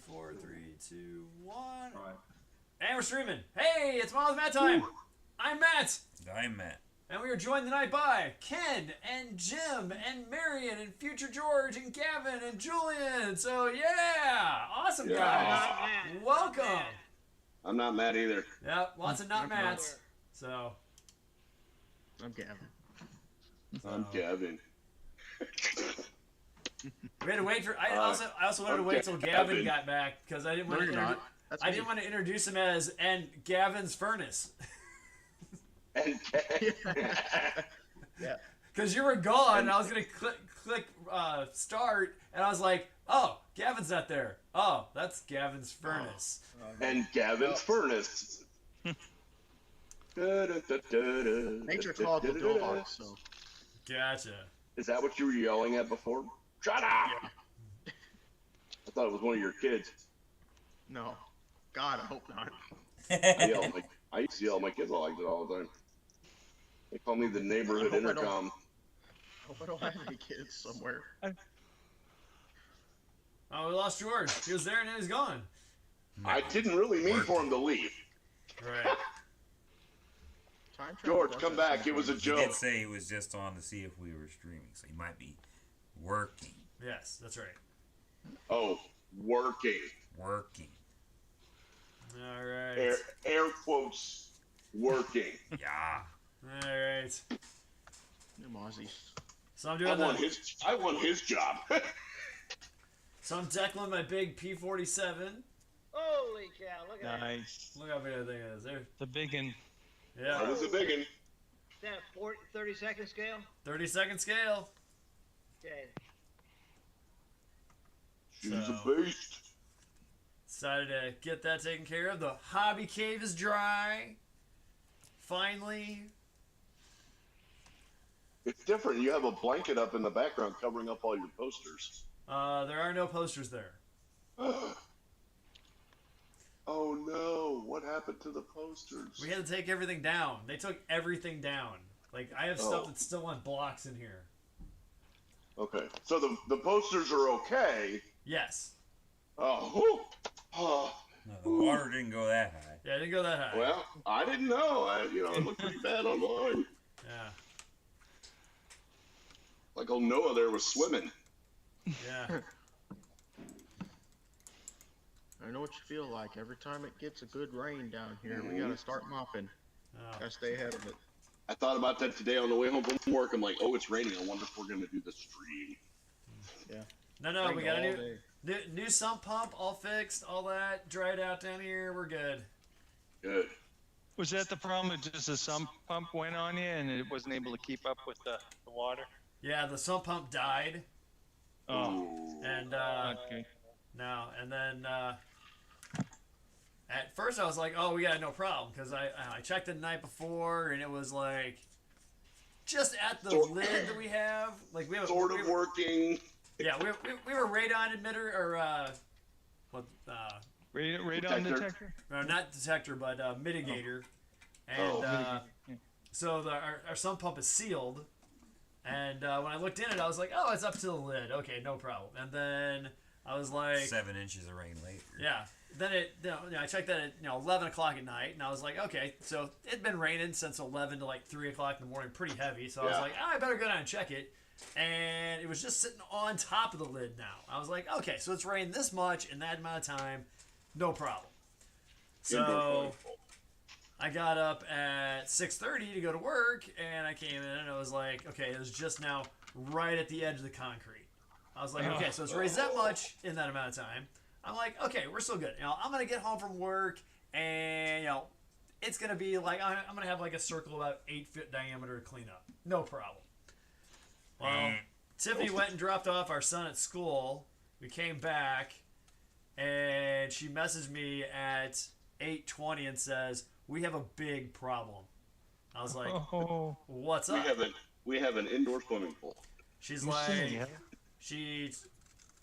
4, 3, 2, 1. All right. And we're streaming. Hey, it's Miles Matt time. I'm Matt. I'm Matt. And we are joined tonight by Ken and Jim and Marion and Future George and Gavin and Julian. So yeah, awesome guys. Welcome. I'm not mad either. Yep, lots of not Matts. So I'm Gavin. I'm Gavin. we had to wait for. I also wanted to wait till Gavin got back because I didn't want to. I didn't want to introduce him as and Gavin's furnace. And Yeah. Because you were gone, and I was gonna click start, and I was like, "Oh, Gavin's not there. Oh, that's Gavin's furnace." and Gavin's furnace. Nature called the dog, so. Gotcha. Is that what you were yelling at before? Shut up! Yeah. I thought it was one of your kids. No. God, I hope not. I used to yell at my kids like that all the time. They call me the neighborhood I hope I intercom. I hope I don't have any kids somewhere. Oh, we lost George. He was there and then he's gone. I didn't really mean for him to leave. Right. Time travel George, does come that back. It was a He joke. did say he was just on to see if we were streaming, so he might be working. Yes, that's right. Oh, working. Working. All right. Air quotes, working. Yeah. All right. New Mozzie. So I'm I doing want his job. So I'm deckling my big P47. Holy cow, look at that. Nice. Look how big that thing is. There. The biggin. Yeah. That was a big one. Is that a 30-second scale? 30-second scale. Okay. She's a beast. Decided to get that taken care of. The hobby cave is dry. Finally. It's different. You have a blanket up in the background covering up all your posters. There are no posters there. Oh no, what happened to the posters? We had to take everything down. They took everything down. Like, I have stuff Oh. that's still on blocks in here. Okay, so the posters are okay. Yes. Oh, whew. Oh, No, the water didn't go that high. Yeah, I didn't go that high. well, I didn't know. It looked pretty bad online. Yeah. Like old Noah there was swimming. Yeah. I know what you feel like. Every time it gets a good rain down here, we gotta start mopping. Oh. Gotta stay ahead of it. I thought about that today on the way home from work. I'm like, oh, it's raining. I wonder if we're going to do the stream. No, we got Rained all a day. new sump pump, all fixed, all that, dried out down here. We're good. Good. Was that the problem? It just the sump pump went on you and it wasn't able to keep up with the water? Yeah, the sump pump died. Oh, Ooh. And, okay. no, and then, at first I was like, oh, we got no problem, because I checked the night before, and it was like, just at the lid that we have, like we have Sort of working. Yeah, we were radon emitter, or, Radon detector? no, not detector, but mitigator. And Oh. so our sump pump is sealed. And when I looked in it, I was like, oh, it's up to the lid. Okay, no problem. And then I was like, 7 inches of rain later. yeah. Then I checked that at 11 o'clock at night, and I was like, okay, so it'd been raining since 11 to like 3 o'clock in the morning, pretty heavy. So I was Yeah. like, oh, I better go down and check it. And it was just sitting on top of the lid now. I was like, okay, so it's rained this much in that amount of time, no problem. So I got up at 6:30 to go to work, and I came in and I was like, okay, it was just now right at the edge of the concrete. I was like, okay, so it's raised that much in that amount of time. I'm like, okay, we're still good. I'm gonna get home from work, and it's gonna be like I'm gonna have like a circle about 8-foot diameter to clean up, no problem. Well, Tiffany went and dropped off our son at school. We came back, and she messaged me at 8:20 and says, "We have a big problem." I was like, Oh, "What's up?" We have an indoor swimming pool. She's you like, seen it? she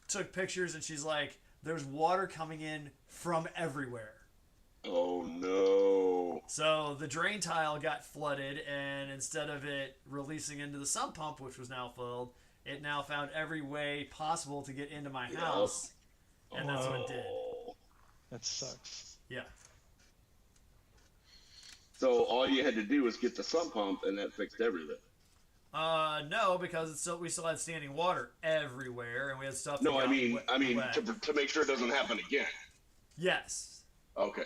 took pictures and she's like, there's water coming in from everywhere. Oh no. So the drain tile got flooded, and instead of it releasing into the sump pump, which was now filled, it now found every way possible to get into my house, and that's what it did. That sucks. Yeah. So all you had to do was get the sump pump, and that fixed everything. No, because we still had standing water everywhere, and we had stuff. No, that I got mean, wet. to make sure it doesn't happen again. Yes. Okay.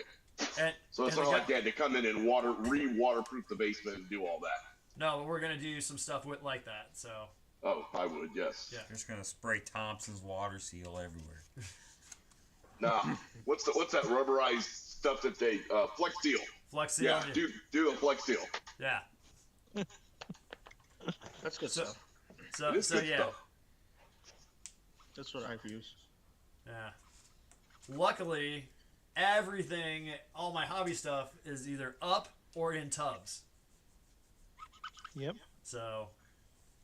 And, So it's and not the like they had to come in and re-waterproof the basement and do all that. No, but we're gonna do some stuff with like that. So. Oh, I would, yes. Yeah. Just gonna spray Thompson's water seal everywhere. Nah. What's that rubberized stuff that they Flex Seal? Flex seal. Yeah, do a Flex Seal. Yeah. That's good So- stuff. So It is good yeah. stuff. That's what I've used. Yeah. Luckily, everything, all my hobby stuff is either up or in tubs. Yep. So,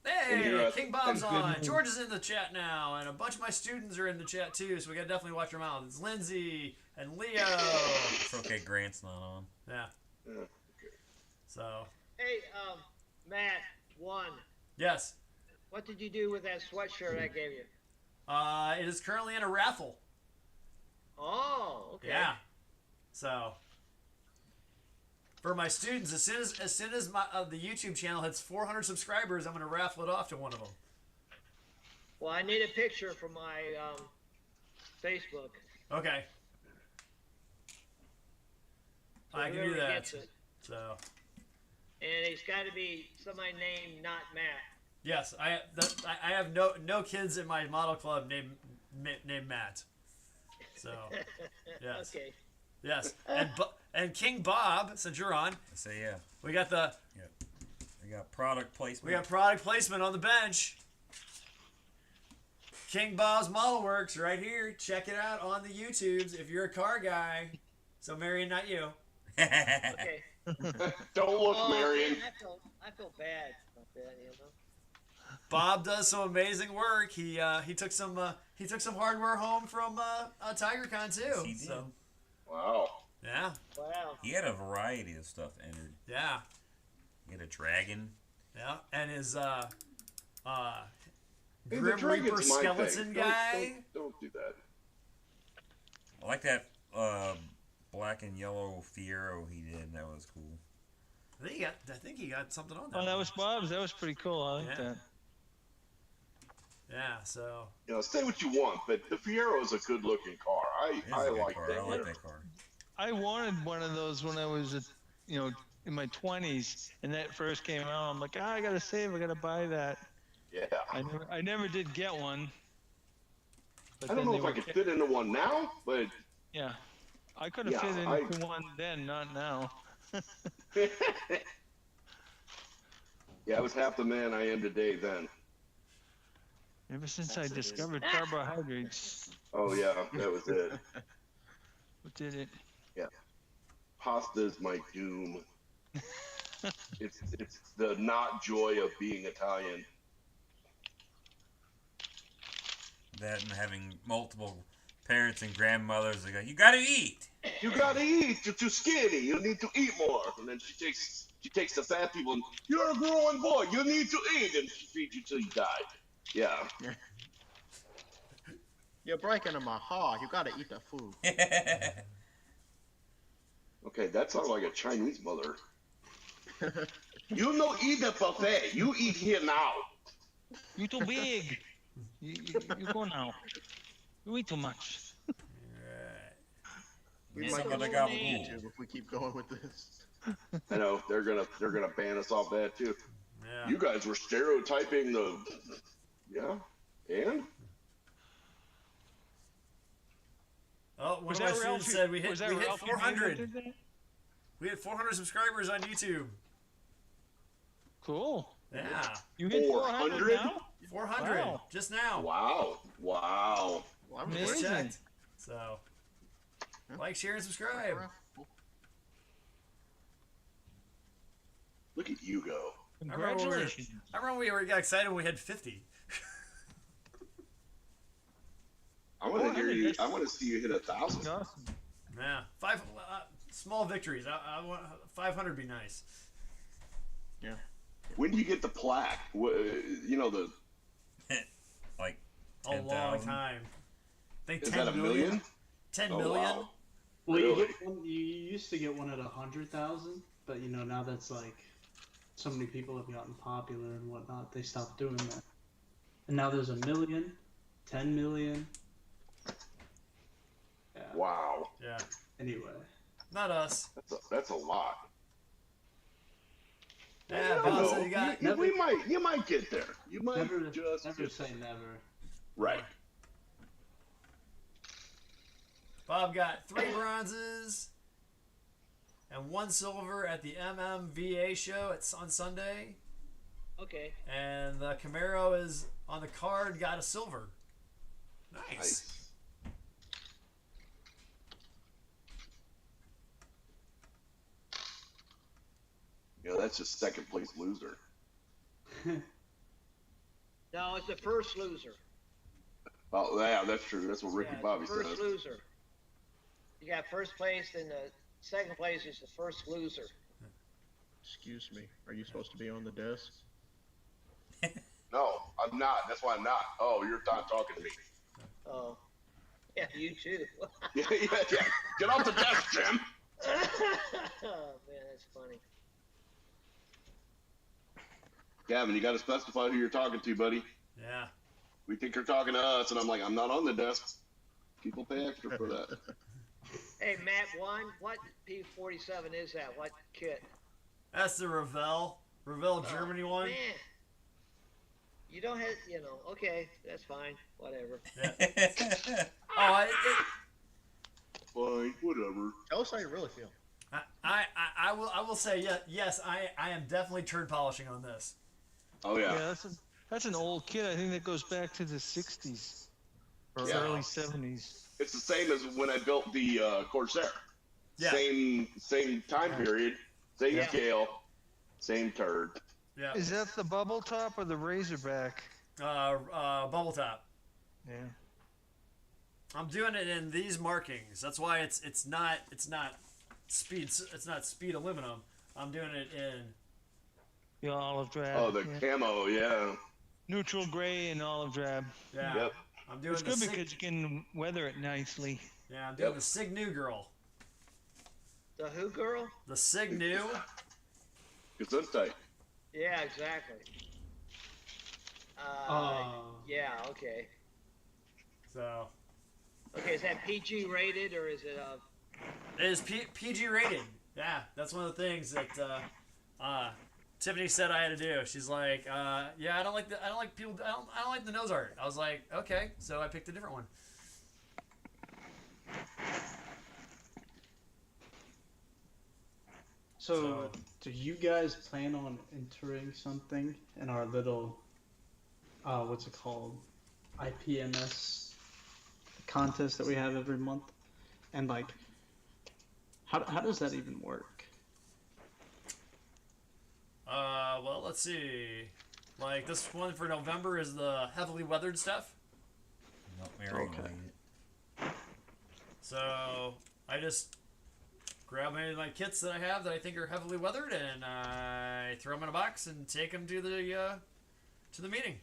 And hey, you're, King Bob's good on. move. George is in the chat now, and a bunch of my students are in the chat too. So we gotta definitely watch their mouths. It's Lindsay and Leo. It's okay, Grant's not on. Yeah. Yeah. So, Hey, Matt, yes. what did you do with that sweatshirt I gave you? It is currently in a raffle. Oh, okay. Yeah. So, for my students, as soon as my the YouTube channel hits 400 subscribers, I'm gonna raffle it off to one of them. Well, I need a picture for my Facebook. Okay. So I can do whoever that. gets it. So, And it's got to be somebody named not Matt. yes, I have no kids in my model club named Matt. So, yes, Okay. yes, and King Bob, since you're on, I say yeah. we got We got product placement. we got product placement on the bench. King Bob's Model Works right here. Check it out on the YouTubes if you're a car guy. So Marion, not you. Okay. Don't look, Oh, Marion. man, I feel bad about that, you know. Bob does some amazing work. He took some hardware home from TigerCon too. Yes, he did. So Wow. yeah, Wow. He had a variety of stuff entered. yeah, He had a dragon. yeah, and his Hey, the Grim dragon's Reaper my skeleton thing. guy. Don't do that. I like that black and yellow Fiero he did. That was cool. I think he got something on that. Oh, that one. was Bob's. That was pretty cool. I like Yeah. that. Yeah, so You know, say what you want, but the Fiero is a good-looking car. It is I a good like car. that. I like that car. I wanted one of those when I was, in my 20s, and that first came out. I'm like, I gotta save. I gotta buy that. Yeah. I never did get one. But I don't then know they if I were could ca- fit into one now, but Yeah, I could have Yeah, fit I- into one then, not now. yeah, I was half the man I am today then. Ever since I Yes, it is. discovered carbohydrates, Oh yeah, that was it. what did it? Pasta's my doom. It's the not joy of being Italian. That and having multiple parents and grandmothers that go, you gotta eat. You gotta eat. You're too skinny. You need to eat more. And then she takes the fat people and you're a growing boy. You need to eat, and she feeds you till you die. Yeah. You're breaking my heart. You gotta eat the food. Okay, that sounds like a Chinese mother. You no eat the buffet. You eat here now. You too big. You go now. You eat too much. We Yes, might I'm get gonna banned go on cool. YouTube if we keep going with this. I know they're gonna ban us off that too. yeah. You guys were stereotyping the. Yeah. And Oh, one Was of my that students Ralphie? said we hit Was that 400. did that? We hit 400 subscribers on YouTube. Cool. Yeah, You hit 400 400? now? 400 Wow. just now. wow. Well, I'm Amazing. Just great. checked. So, like, share, and subscribe. Look at you go. Congratulations. I remember we got excited when we had 50. I want to hear 400, you. I that's- want to see you hit 1,000. Awesome. Yeah, five small victories. I want 500 be nice. When do you get the plaque? You know the. Like A long 10,000. time. I think Is 10 that a million. million? 10 Oh, million. wow. Well, Really? you used to get one at 100,000, but now that's like so many people have gotten popular and whatnot. They stopped doing that, and now there's 1 million, 10 million. Yeah. Wow. Yeah. Anyway, Not us. That's a lot. Yeah, I Bob know. said you got. You might get there. You might never just say never. right. Bob got 3 bronzes and 1 silver at the MMVA show. It's on Sunday. Okay. And the Camaro is on the card, got a silver. Nice. Nice. That's just second place loser. No, it's the first loser. Oh yeah, that's true. That's what Ricky Yeah, Bobby first says. loser. You got first place, then the second place is the first loser. Excuse me. Are you supposed to be on the desk? No, I'm not. That's why I'm not. Oh, you're not talking to me. Oh. Yeah, you too. Yeah. Get off the desk, Jim. Oh, man, that's funny. Gavin, you got to specify who you're talking to, buddy. Yeah. We think you're talking to us, and I'm like, I'm not on the desk. People pay extra for that. Hey, Matt, what P47 is that? What kit? That's the Revell Germany one. Man. You don't have, okay, that's fine. Whatever. Yeah. Oh, Fine, whatever. Tell us how you really feel. I will say yes. I am definitely turd polishing on this. Oh yeah. Yeah, that's an old kit. I think that goes back to the 60s or Yeah. early 70s. It's the same as when I built the Corsair. Yeah. Same time period, same Yeah. scale, same turd. Yeah. Is that the bubble top or the Razorback? Bubble top. Yeah. I'm doing it in these markings. That's why it's not speed aluminum. I'm doing it in The olive drab. Oh, the yeah. camo, yeah. Neutral gray and olive drab. yeah. Yep. I'm doing It's the good Sig- because you can weather it nicely. yeah, I'm doing Yep. the Sig New girl. The who girl? The Sig New. Gesundheit. Yeah, exactly. Yeah, okay. So Okay, is that PG rated or is it it is PG rated. Yeah, that's one of the things that Tiffany said I had to do. She's like, yeah, I don't like the nose art. I was like, okay, so I picked a different one. So, do you guys plan on entering something in our little, what's it called, IPMS contest that we have every month? And like, how does that even work? Well, let's see. Like this one for November is the heavily weathered stuff. Not married. Okay. So I just grab any of my kits that I have that I think are heavily weathered, and I throw them in a box and take them to the meeting.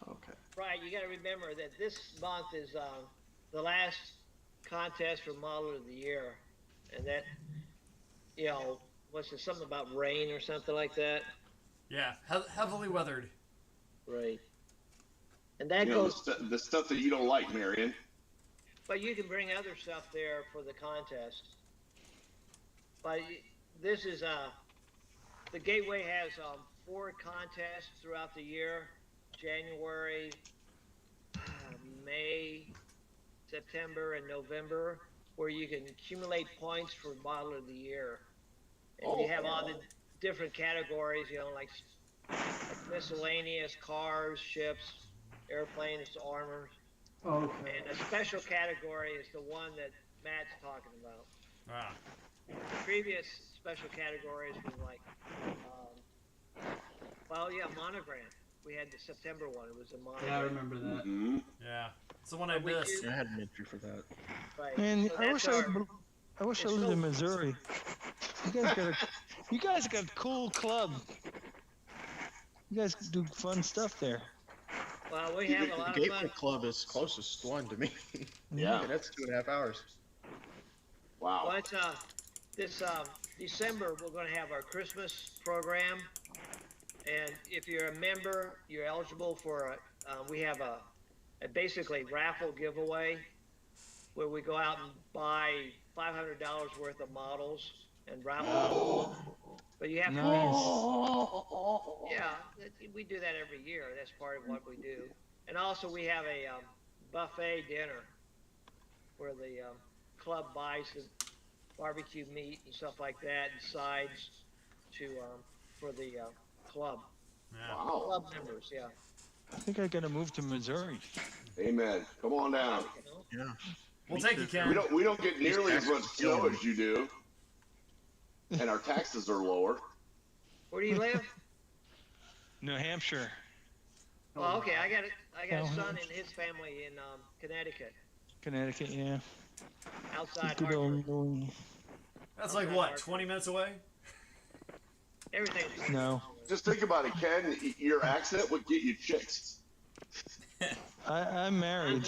Okay. right? You got to remember that this month is the last contest for Model of the Year, and that what's it, something about rain or something like that? Yeah, heavily weathered. Right. And that You know, goes. the stuff that you don't like, Marion. But you can bring other stuff there for the contest. But this is the Gateway has 4 contests throughout the year: January, May, September, and November, where you can accumulate points for Model of the Year. And you have all the different categories, like miscellaneous cars, ships, airplanes, armor. Okay. And a special category is the one that Matt's talking about. Ah. The previous special categories were like, monogram. We had the September one. It was a monogram. Yeah, I remember that. Mm-hmm. Yeah, it's the one I We missed. do- I had an entry for that. Right. Man, So I that's wish our- I wish I it's lived so- in Missouri. You guys got a cool club. You guys do fun stuff there. Well, we have a lot The of Gateway fun. Club is closest one to me. Yeah. That's 2.5 hours. Wow. But this December, we're going to have our Christmas program. And if you're a member, you're eligible for we have a basically raffle giveaway where we go out and buy $500 worth of models and raffle them. But you have to we do that every year. That's part of what we do. And also we have a buffet dinner where the club buys the barbecue meat and stuff like that and sides for the club. Yeah. Wow. Club members, yeah. I think I gotta move to Missouri. Amen. Come on down. Yeah. We'll take you, Ken. We don't get nearly as much snow as you do, and our taxes are lower. Where do you live? New Hampshire. Oh, okay. I got a son and his family in Connecticut, Connecticut, yeah. outside Good Hartford. old, That's like what, 20 minutes away? Everything's no. Just think about it, Ken. Your accent would get you chicks. I'm married.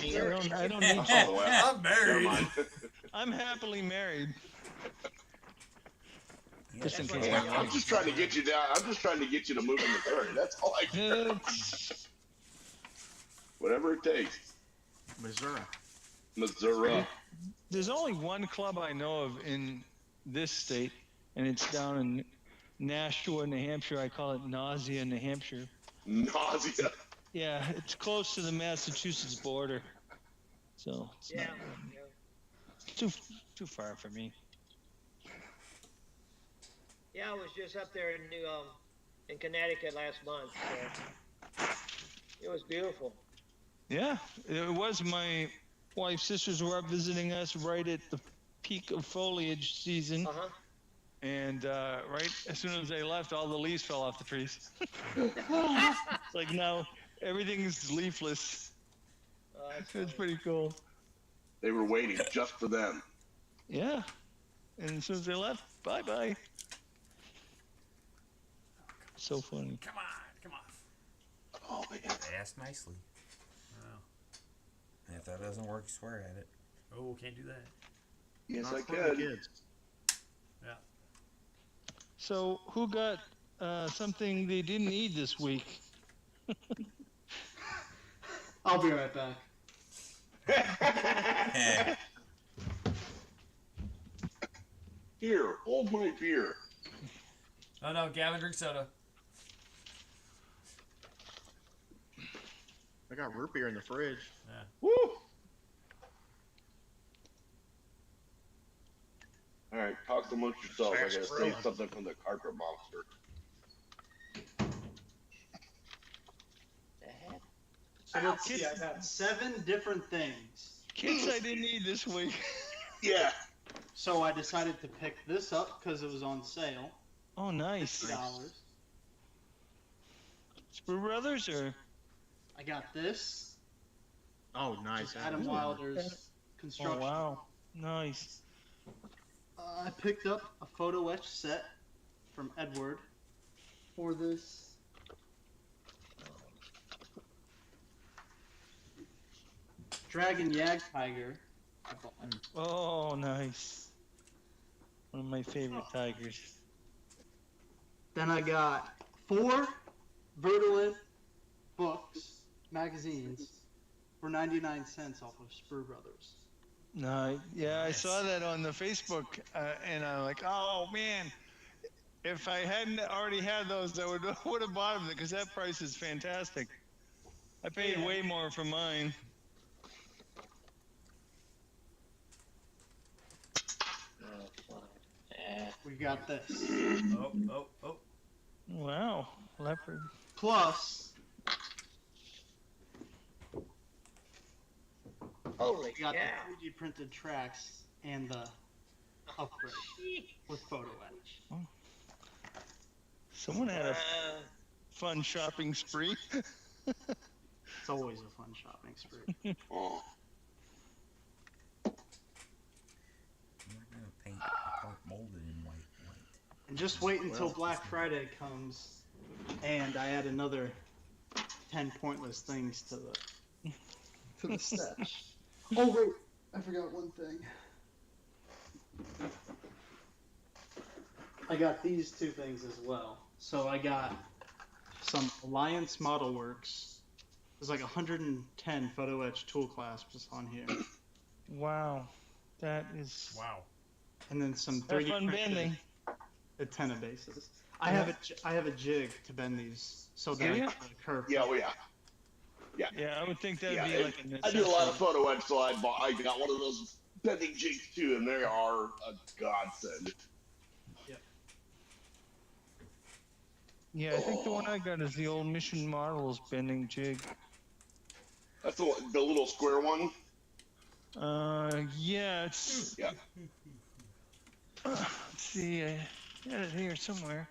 I don't need Oh, well. I'm Never married. mind. I'm happily married. Yeah, Just in that's case. what I'm just trying to get you down. I'm just trying to get you to move to Missouri. That's all I care. Whatever it takes. Missouri. Missouri. There's only one club I know of in this state, and it's down in Nashua, New Hampshire. I call it Nausea, New Hampshire. Nausea. Yeah, it's close to the Massachusetts border, so it's yeah. not too far for me. Yeah, I was just up there in Connecticut last month. So it was beautiful. Yeah, it was. My wife's sisters were up visiting us right at the peak of foliage season, and right as soon as they left, all the leaves fell off the trees. It's like now everything's leafless. That's It's funny. pretty cool. They were waiting just for them. Yeah, and as soon as they left, bye bye. So funny. Come on. Oh man. Ask nicely. Oh, And if that doesn't work, swear at it. oh, can't do that. Yes, Not I for the can. kids. Yeah. So who got something they didn't need this week? I'll be right back. Here, hold my beer. Oh no, Gavin, drink soda. I got root beer in the fridge. Woo! All right, talk amongst yourselves. I gotta say something from the carpet monster. So let's see, I got 7 different things. Kids I didn't need this week. Yeah. So I decided to pick this up because it was on sale. Oh, nice. $50. Sprue Brothers or? I got this. Oh, nice. Just Adam Wilder's Oh, construction. wow. Nice. I picked up a photo etch set from Edward for this. Dragon Yag Tiger. I bought. Oh, nice. One of my favorite tigers. Then I got 4 Verdolin books, magazines, for 99 cents off of Sprue Brothers. No, yeah, I saw that on the Facebook, and I'm like, oh man, if I hadn't already had those, I would have bought them because that price is fantastic. I paid Yeah. way more for mine. We got this. Oh. Wow, leopard. Plus, Holy we got cow. the 3D printed tracks and the upgrade with photo etch. Someone had a Uh, fun shopping spree. It's always a fun shopping spree. Oh. I'm not gonna paint the part molded in white. And just wait until Well, Black Friday comes and I add another 10 pointless things to the stash. Oh wait, I forgot one thing. I got these two things as well. So I got some Alliance Model Works. There's like 110 photo etch tool clasps on here, Wow, that is Wow. and then some have 3D fun printed bending. antenna bases. I have a jig to bend these so that Do I ya? can curve. Yeah, oh yeah. Yeah, I would think that'd Yeah, be like a I do a lot of necessity. photo etch, so I got one of those bending jigs too, and they are a godsend. Yeah, I think the one I got is the old Mission Models bending jig. That's the little square one. Yeah, it's. Yeah. Let's see, I got it here somewhere.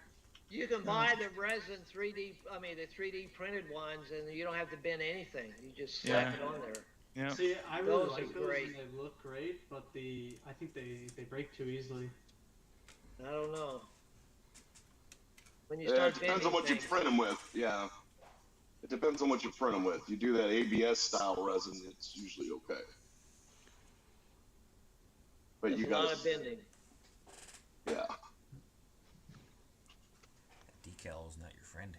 You can buy the resin 3D, the 3D printed ones, and you don't have to bend anything. You just slap it on there. Yeah. See, I really Those are like those great. and they look great, but I think they break too easily. I don't know. When you Yeah, start it depends on bending what you things, print them with. Yeah. It depends on what you print them with. You do that ABS style resin, it's usually okay. But there's you a lot got of bending. yeah. Decal's not your friend.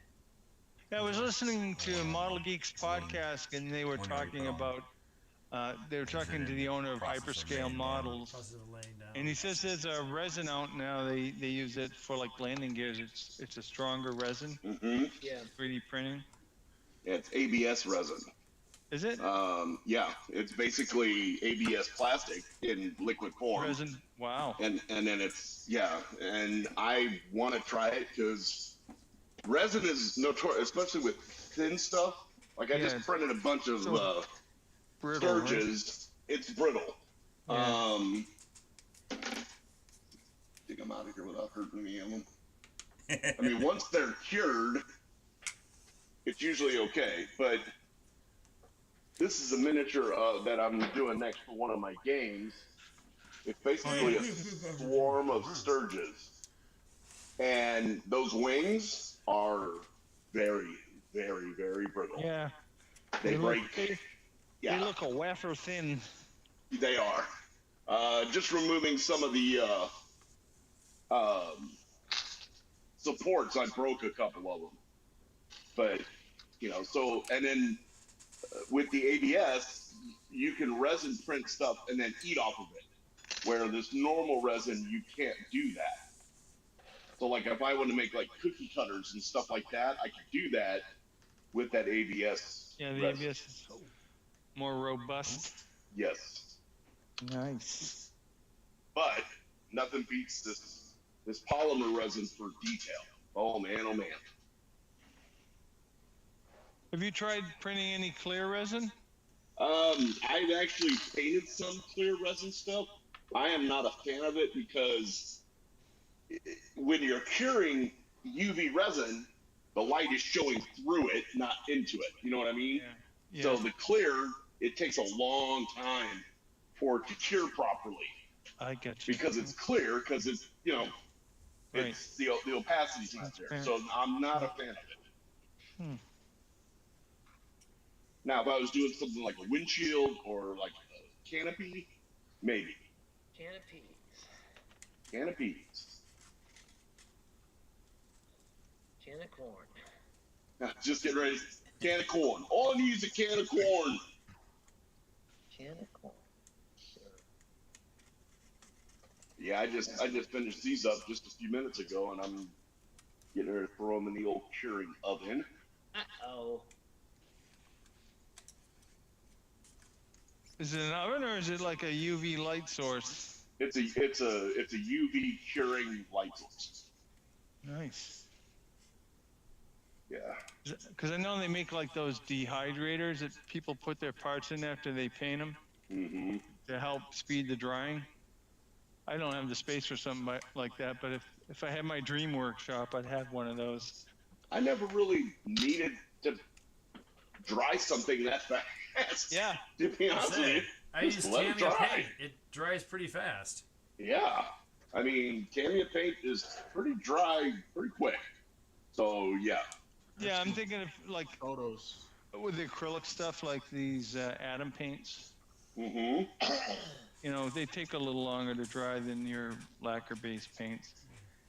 Yeah, I was listening to Model Geeks podcast, and they were talking about. They were talking to the owner of Hyperscale Models, Process of laying down. and he says there's a resin out now. They use it for like landing gears. It's a stronger resin, Mm-hmm. Yeah. 3D printing. Yeah, it's ABS resin. Is it Yeah, it's basically ABS plastic in liquid form. resin? Wow. And then it's and I want to try it because resin is notorious, especially with thin stuff. Like I Yeah, just printed a bunch of so brittle, right? sturges. It's brittle. Yeah. I think I'm out of here without hurting any of them. I mean, once they're cured, it's usually okay. But this is a miniature that I'm doing next for one of my games. It's basically a swarm of sturges. And those wings are very, very, very brittle. Yeah. They look- break. They Yeah, look a wafer thin. they are. Just removing some of the supports, I broke a couple of them. But, so, and then with the ABS, you can resin print stuff and then eat off of it. Where this normal resin, you can't do that. So, like, if I want to make, like, cookie cutters and stuff like that, I could do that with that ABS Yeah, the resin. ABS is more robust. Yes. Nice. But nothing beats this polymer resin for detail. Oh, man, oh, man. Have you tried printing any clear resin? I've actually painted some clear resin stuff. I am not a fan of it because when you're curing UV resin, the light is showing through it, not into it. You know what I mean? Yeah. So the clear, it takes a long time for it to cure properly I get you. because it's clear, because it's, Right. it's the opacity's not there. Transparent. So I'm not a fan of it. Hmm. Now, if I was doing something like a windshield or like a canopy, maybe. Canopies. Can of corn. Just get ready. Can of corn. All I need is a can of corn. Can of corn. Yeah, I just finished these up just a few minutes ago, and I'm getting ready to throw them in the old curing oven. Uh-oh. Is it an oven or is it like a UV light source? It's a UV curing light source. Nice. Yeah. Because I know they make like those dehydrators that people put their parts in after they paint them Mm-hmm. to help speed the drying. I don't have the space for something like that, but if I had my dream workshop, I'd have one of those. I never really needed to dry something that fast. Yeah. To be honest with you. I use Just let it Tamiya dry. paint. It dries pretty fast. Yeah. I mean, Tamiya paint is pretty dry pretty quick. So, yeah. Yeah, I'm thinking of like Photos. with the acrylic stuff, like these Atom paints. Mm-hmm. they take a little longer to dry than your lacquer-based paints.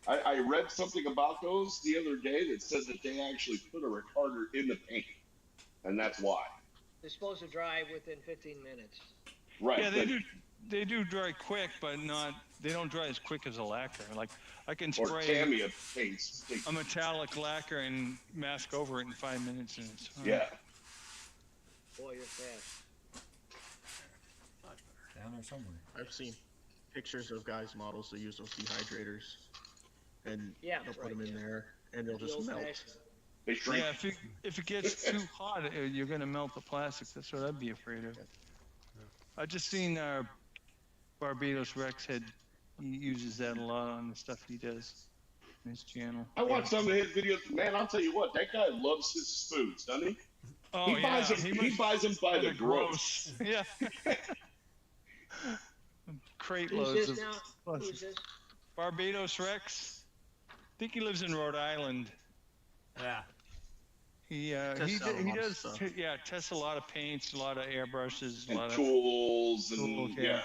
I read something about those the other day that said that they actually put a retarder in the paint, and that's why. They're supposed to dry within 15 minutes. Right. Yeah, but- they do dry quick, but they don't dry as quick as a lacquer. Like I can Or spray Tamiya paints. a metallic lacquer and mask over it in 5 minutes, and it's fine. Yeah. Boy, you're fast. Down there somewhere. I've seen pictures of guys' models that use those dehydrators, and Yeah, they'll put right, them in yeah. there, and they'll The just melt. old-fashioned. They shrink. Yeah, if it gets too hot, you're gonna melt the plastic. That's what I'd be afraid of. I just seen Barbados Rex he uses that a lot on the stuff he does on his channel. I watched some of his videos. Man, I'll tell you what, that guy loves his spoons, doesn't he? Oh He yeah, buys them. He buys them by the gross. Yeah. Crate Who's loads this of now? plastic. Who's this? Barbados Rex. I think he lives in Rhode Island. Yeah. He Tests out a he lot of does stuff. tests a lot of paints, a lot of airbrushes, a And lot of tools and Tools, yeah. yeah.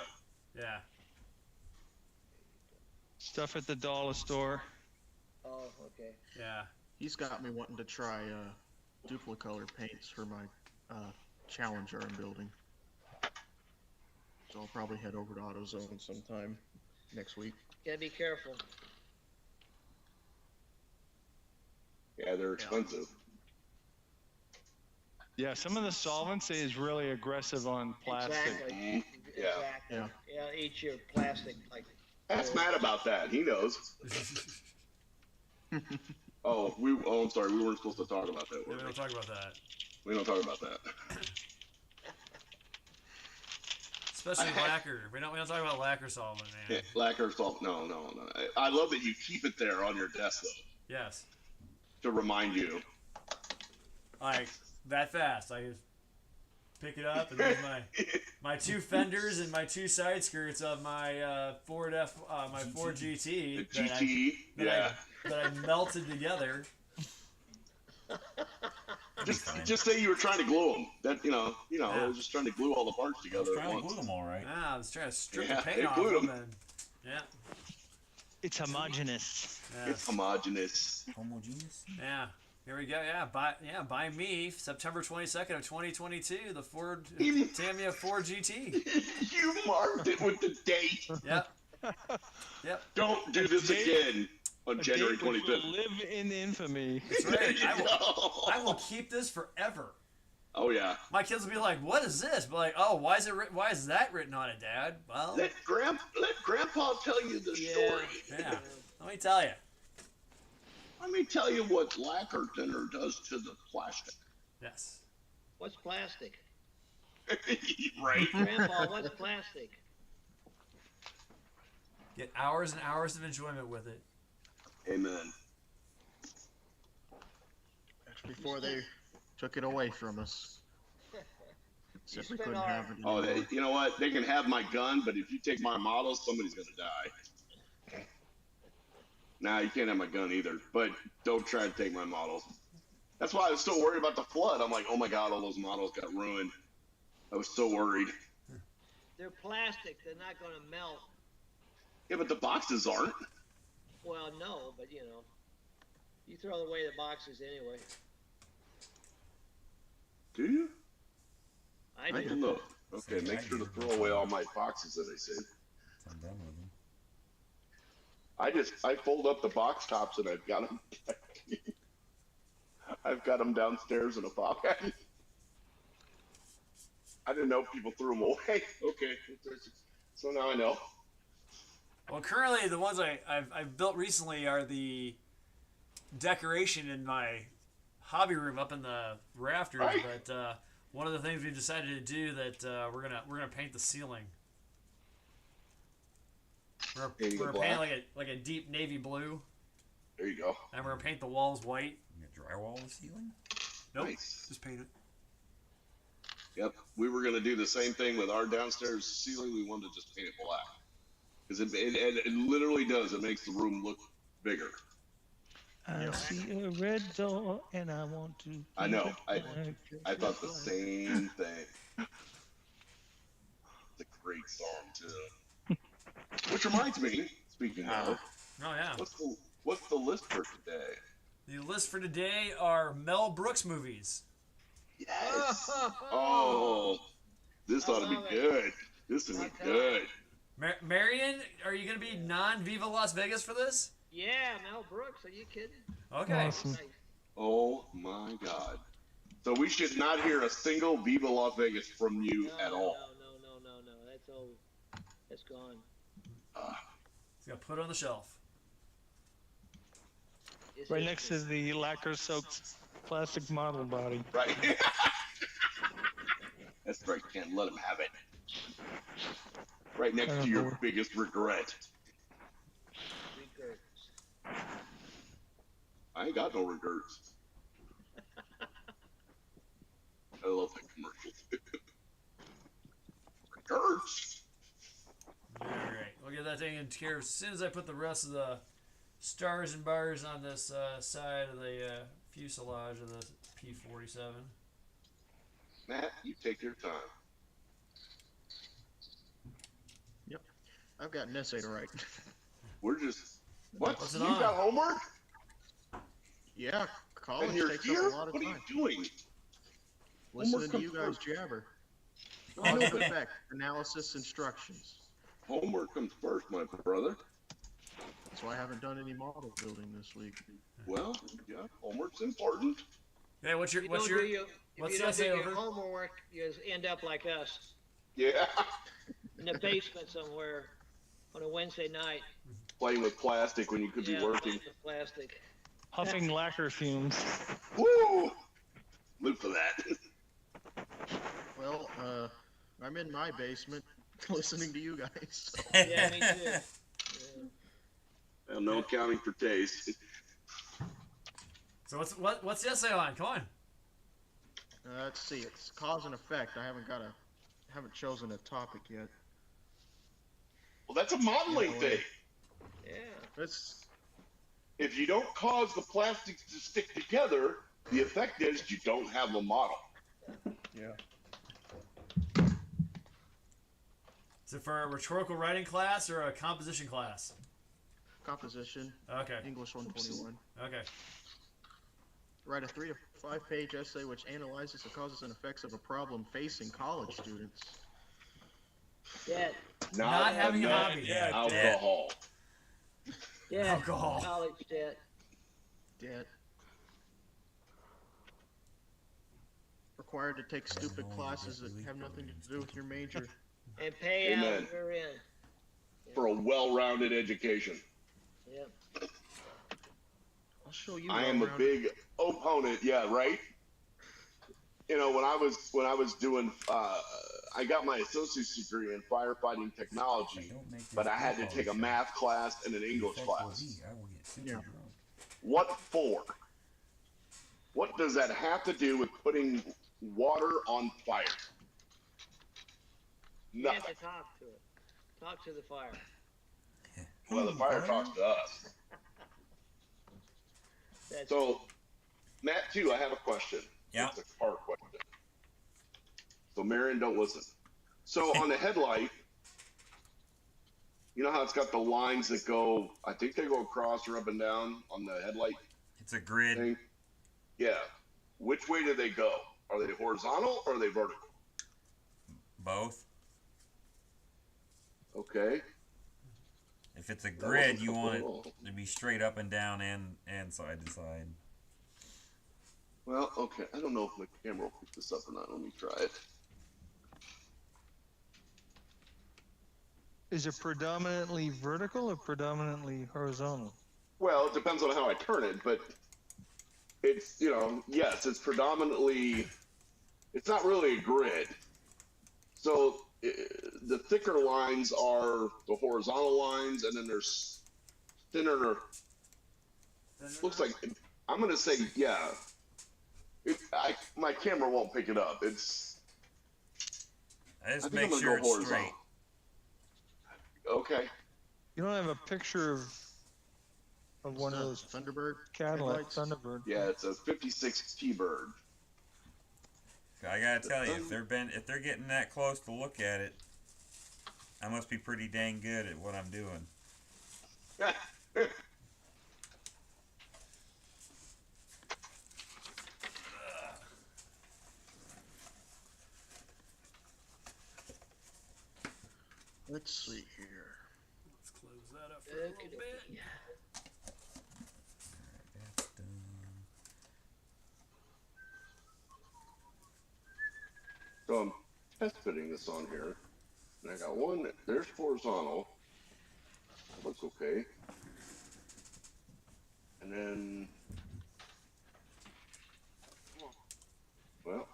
Yeah. stuff at the dollar store. Oh, okay. Yeah. He's got me wanting to try Duplicolor paints for my Challenger I'm building. So I'll probably head over to AutoZone sometime next week. Gotta be careful. Yeah, they're expensive. Yeah, some of the solvents is really aggressive on plastic. Exactly. Mhm. Yeah. Exactly. Yeah. Yeah, eat your plastic like. Ask Matt about that. He knows. Oh, I'm sorry. We weren't supposed to talk about that. Yeah, were we we? don't talk about that. We don't talk about that. Especially lacquer. We don't talk about lacquer solvent, man. Yeah, lacquer salt. No. I love that you keep it there on your desk though, Yes. to remind you. Like that fast. I just pick it up and there's my two fenders and my two side skirts of my Ford GT The that GT. Yeah. that I melted together. Just say you were trying to glue them. That Yeah. I was just trying to glue all the parts I was together at trying to once. glue them all right. Ah, I was trying to strip Yeah, the paint they off glued them 'em. and yeah. It's homogeneous. It's homogeneous. Homogeneous. Yeah. Here we go. Yeah, by me, September 22nd of 2022, the Ford Tamiya 4 GT. You marked it with the date. Yep. Yep. Don't do this date- again on A January date which 25th. will live in infamy. That's right. No. I will keep this forever. Oh yeah. My kids will be like, "What is this?" But like, "Oh, why is that written on it, Dad?" Well, Let Grandpa tell you the story. yeah. Let me tell you. Let me tell you what lacquer thinner does to the plastic. Yes. What's plastic? Right. Grandpa, what's plastic? Get hours and hours of enjoyment with it. Amen. That's before they took it away from us. Said we spent couldn't all- have it Oh, anymore. you know what? They can have my gun, but if you take my model, somebody's gonna die. Nah, you can't have my gun either. But don't try to take my models. That's why I was so worried about the flood. I'm like, oh my god, all those models got ruined. I was so worried. They're plastic. They're not going to melt. Yeah, but the boxes aren't. Well, no, but you throw away the boxes anyway. Do you? I I do. can look. Okay, make sure to throw away all my boxes that I said. I'm done with them. I fold up the box tops and I've got them. I've got them downstairs in a box. I didn't know people threw them away. Okay, so now I know. Well, currently the ones I've built recently are the decoration in my hobby room up in the rafters. Right. But one of the things we decided to do that we're gonna paint the ceiling. Painting We're it gonna paint black? like a deep navy blue, There you go. and we're gonna paint the walls white. You got drywall the ceiling? Nope, Nice. just paint it. Yep, we were gonna do the same thing with our downstairs ceiling. We wanted to just paint it black because it literally does. It makes the room look bigger. I see a red door and I want to. I know. paint it I black, thought the just same thing. It's a great song too. Which reminds me, speaking of, Oh yeah. what's the list for today? The list for today are Mel Brooks movies. Yes. Oh, this ought to be love it. good. This will be good. Marion, are you going to be non-Viva Las Vegas for this? Yeah, Mel Brooks. Are you kidding? Okay. Awesome. Nice. Oh my God. So we should not hear a single Viva Las Vegas from you at all. No. That's old. That's gone. It's got to put it on the shelf. It's Right history. next to the lacquer-soaked plastic model body. Right. That's right, Ken. Let him have it. Right next to your biggest regret. Regrets. I ain't got no regrets. I love that commercial. Regrets. All right. We'll get that taken care of as soon as I put the rest of the stars and bars on this side of the fuselage of the P-47. Matt, you take your time. I've got an essay to write. We're just... What? What's it You on? got homework? Yeah, college And you're takes here? up a lot of What are time. you doing? Listening to Homework you comes guys jabber. I Cause know, and but effect, analysis, instructions. homework comes first, my brother. That's why I haven't done any model building this week. Well, yeah, homework's important. Hey, what's your If what's you your don't do your, what's if the you don't do essay your over? homework, you end up like us Yeah. in the basement somewhere on a Wednesday night. Playing with plastic when you could be working. With plastic. Huffing lacquer fumes. Woo! Live for that. Well, I'm in my basement listening to you guys. So. Yeah, me too. Yeah. Well, no accounting for taste. So what's the essay on? Come on. Let's see. It's cause and effect. I haven't chosen a topic yet. Well, that's a modeling thing. Yeah. It's If you don't cause the plastics to stick together, the effect is you don't have a model. yeah. Is it for a rhetorical writing class or a composition class? Composition. Okay. English 121. Okay. Write a 3 to 5 page essay which analyzes the causes and effects of a problem facing college students. Debt. Not having a enough hobby. Yeah, alcohol. Debt. Alcohol. College debt. Debt. Required to take stupid classes that have nothing to do with your major. And pay Amen. out your end. For a well-rounded education. Yep. I'll show you. I am a well-rounded- big opponent. Yeah, right. You know, when I was doing, I got my associate's degree in firefighting technology, but I had to take a math class and an English class. Yeah. What for? What does that have to do with putting water on fire? You have Nothing. to talk to it. Talk to the fire. Well, the fire talks to us. That's So, Matt, too, I have a question. Yeah. It's a car question. So, Marion, don't listen. So, on the headlight, you know how it's got the lines that go, I think they go across or up and down on the headlight It's a grid. thing? Yeah. Which way do they go? Are they horizontal or are they vertical? Both. Okay. If it's a That grid, wasn't you want it cool. to be straight up and down and side to side. Well, okay. I don't know if my camera will pick this up or not. Let me try it. Is it predominantly vertical or predominantly horizontal? Well, it depends on how I turn it, but it's, you know, yes, it's predominantly, it's not really a grid. So the thicker lines are the horizontal lines, and then there's thinner, looks like, I'm going to say, yeah. My camera won't pick it up. It's, I just I think make I'm gonna sure go it's horizontal. straight. Okay. You don't have a picture of one of those Thunderbird Cadillac headlights? Thunderbird. Yeah, it's a 56 T-Bird. I gotta tell you, if they're getting that close to look at it, I must be pretty dang good at what I'm doing. Let's see here. Let's close that up for a little bit. That's done. So I'm test fitting this on here. And I got one, there's horizontal. Looks okay. And then, well,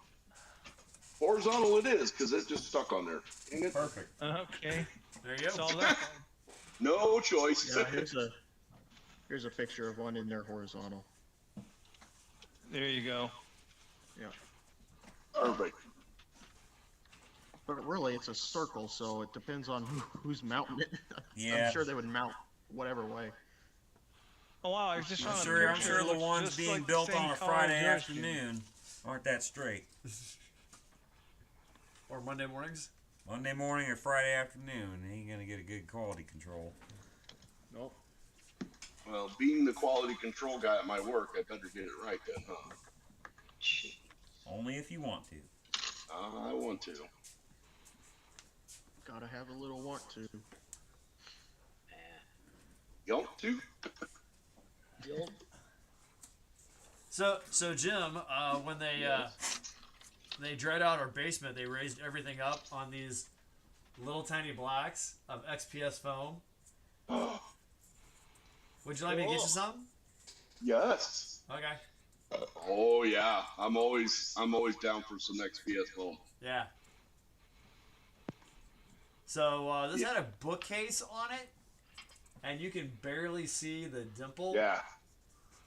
horizontal it is, because it just stuck on there. Dang it. Perfect. Okay. There you go. Solve that. No choice. Yeah, here's a picture of one in there horizontal. There you go. Yeah. Perfect. But really, it's a circle, so it depends on who's mounting it. Yeah. I'm sure they would mount whatever way. Oh wow! I was just I'm on a sure picture. It the looks ones just being like the built same on a color Friday as yours, dude. afternoon aren't that straight. Or Monday mornings. Monday morning or Friday afternoon, ain't gonna get a good quality control. Nope. Well, being the quality control guy at my work, I better get it right then, huh? Only if you want to. I want to. Gotta have a little want to. You want to? So Jim, when they dried out our basement, they raised everything up on these little tiny blocks of XPS foam. Would you like me to get you some? Yes. Okay. Oh yeah, I'm always down for some XPS foam. Yeah. So this Yeah. had a bookcase on it, and you can barely see the dimple Yeah.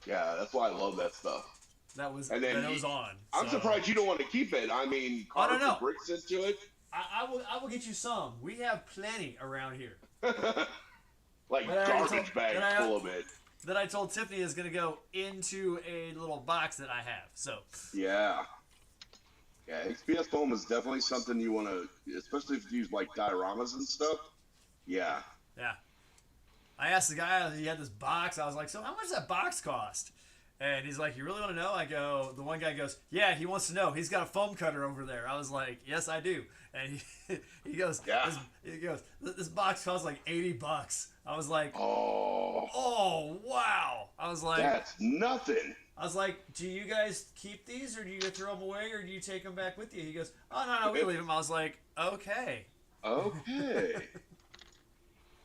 Yeah, that's why I love that stuff. that was And then that it was on. I'm So, surprised you don't want to keep it. I mean, Oh, no, carve no. the bricks into it. I will get you some. We have plenty around here. Like But I already garbage told- bags but I- full of it. That I told Tiffany is going to go into a little box that I have. So Yeah. Yeah, XPS foam is definitely something you want to, especially if you use like dioramas and stuff. Yeah. yeah. I asked the guy, he had this box. I was like, so how much does that box cost? And he's like, you really want to know? I go, the one guy goes, yeah, he wants to know. He's got a foam cutter over there. I was like, yes, I do. And he goes, Yeah. this box costs like $80. I was like, Oh, oh, wow. I was like, that's nothing. do you guys keep these or do you throw them away or do you take them back with you? He goes, oh, no, we leave them. I was like, okay. Okay.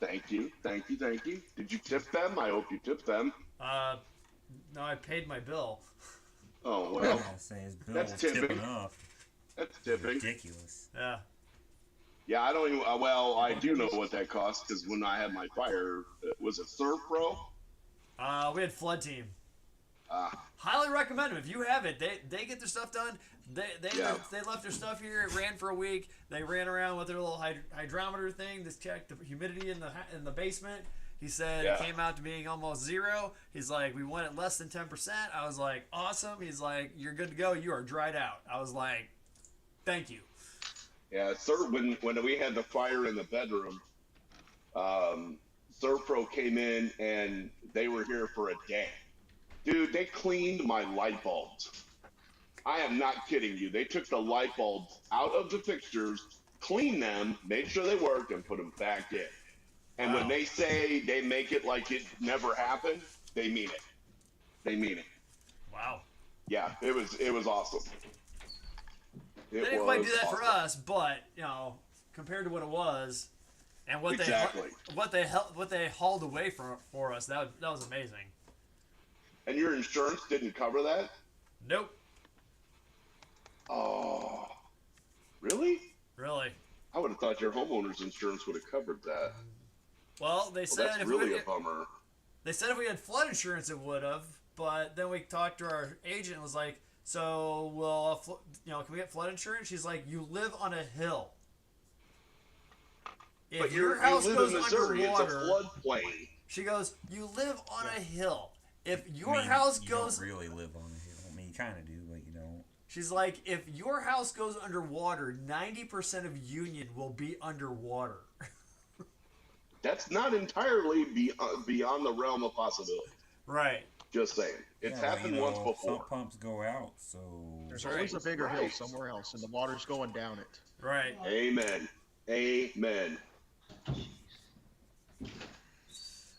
Thank you. Did you tip them? I hope you tipped them. No, I paid my bill. Oh, I well, was gonna say his bill That's was tipping. tipping off. that's tipping. Ridiculous. Yeah. Yeah, I don't even, well, I do know what that cost because when I had my fire, was it Surf Pro? We had Flood Team. Ah, Highly recommend them. If you have it, they get their stuff done. They Yeah. left their stuff here. It ran for a week. They ran around with their little hydrometer thing to check the humidity in the basement. He said Yeah. it came out to being almost zero. He's like, we want it less than 10%. I was like, awesome. He's like, you're good to go. You are dried out. I was like, thank you. yeah, Surf, when we had the fire in the bedroom, Surf Pro came in and they were here for a day. Dude, they cleaned my light bulbs. I am not kidding you. They took the light bulbs out of the fixtures, cleaned them, made sure they worked, and put them back in. And when Wow. they say they make it like it never happened, they mean it. They mean it. Wow. Yeah, it was awesome. They didn't quite do that for us, but compared to what it was, and what Exactly. they hauled away for us, that was amazing. And your insurance didn't cover that? Nope. Oh, really? Really. I would have thought your homeowner's insurance would have covered that. Well, they Well, said that's if really we a bummer. they said if we had flood insurance, it would have. But then we talked to our agent and was like, so can we get flood insurance? She's like, you live on a hill. If But your you house live goes in Missouri. underwater, It's a floodplain. she goes, you live on a hill. If your I mean, house you goes, don't really live on a hill. I mean, you kind of do, but you don't. she's like, if your house goes underwater, 90% of Union will be underwater. that's not entirely beyond the realm of possibility. Right. Just saying, it's Yeah, happened once before. Sump pumps go out, so There's Right. always a bigger hill Right. somewhere else, and the water's going down it. Right. Amen. Amen.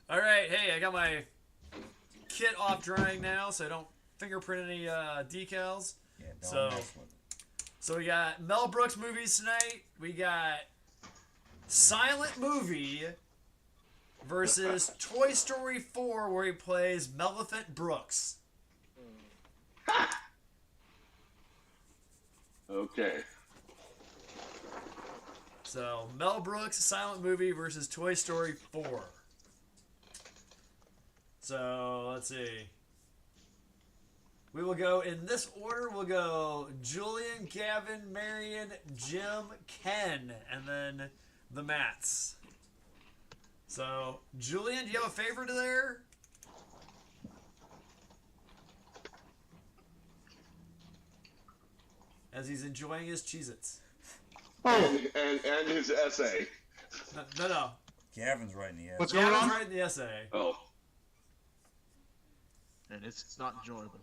All right. Hey, I got my kit off drying now, so I don't fingerprint any decals. yeah, don't So- mess with it. So we got Mel Brooks movies tonight. We got Silent Movie versus Toy Story 4, where he plays Maleficent Brooks. Okay. So Mel Brooks Silent Movie versus Toy Story 4. So let's see. We will go in this order. We'll go Julian, Gavin, Marion, Jim, Ken, and then the Mats. So Julian, do you have a favorite there? As he's enjoying his Cheez-Its. And his essay. No. Gavin's writing the What's essay. going Gavin's on? writing the essay. Oh. And it's not enjoyable.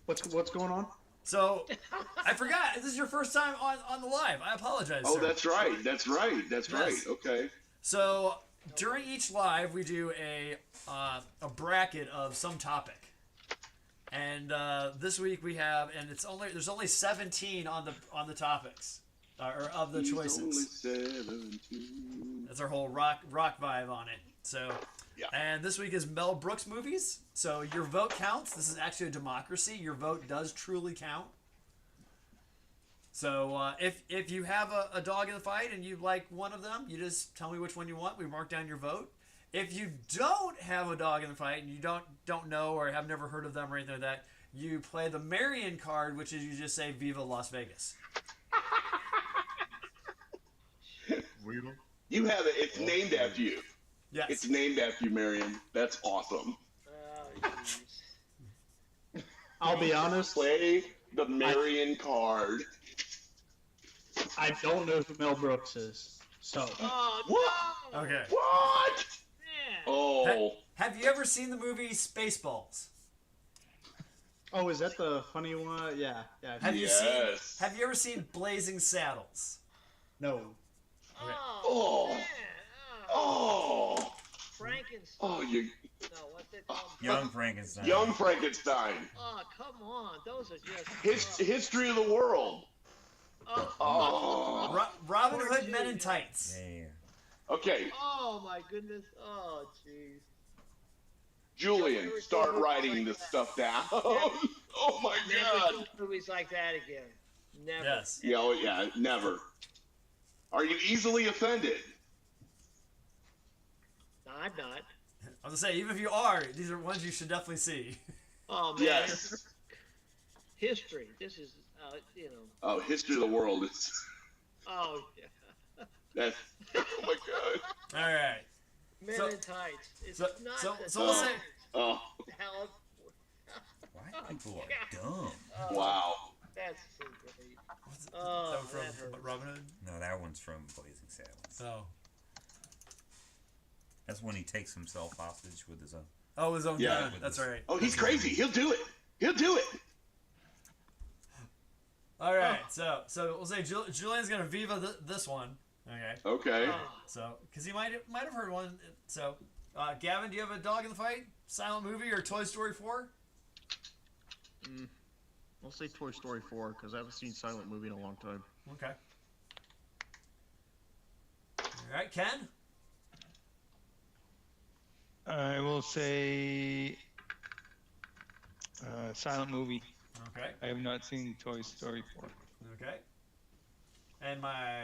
What's going on? So, I forgot. This is your first time on the live. I apologize, Oh, sir. that's right. That's right. That's Yes. right. Okay. So, during each live, we do a bracket of some topic. And this week we have, and there's only 17 on the topics, or of the He's choices. only 17. That's our whole rock vibe on it. So, Yeah. and this week is Mel Brooks movies. So your vote counts. This is actually a democracy. Your vote does truly count. So if you have a dog in the fight and you like one of them, you just tell me which one you want. We mark down your vote. If you don't have a dog in the fight and you don't know or have never heard of them or anything like that, you play the Marion card, which is you just say "Viva Las Vegas." You have it. It's named after you. Yes. It's named after you, Marion. That's awesome. Oh, jeez. I'll be honest. Play the Marion card. I don't know who Mel Brooks is. So Oh, What? no! Okay. What? Man. Oh. Have you ever seen the movie Spaceballs? oh, is that the funny one? Yeah. Have you Yes. Have you ever seen Blazing Saddles? No. Oh, Oh. man. Oh. Oh. Frankenstein. Oh, you No, what's it called? Young Frankenstein. young Frankenstein. Oh, come on. Those are just. History of the world. Oh, Oh. Robin Poor Hood Men in Julia. Tights. Yeah. Okay, oh my goodness. Oh, jeez. Julian, start writing this stuff down. Oh my Never God. do movies like that again. Never. Yes. Yeah, oh, yeah, never. Are you easily offended? No, I'm not. I was gonna say, even if you are, these are ones you should definitely see. Oh man. Yes. History. This is, you know. Oh, history of the world is Oh yeah. that. Oh my God. All right. Men So- in tights. It's So not. so the so we'll Oh. say Oh, Hell, Why people are dumb? wow. that's so great. what's it- Oh, that one that from hurts. Robin Hood. No, that one's from Blazing Saddles. Oh. That's when he takes himself hostage with his own. Oh, his own Yeah. gun. That's right. Oh, he's crazy. He'll do it. He'll do it. All right. So we'll say Julian's gonna Viva this one. Okay. Okay. Oh, So because he might have heard one. So Gavin, do you have a dog in the fight? Silent Movie or Toy Story 4? I'll say Toy Story 4 because I haven't seen Silent Movie in a long time. Okay. All right, Ken. I will say Silent Movie. Okay. I have not seen Toy Story 4. Okay. And my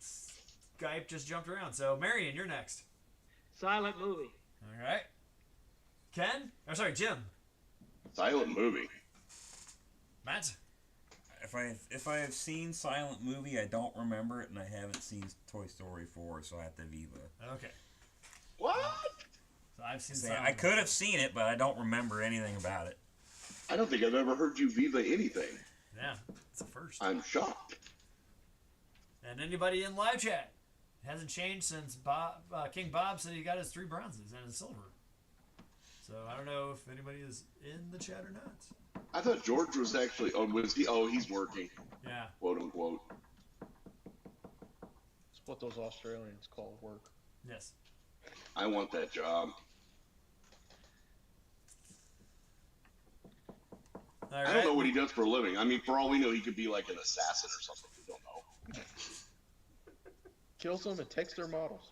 Skype just jumped around. So Marion, you're next. silent movie. All right. Ken? Or sorry, Jim. Silent movie. Matt. If I have seen Silent Movie, I don't remember it, and I haven't seen Toy Story 4, so I have to Viva. Okay. What? So I've seen. See, Silent I Movie. could have seen it, but I don't remember anything about it. I don't think I've ever heard you Viva anything. Yeah, it's a first. I'm shocked. And anybody in live chat? It hasn't changed since King Bob said he got his 3 bronzes and a silver. So I don't know if anybody is in the chat or not. I thought George was actually. Oh, was he? Oh, he's working. Yeah. Quote unquote. It's what those Australians call work. Yes. I want that job. All I right. don't know what he does for a living. I mean, for all we know, he could be like an assassin or something. We don't know. Kills them and takes their models.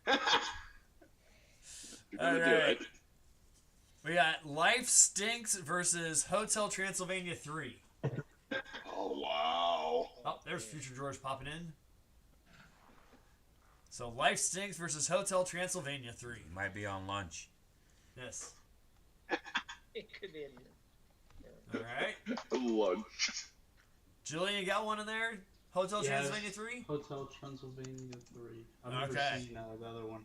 You're gonna do Alright. it. We got Life Stinks versus Hotel Transylvania 3. Oh wow. Oh, there's Future George popping in. So Life Stinks versus Hotel Transylvania 3. He might be on lunch. Yes. It could be in All right. Lunch. Julian, you got one in there? Hotel Yes. Transylvania 3? Hotel Transylvania 3. I've never Okay. seen the other one.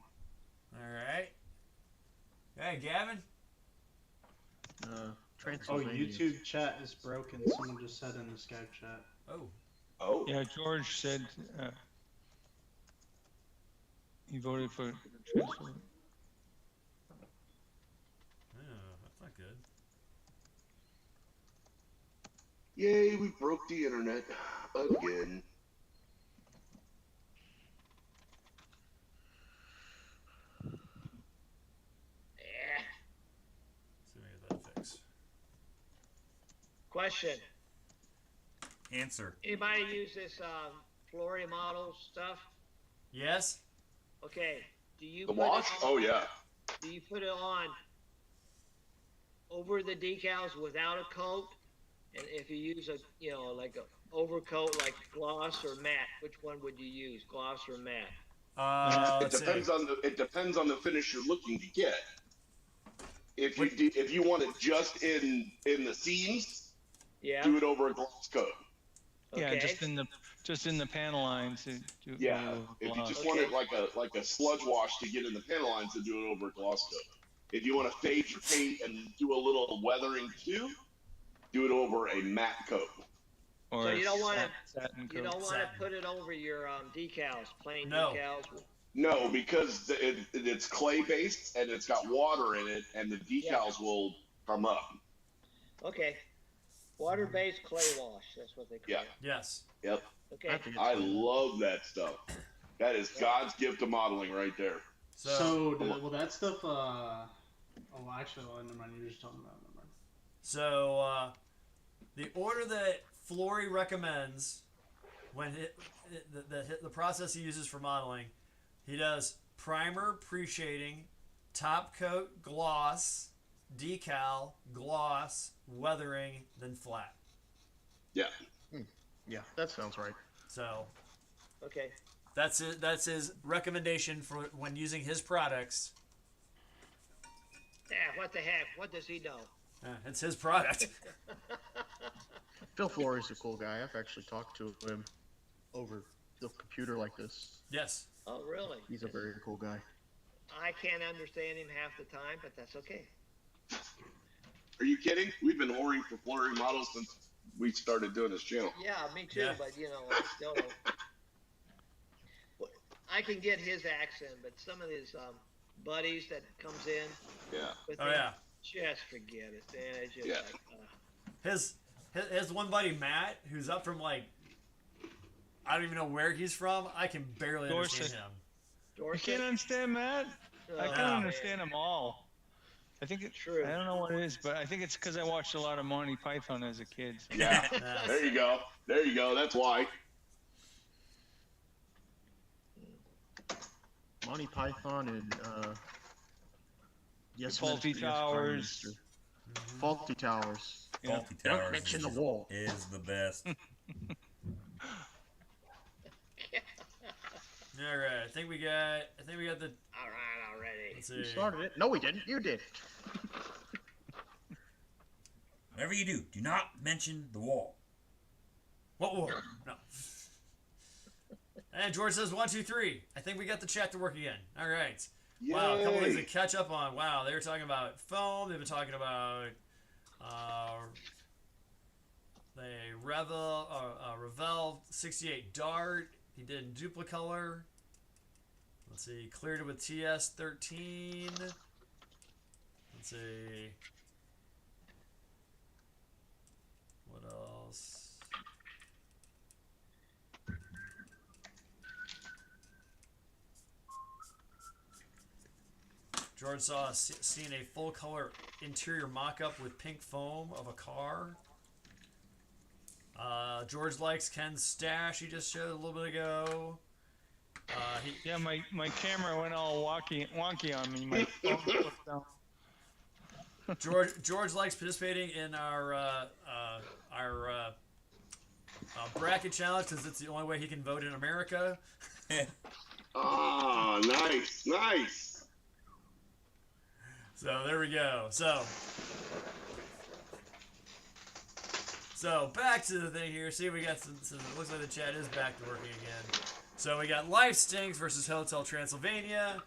All right. Hey, Gavin? Oh, Transylvania. YouTube chat is broken. Someone just said in the Skype chat. Oh. Oh. Yeah, George said he voted for Transylvania. Oh, that's not good. Yay, we broke the internet again. Yeah. See if we get that fixed. Question. Answer. Anybody use this Florida model stuff? Yes? Okay. Do you The put it wash? on- Oh yeah. Do you put it on over the decals without a coat? And if you use like a overcoat like gloss or matte, which one would you use, gloss or matte? It Let's depends see. on the finish you're looking to get. If What- you want it just in the seams, Yeah. do it over a gloss coat. Yeah, Okay. just in the panel lines. Yeah. If you just want it like a sludge wash to get in the panel lines, then do it over a gloss coat. If you want to fade your paint and do a little weathering too, do it over a matte coat. Or So you don't want to satin you coat. don't want to Satin. put it over your decals, plain No. decals. No, because it's clay based and it's got water in it, and the decals will come up. Okay. Water-based clay wash. That's what they call Yeah. it. Yes. Yep. Okay. I think it's I fine. love that stuff. That is God's gift to modeling right there. So, Will that stuff, oh, actually, never mind, you were just talking about it, never mind. So, the order that Flory recommends when the process he uses for modeling, he does primer, pre-shading, top coat, gloss, decal, gloss, weathering, then flat. Yeah. Yeah, that sounds right. So Okay. that's it. That's his recommendation for when using his products. Yeah. What the heck? What does he know? It's his product. Phil Flory's a cool guy. I've actually talked to him over the computer like this. Yes. Oh, really? He's a very cool guy. I can't understand him half the time, but that's okay. Are you kidding? We've been whoring for Flurry models since we started doing this channel. Yeah, me too. Yeah. But I still don't. I can get his accent, but some of his buddies that comes in Yeah. with Oh him, yeah. just forget it, man. It's just Yeah. like, His one buddy Matt, who's up from like I don't even know where he's from. I can barely Dorset. understand him. You Dorset. can't understand Matt? I Oh, can't man. understand them all. I think it, True. I don't know what it is, but I think it's because I watched a lot of Monty Python as a kid. So. Yeah. Yes. There you go. There you go. That's why. Monty Python and yes, Faulty Minister, yes, Prime Towers. Minister. Faulty Towers. Yeah. Faulty Don't Towers mention is, the wall. is the best. All right. I think we got the. All right, already. Let's You see. started it. No, we didn't. You did. Whatever you do not mention the wall. What war? No. And George says 1, 2, 3. I think we got the chat to work again. All right. Wow, a couple things to Yay. catch up on. Wow, they were talking about foam. They've been talking about Revell 68 Dart. He did in Duplicolor. Let's see. Cleared it with TS 13. Let's see. What else? George saw seen a full color interior mock-up with pink foam of a car. George likes Ken's stash he just showed a little bit ago. Yeah, my camera went all wonky on me. My phone flipped down. George likes participating in our bracket challenge because it's the only way he can vote in America. Ah, nice, nice. So there we go. So back to the thing here. See, we got some. It looks like the chat is back to working again. So we got Life Stinks versus Hotel Transylvania.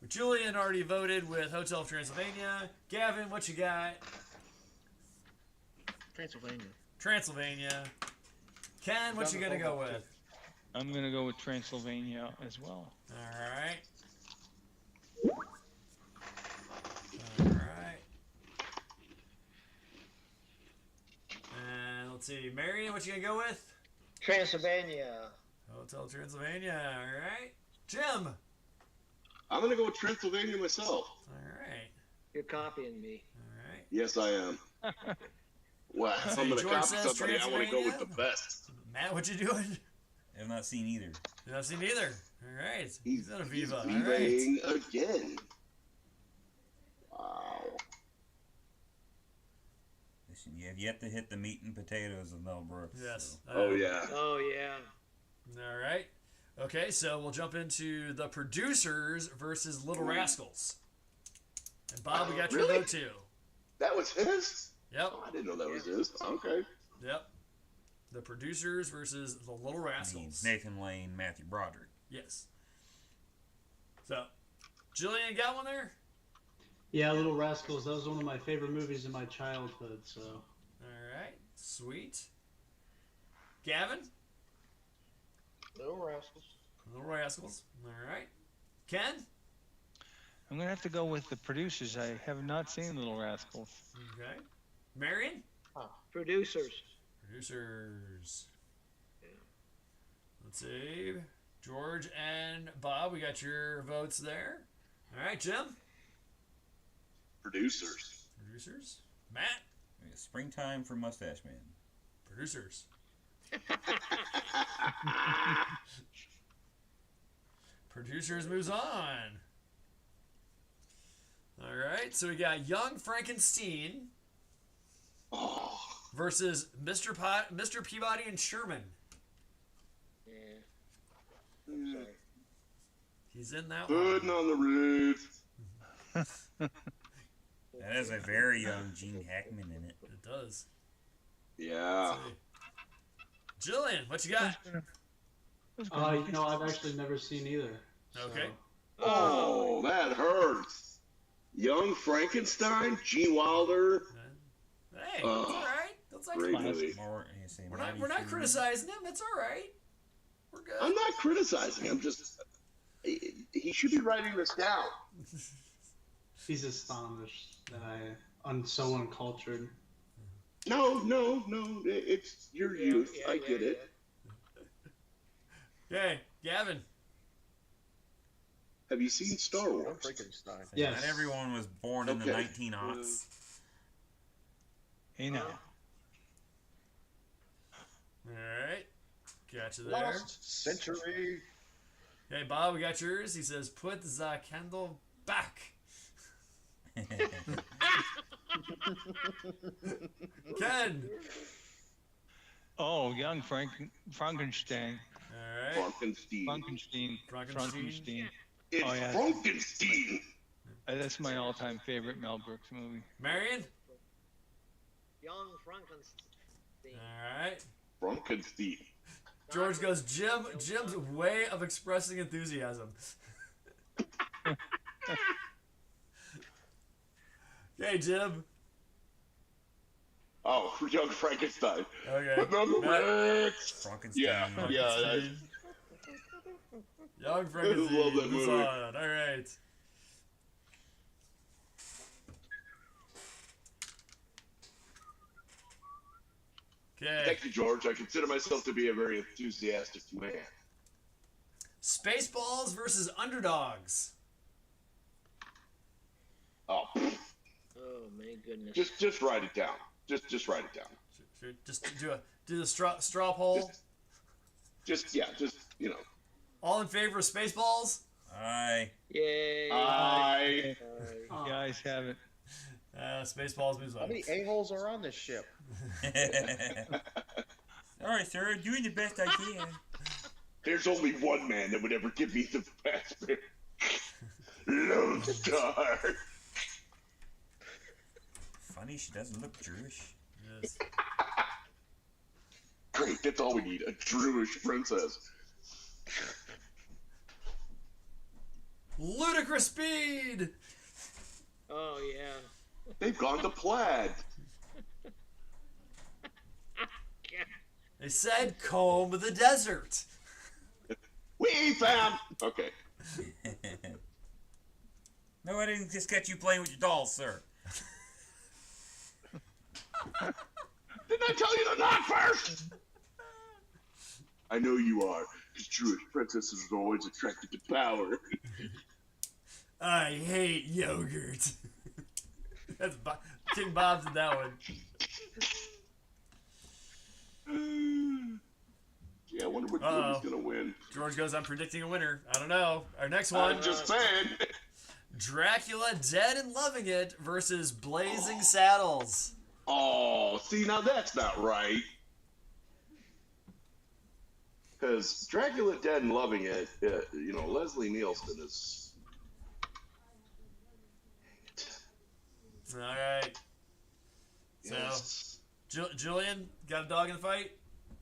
Julian already voted with Hotel Transylvania. Gavin, what you got? Transylvania. Ken, what you gonna go with? I'm gonna go with Transylvania as well. All right. All right. And let's see, Marion, what you gonna go with? Transylvania. Hotel Transylvania. All right. Jim. I'm gonna go with Transylvania myself. All right. You're copying me. All right. Yes, I am. Well, if I'm gonna George copy says somebody, I want to go with the Transylvania? best. Matt, what you doing? I have not seen either. You haven't seen either. All right. He's on a He's Viva. All right. Vivaing again. Wow. Listen, you have yet to hit the meat and potatoes of Mel Brooks. Yes. So. Oh yeah. Oh yeah. All right. Okay, so we'll jump into the producers versus Little Rascals. And Bob, we got your Really? vote too. That was his? Yep. Oh, I didn't know that was his. Okay. Yep. The producers versus the Little I mean, Rascals. Nathan Lane, Matthew Broderick. Yes. So, Jillian got one there? Yeah, Little Rascals. That was one of my favorite movies in my childhood. So. All right. Sweet. Gavin? Little Rascals. Little Rascals. All right. Ken? I'm gonna have to go with the producers. I have not seen Little Rascals. Okay. Marion? Producers. Producers. Let's see. George and Bob, we got your votes there. All right, Jim? Producers. Producers. Matt? Springtime for Mustache Man. Producers. Producers moves on. All right, so we got Young Frankenstein Oh, versus Mr. Peabody and Sherman. Yeah. mm, He's in that putting one. on the roof. That has a very young Gene Hackman in it. It does. Yeah. See. Jillian, what you got? I've actually never seen either. so- Okay. Oh, that hurts. Young Frankenstein, Gene Wilder. Hey, Oh, that's all right. That's like great classic. movie. We're not criticizing him. It's all right. We're good. I'm not criticizing. I'm just. He should be writing this down. He's astonished that I'm so uncultured. No. It's your youth. I get it. Okay, Gavin. Have you seen Star Wars? Frankenstein. Yes. Not everyone was born in the Okay. 1900s. Hey now. All right. Got you there. Lost Century. Okay, Bob, we got yours. He says, put the candle back. Ken. Oh, young Frankenstein. All right. Frankenstein. Frankenstein. It's Oh, yeah. Frankenstein. That's my all-time favorite Mel Brooks movie. Marion. Young Frankenstein. All right. Frankenstein. George goes, Jim's way of expressing enthusiasm. Okay, Jim. Oh, Young Frankenstein. Okay. Another Matt, Rex. Frankenstein. Yeah. Young I love Frankenstein. that movie. All right. Okay. Thank you, George. I consider myself to be a very enthusiastic man. Spaceballs versus Underdogs. Oh, Oh my goodness. just write it down. Just write it down. Just do the straw poll. Just you know. All in favor of Spaceballs? Aye. Yay. I Oh, You guys have it. Spaceballs moves How on. many a-holes are on this ship? Sorry, sir. Doing the best I can. There's only one man that would ever give me the best. Lone Star. Funny, she doesn't look Jewish. Yes. Great, that's all we need. A Jewish princess. Ludicrous Speed. Oh yeah. They've gone to plaid. They said comb the desert. We found. Okay. No, I didn't just catch you playing with your dolls, sir. Didn't I tell you to knock first? I know you are, because Jewish princesses are always attracted to power. I hate yogurt. That's King Bob's in that one. Yeah, I wonder what Uh-oh. Gordon's gonna win. George goes, I'm predicting a winner. I don't know. Our next one, I'm just saying. Dracula Dead and Loving It versus Blazing Saddles. Oh, see, now that's not right. Because Dracula Dead and Loving It, you know, Leslie Nielsen is. All right. So, Yes. Julian, got a dog in the fight?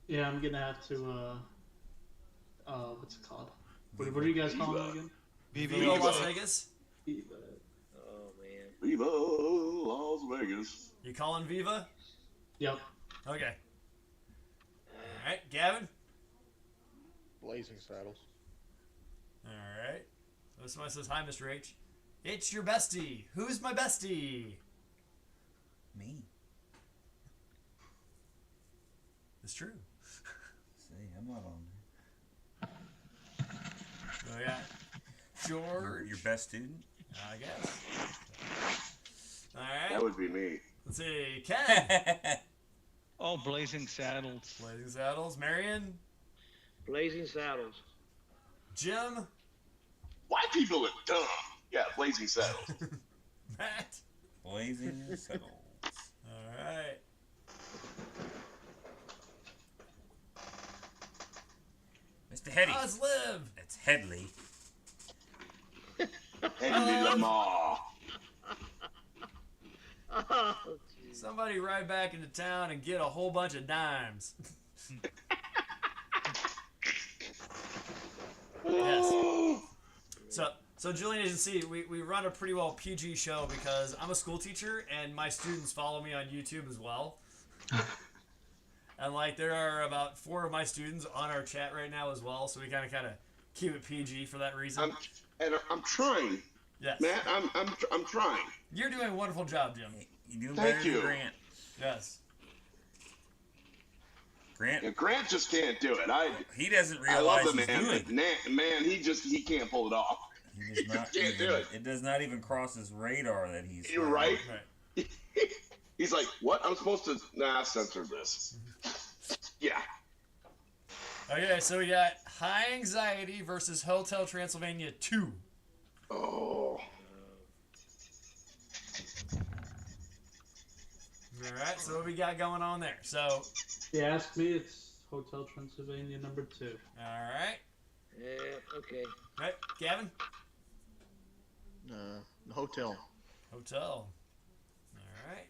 yeah, I'm gonna have to. What's it called? What are you guys calling it again? Viva Las Vegas? Oh man. Viva Las Vegas. You calling Viva? Yep. Okay. All right, Gavin? Blazing Saddles. All right. So somebody says, hi, Mr. H. It's your bestie. Who's my bestie? Me. It's true. See, I'm not on Oh, yeah. there. George? Your best student? I guess. All That right. would be me. Let's see. Ken. Oh, Blazing Saddles. Blazing Saddles. Marion. Blazing Saddles. Jim. Why people are dumb? Yeah, Blazing Saddles. Matt. Blazing Saddles. All right. Mr. Hetty. Let's live. That's Headley. Henry Lamar. Oh, geez. Somebody ride back into town and get a whole bunch of dimes. Yes. So Julian, as you see, we run a pretty well PG show because I'm a school teacher and my students follow me on YouTube as well. And like there are about 4 of my students on our chat right now as well, so we kind of keep it PG for that reason. I'm trying, Yes. Matt. I'm trying. You're doing a wonderful job, Jim. You do Thank better you. than Grant. Yes. Grant, Yeah, Grant just can't do it. he doesn't I love realize the he's man, doing but man, he can't pull it off. He does not Can't even, do it. It does not even cross his radar that he's. You're right. Right. He's like, what? I'm supposed to censor this. Yeah. Okay, so we got High Anxiety versus Hotel Transylvania 2. Oh. Alright, so what we got going on there? So, If you ask me, it's Hotel Transylvania #2. alright. Yeah, okay. Right, Gavin? The hotel. Hotel. Alright.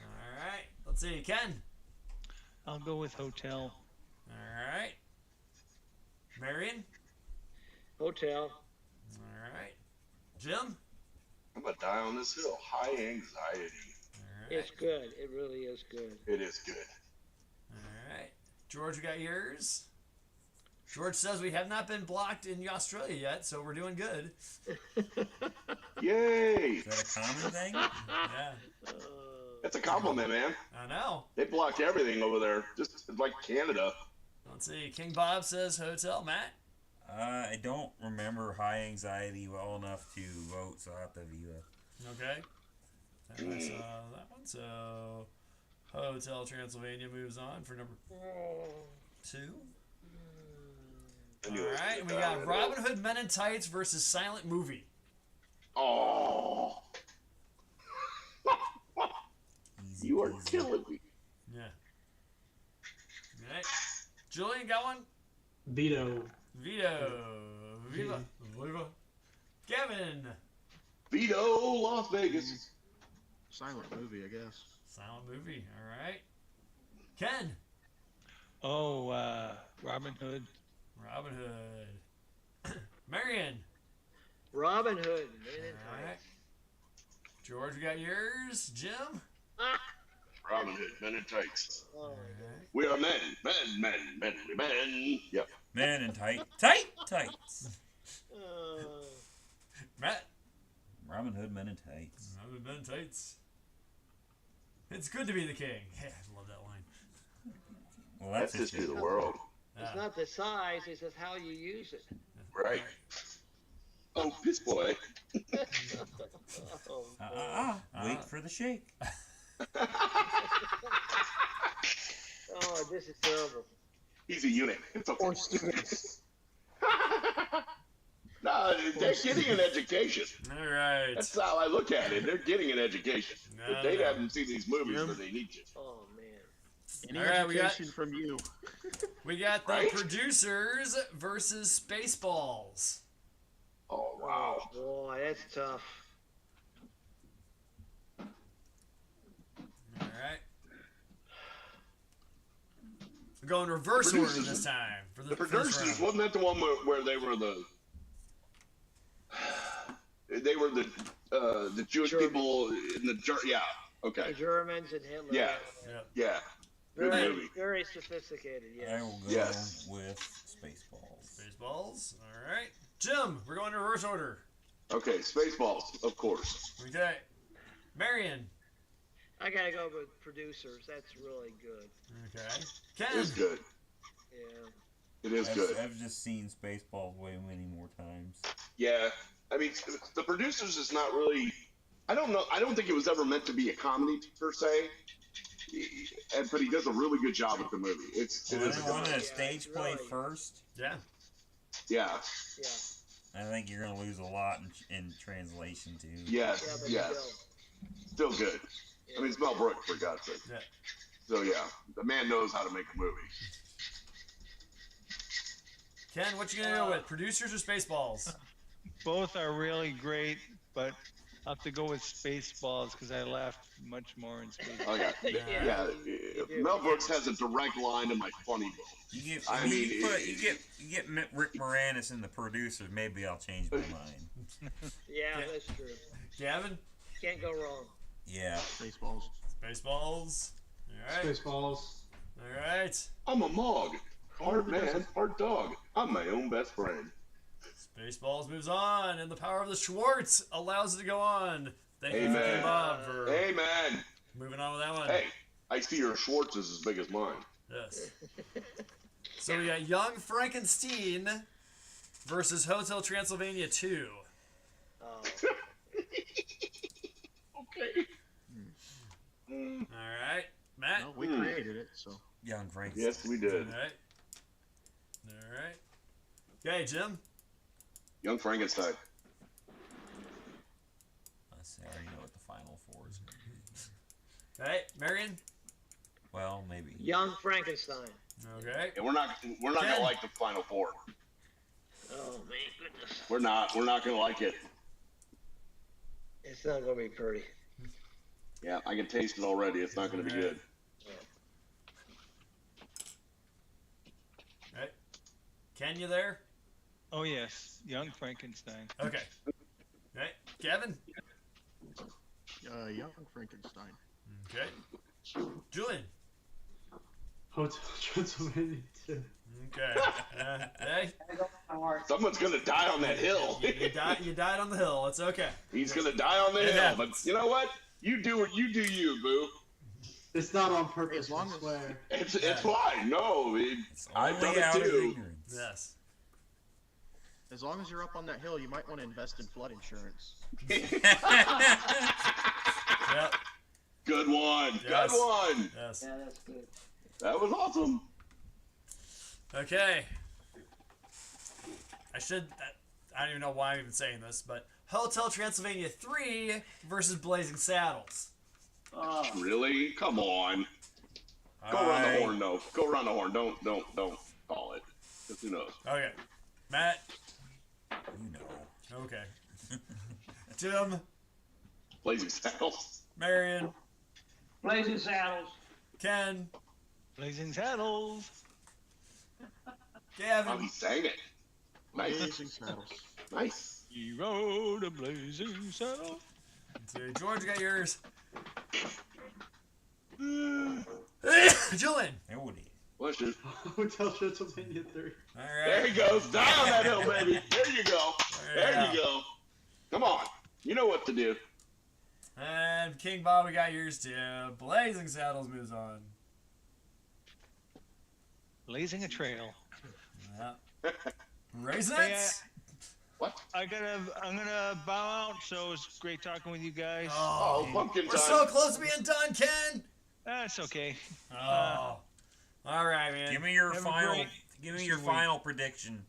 Alright, let's see, Ken? I'll go with Hotel. Alright. Marion? Hotel. Alright. Jim? I'm gonna die on this hill. High anxiety. All right. It's good. It really is good. It is good. All right. George, we got yours. George says we have not been blocked in Australia yet, so we're doing good. Yay! Is that a common thing? Yeah, That's a compliment, man. I know. They block everything over there, just like Canada. Let's see. King Bob says hotel. Matt? I don't remember high anxiety well enough to vote, so I have to view it. Okay. I saw that one. So, Hotel Transylvania moves on for number 2. I All knew it was right, gonna we die got on that Robin hill. Hood Men in Tights versus Silent Movie. Oh, Easy you are peasy. killing me. Yeah. All right. Julian got one? Veto. Vito. Viva. Viva. Kevin. Vito, Las Vegas. Silent movie, I guess. Silent Movie. All right. Ken. Oh, Robin Hood. Robin Hood. Marion. Robin Hood, Men in All right. Tights. George, we got yours. Jim. Robin Hood, Men in Tights. Oh, All right. We are men. Yep. Men in tights. Matt. Robin Hood, Men in Tights. Robin Hood Men in Tights. It's good to be the king. Yeah, I love that line. Well, That's that's history of just the world, it's not the size, it's just how you use it. right? Oh, piss boy. Oh, Wait for the shake. oh, this is terrible. He's a eunuch. It's okay. Or students. No, they're getting an education. All right. That's how I look at it. They're getting an education. No, But they no. haven't seen these movies Yep. where they need to. Oh, man. Any All right, we got- education from you. We got the Right? Producers versus Spaceballs. Oh, wow. Oh, boy, that's tough. All right. We're going reverse order Producers- this time for The the first producers, round. wasn't that the one where they were the Jewish German. people in the yeah, The okay, Germans and Hitler. Yeah. Yep. yeah, good Very, movie. very sophisticated, I yes. will go Yes. with Spaceballs. Spaceballs. All right. Jim, we're going in reverse order. Okay, Spaceballs, of course. Okay. Marion. I gotta go with Producers. That's really good. Okay. It Ken. is good. Yeah. It is good. I've just seen Spaceballs way many more times. Yeah, I mean, the producers is not really. I don't know. I don't think it was ever meant to be a comedy per se. But he does a really good job with the movie. It is a Well, good they wanted movie. a stage play really. first. Yeah. Yeah. Yeah. I think you're gonna lose a lot in translation too. Yes. Yeah, but Yes. Still good. I mean, it's Mel Brooks, for God's sake. Yeah. So yeah, the man knows how to make a movie. Ken, what you gonna go with? Producers or Spaceballs? Both are really great, but I'll have to go with Spaceballs because I laughed much more in Spaceballs. Oh yeah. Yeah. you do. Mel Brooks has a direct line to my funny bone. You get, I I mean, mean, you get Rick Moranis in the producers. Maybe I'll change my mind. Yeah, Yeah. that's true. Gavin. Can't go wrong. Yeah. Baseballs. Spaceballs. All right. Spaceballs. All right. I'm a Mog. Part man, part dog. I'm my own best friend. Spaceballs moves on, and the power of the Schwartz allows it to go on. Thank you, Amen. King Bob, for Amen. moving on with that one. Hey, I see your Schwartz is as big as mine. Yes. So we got Young Frankenstein versus Hotel Transylvania 2. Oh, Okay. All right. Matt. No, we created it, so. Young Frank. Yes, we All did. right. All right. Okay, Jim. Young Frankenstein. Let's see, I already know what the final four is going to be. Okay, Marion. Well, maybe. Young Frankenstein. Okay. And we're not Ken. gonna like the final four. Oh, man, goodness. We're not gonna like it. It's not gonna be pretty. Yeah, I can taste it already. It's not gonna be good. Okay. Ken, you there? Oh yes, Young Frankenstein. Okay. Okay. Gavin. Young Frankenstein. Okay. Julian. Hotel Transylvania 2. Okay. Hey, Someone's gonna die on that hill. you died on the hill. It's okay. He's gonna die on the It hill. happens. But you know what? You do what you do, you boo. It's not on purpose, As long I as- swear. It's fine. No, It's I've done only it out of too. ignorance. Yes. As long as you're up on that hill, you might want to invest in flood insurance. Yep. Good one. Yes. Good one. Yes. Yeah, that's good. That was awesome. Okay. I don't even know why I'm even saying this, but Hotel Transylvania 3 versus Blazing Saddles. Really? Come on. Go around the horn, no. Go around the horn. Don't call it. 'Cause who knows? Okay. Matt. You know. Okay. Jim. Blazing Saddles. Marion. Blazing Saddles. Ken. Blazing Saddles. Oh, Gavin. he sang it. Nice. Blazing Saddles. Nice. He rode a blazing saddle. So, George, got yours. Julian. There it is. Bless you. Hotel Transylvania 3. All right. There he goes. Die on that hill, baby. There you go. There Yeah. you go. Come on. You know what to do. And King Bob, we got yours too. Blazing Saddles moves on. Blazing a trail. Yeah. Raisins? What? I'm gonna bow out. So it's great talking with you guys. Oh, pumpkin We're time. so close to being done, Ken. That's okay. Oh. All right, man. Give me your Have a final. great Give me your week. final prediction.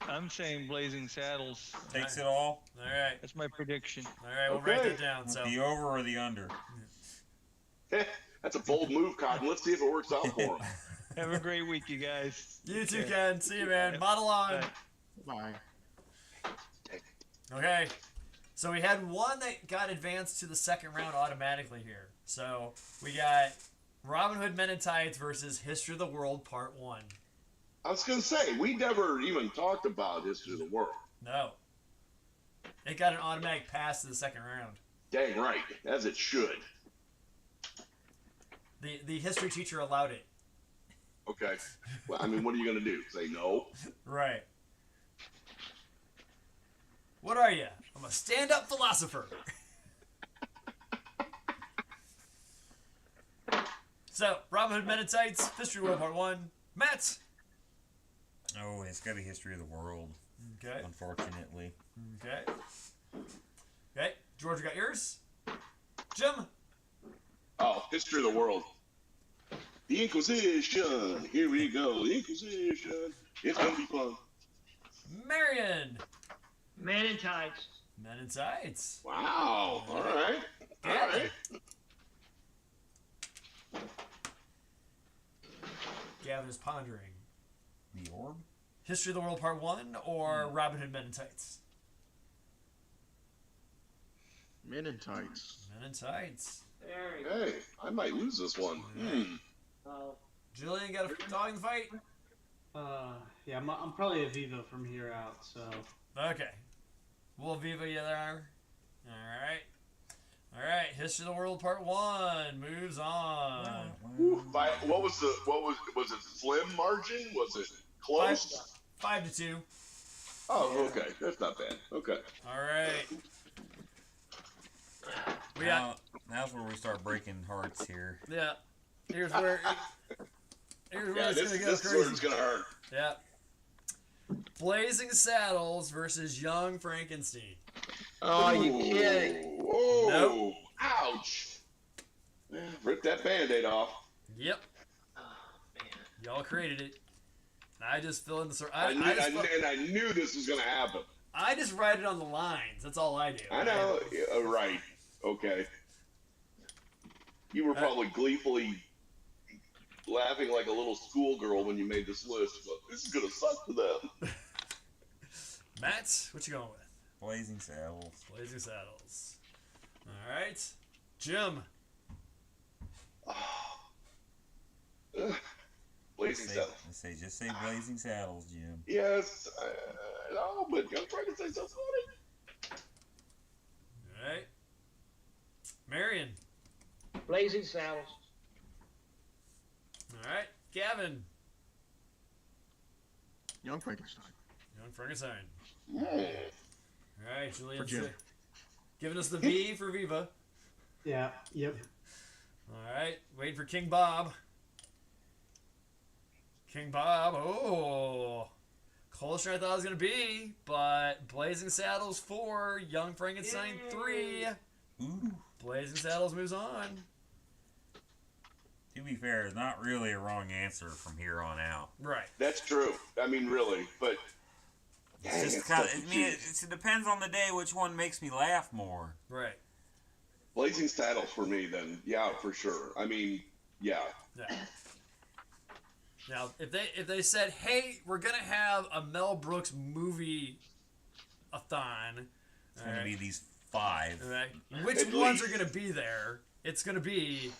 I'm saying Blazing Saddles. Takes it all. All right. That's my prediction. All right, we'll write Okay. that down. So, The over or the under. That's a bold move, Cotton. Let's see if it works out for him. Have a great week, you guys. you too, Okay. Ken. See you, man. Yep. Model on. Bye. Bye. Okay. So we had one that got advanced to the second round automatically here. So we got Robin Hood Men in Tights versus History of the World Part 1. I was going to say, we never even talked about History of the World. No. It got an automatic pass to the second round. Dang right, as it should. The history teacher allowed it. Okay. Well, I mean, what are you going to do? Say no? Right. What are you? I'm a stand-up philosopher. So, Robin Hood Men in Tights, History of the World Part 1. Matt. Oh, it's got a history of the world. Okay. Unfortunately. Okay. Okay. George, you got yours? Jim? Oh, History of the World. The Inquisition. Here we go. The Inquisition. It's going to be fun. Marion? Men in Tights. Men in Tights. Wow. All right. All right. Gavin is pondering. The orb? History of the World Part 1 or Robin Hood Men in Tights? Men in Tights. Men in Tights. There you go. Hey, I might lose this one. Oh, Julian got a dog in the fight? Yeah, I'm probably a Vivo from here out, so. Okay. We'll Viva you there. Alright. Alright, History of the World Part 1 moves on. What was it slim margin? Was it close? 5-2. Oh, okay. That's not bad. Okay. Alright. We Now, got now's where we start breaking hearts here. yeah. Here's where Yeah, it's this gonna go is where crazy. it's gonna hurt. Yeah. Blazing Saddles versus Young Frankenstein. Oh, you kidding? Whoa! Nope. Ouch! Yeah, rip that Band-Aid off. Yep. Oh, man. Y'all created it. And I just fill in the I knew this was gonna happen. I just write it on the lines. That's all I do. I know. Yeah, right. Okay. You were probably gleefully laughing like a little schoolgirl when you made this list, but this is gonna suck to them. Matt, what you going with? Blazing Saddles. Blazing Saddles. All right. Jim. Blazing Saddles. Just say Blazing Saddles, Jim. Yes, no, but Young Frankenstein's so funny. All right. Marion. Blazing Saddles. All right. Gavin. Young Frankenstein. Young Frankenstein. Oh. All right, Julian. For Jim. Giving us the V for Viva. Yeah. Yep. All right. Waiting for King Bob. King Bob. Oh. Closer than I thought it was going to be, but Blazing Saddles 4, Young Frankenstein 3. Ooh. Blazing Saddles moves on. To be fair, it's not really a wrong answer from here on out. Right. That's true. I mean, really, but It's just kind of. I mean, it depends on the day which one makes me laugh more. Right. Blazing Saddles for me, then, yeah, for sure. I mean, yeah. Yeah. Now, if they said, "Hey, we're gonna have a Mel Brooks movie a thon," It's going to be these 5. right? Which At ones are least. gonna be there? It's gonna be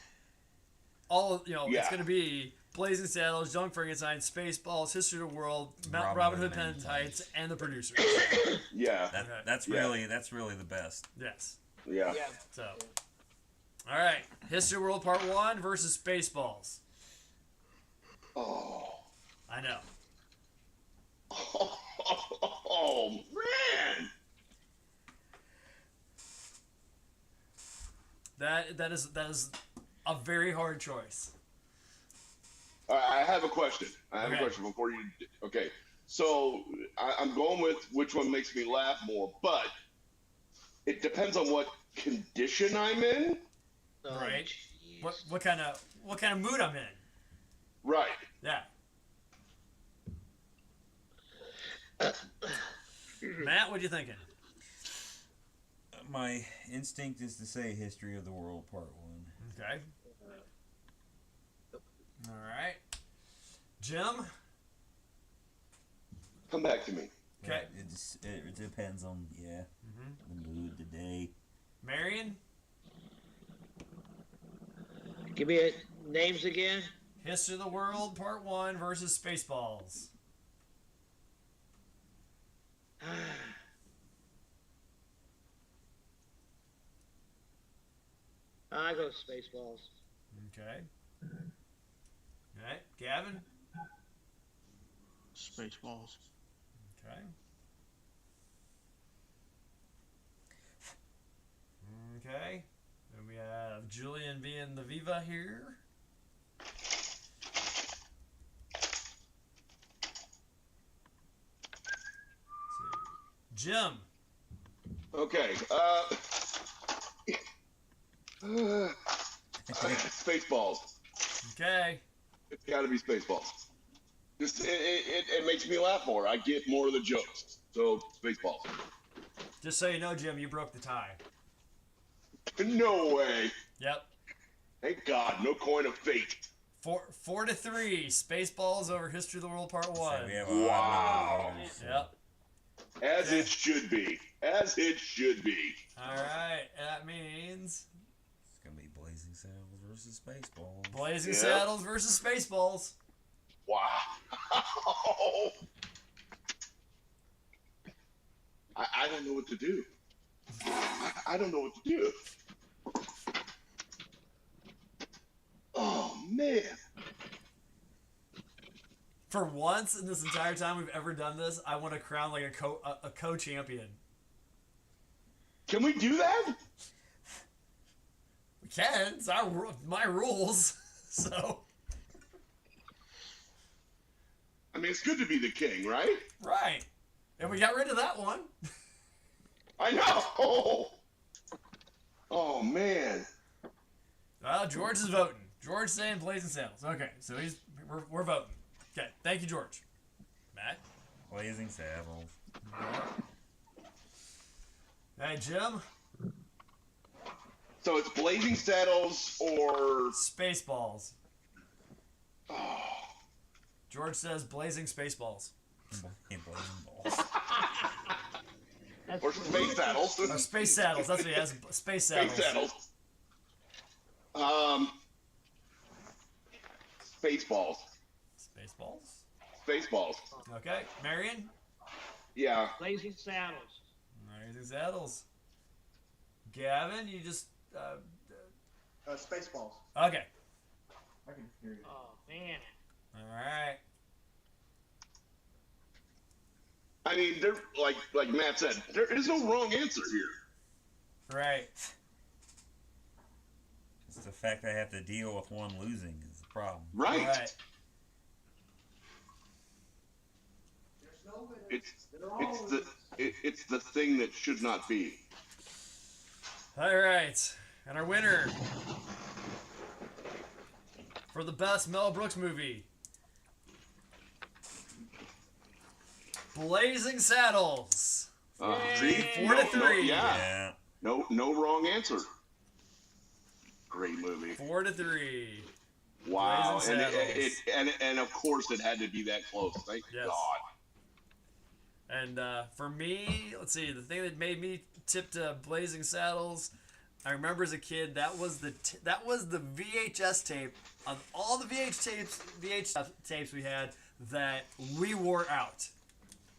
all It's Yeah. gonna be Blazing Saddles, Young Frankenstein, Spaceballs, History of the World, Robin Hood Men in Tights, and the producers. Yeah. That's Yeah. really the best. Yes. Yeah. Yeah. So, all right, History of the World Part 1 versus Spaceballs. Oh. I know. Oh, man. That is a very hard choice. All right, I have a question. Okay. Before you. Okay. So I'm going with which one makes me laugh more, but it depends on what condition I'm in. Oh, Right. jeez. What kind of mood I'm in? Right. Yeah. Matt, what you thinking? My instinct is to say History of the World Part 1. Okay. All right. Jim. Come back to me. Okay. It depends on, the mood, the day. Marion. Give me names again. History of the World Part 1 versus Spaceballs. I go Spaceballs. Okay. All right. Gavin. Spaceballs. Okay. Okay. Then we have Julian being the Viva here. Let's see. Jim. Okay. Spaceballs. Okay. It's got to be Spaceballs. Just it makes me laugh more. I get more of the jokes. So Spaceballs. Just so you know, Jim, you broke the tie. No way. Yep. Thank God. No coin of fate. 4-3. Spaceballs over History of the World Part So 1. we have a Wow. Yep. As it should be. As it should be. All right. That means It's going to be Blazing Saddles versus Spaceballs. Blazing Yep. Saddles versus Spaceballs. Wow. I don't know what to do. I don't know what to do. Oh, man. For once in this entire time we've ever done this, I want to crown like a co-champion. Can we do that? We can. It's my rules. So I mean, it's good to be the king, right? right, and we got rid of that one. I know. Oh, man. Well, George is voting. George saying Blazing Saddles. Okay, so we're voting. Okay, thank you, George. Matt. Blazing Saddles. Hey, Jim. So it's Blazing Saddles or... Spaceballs. Oh, George says Blazing Spaceballs. Blazing Balls. or Space Saddles. Or Space Saddles. That's what he has. Space Saddles. Space Saddles. Spaceballs. Spaceballs. Spaceballs. Okay, Marion. Yeah. Blazing Saddles. Blazing Saddles. Gavin, you just Spaceballs. Okay. I can hear you. Oh man. All right. I mean, there, like Matt said, there is no wrong answer here. Right. It's the fact I have to deal with one losing is the problem. Right. Right. It's the thing that should not be. All right. And our winner for the best Mel Brooks movie, Blazing Saddles. See, 4-3. Yeah. No wrong answer. Great movie. 4-3. Wow, Blazing Saddles. and of course it had to be that close. Thank Yes. God. And for me, let's see, the thing that made me tip to Blazing Saddles, I remember as a kid that was the VHS tape of all the VHS tapes we had that we wore out.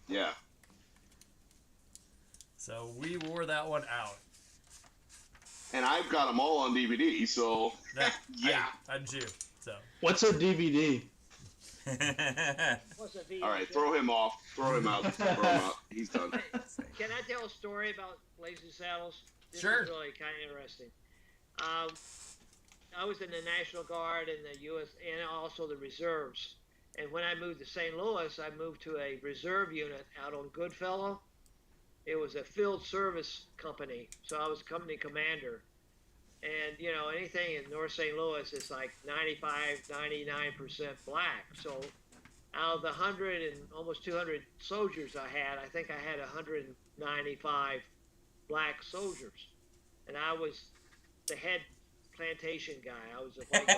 Yeah. So we wore that one out. And I've got them all on DVD, so That, yeah. I do. So What's a DVD? What's a VHS? All right, throw him off. Throw him out. Throw him out. He's done. Can I tell a story about Blazing Saddles? This Sure. is really kind of interesting. I was in the National Guard and the U.S. and also the reserves. And when I moved to St. Louis, I moved to a reserve unit out on Goodfellow. It was a field service company, so I was company commander. And, you know, anything in North St. Louis is like 95, 99% black. So out of the 100 and almost 200 soldiers I think I had 195 black soldiers. And I was the head plantation guy. I was a white guy.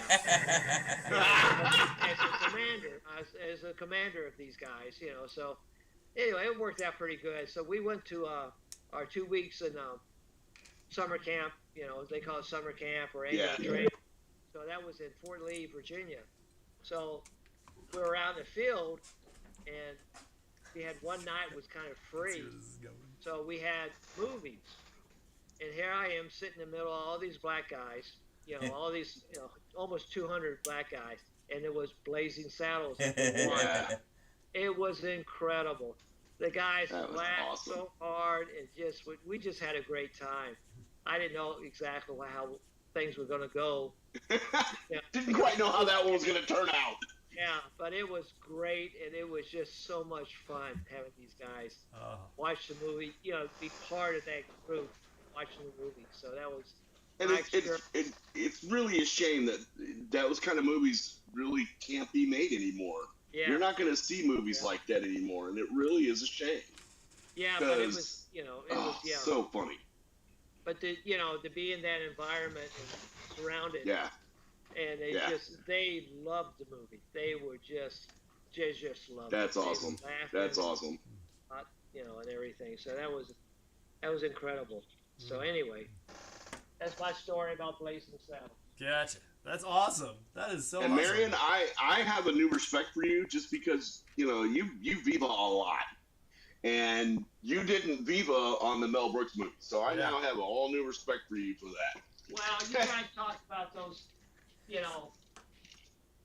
As a commander of these guys, you know. So anyway, it worked out pretty good. So we went to our 2 weeks in summer camp. You know, they call it summer camp or annual training. So that was in Fort Lee, Virginia. So we were out in the field, and we had one night was kind of free. So we had movies. And here I am sitting in the middle of all these black guys, you know, all these, you know, almost 200 black guys. And it was Blazing Saddles. Yeah. It was incredible. The guys That was laughed awesome. so hard, and we just had a great time. I didn't know exactly how things were going to go. Didn't quite know how that one was going to turn out. Yeah, but it was great, and it was just so much fun having these guys watch the movie, you know, be part of that group watching the movie. So that was. And it's really a shame that those kind of movies really can't be made anymore. Yeah. You're not going to see movies like that anymore, and it really is a shame. Yeah, but it was, you know, it was, yeah. So funny. But to be in that environment and surrounded. Yeah. And they loved the movie. They were just loved That's it. They awesome. were laughing, That's awesome. you know, and everything. So that was incredible. So anyway, that's my story about Blazing Saddles. Gotcha. That's awesome. That is so And awesome. Marion, I have a new respect for you just because, you know, you Viva a lot. And you didn't Viva on the Mel Brooks movie. So I now have a all new respect for you for that. Well, you guys talked about those, you know,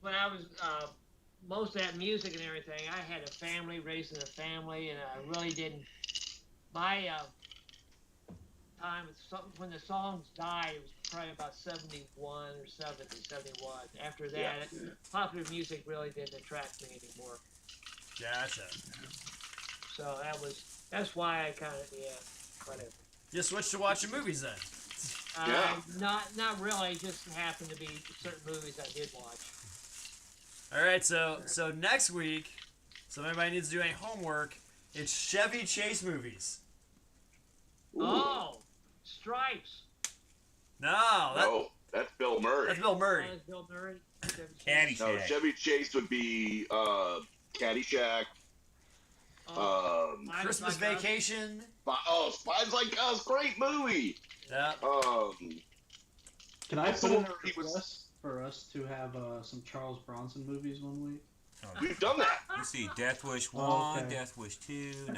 when I was, most of that music and everything, I had a family, raising a family, and I really didn't, my time, when the songs died, it was probably about 71 or 70, 71. After that, popular music really didn't attract me anymore. Gotcha. So that's why I kind of, whatever. You switched to watching movies then. Not really. Just happened to be certain movies I did watch. All right, so next week, so if anybody needs to do any homework, it's Chevy Chase movies. Ooh. Oh, Stripes. No, that's Bill Murray. that's Bill Murray. That was Bill Murray. Caddyshack. No, Chevy Chase would be Caddyshack. Christmas Vacation. Spies Like Us, great movie. Yeah. Can I put in a He was- request for us to have some Charles Bronson movies one week? We've done that. You see Death Wish 1, okay. Death Wish 2. No.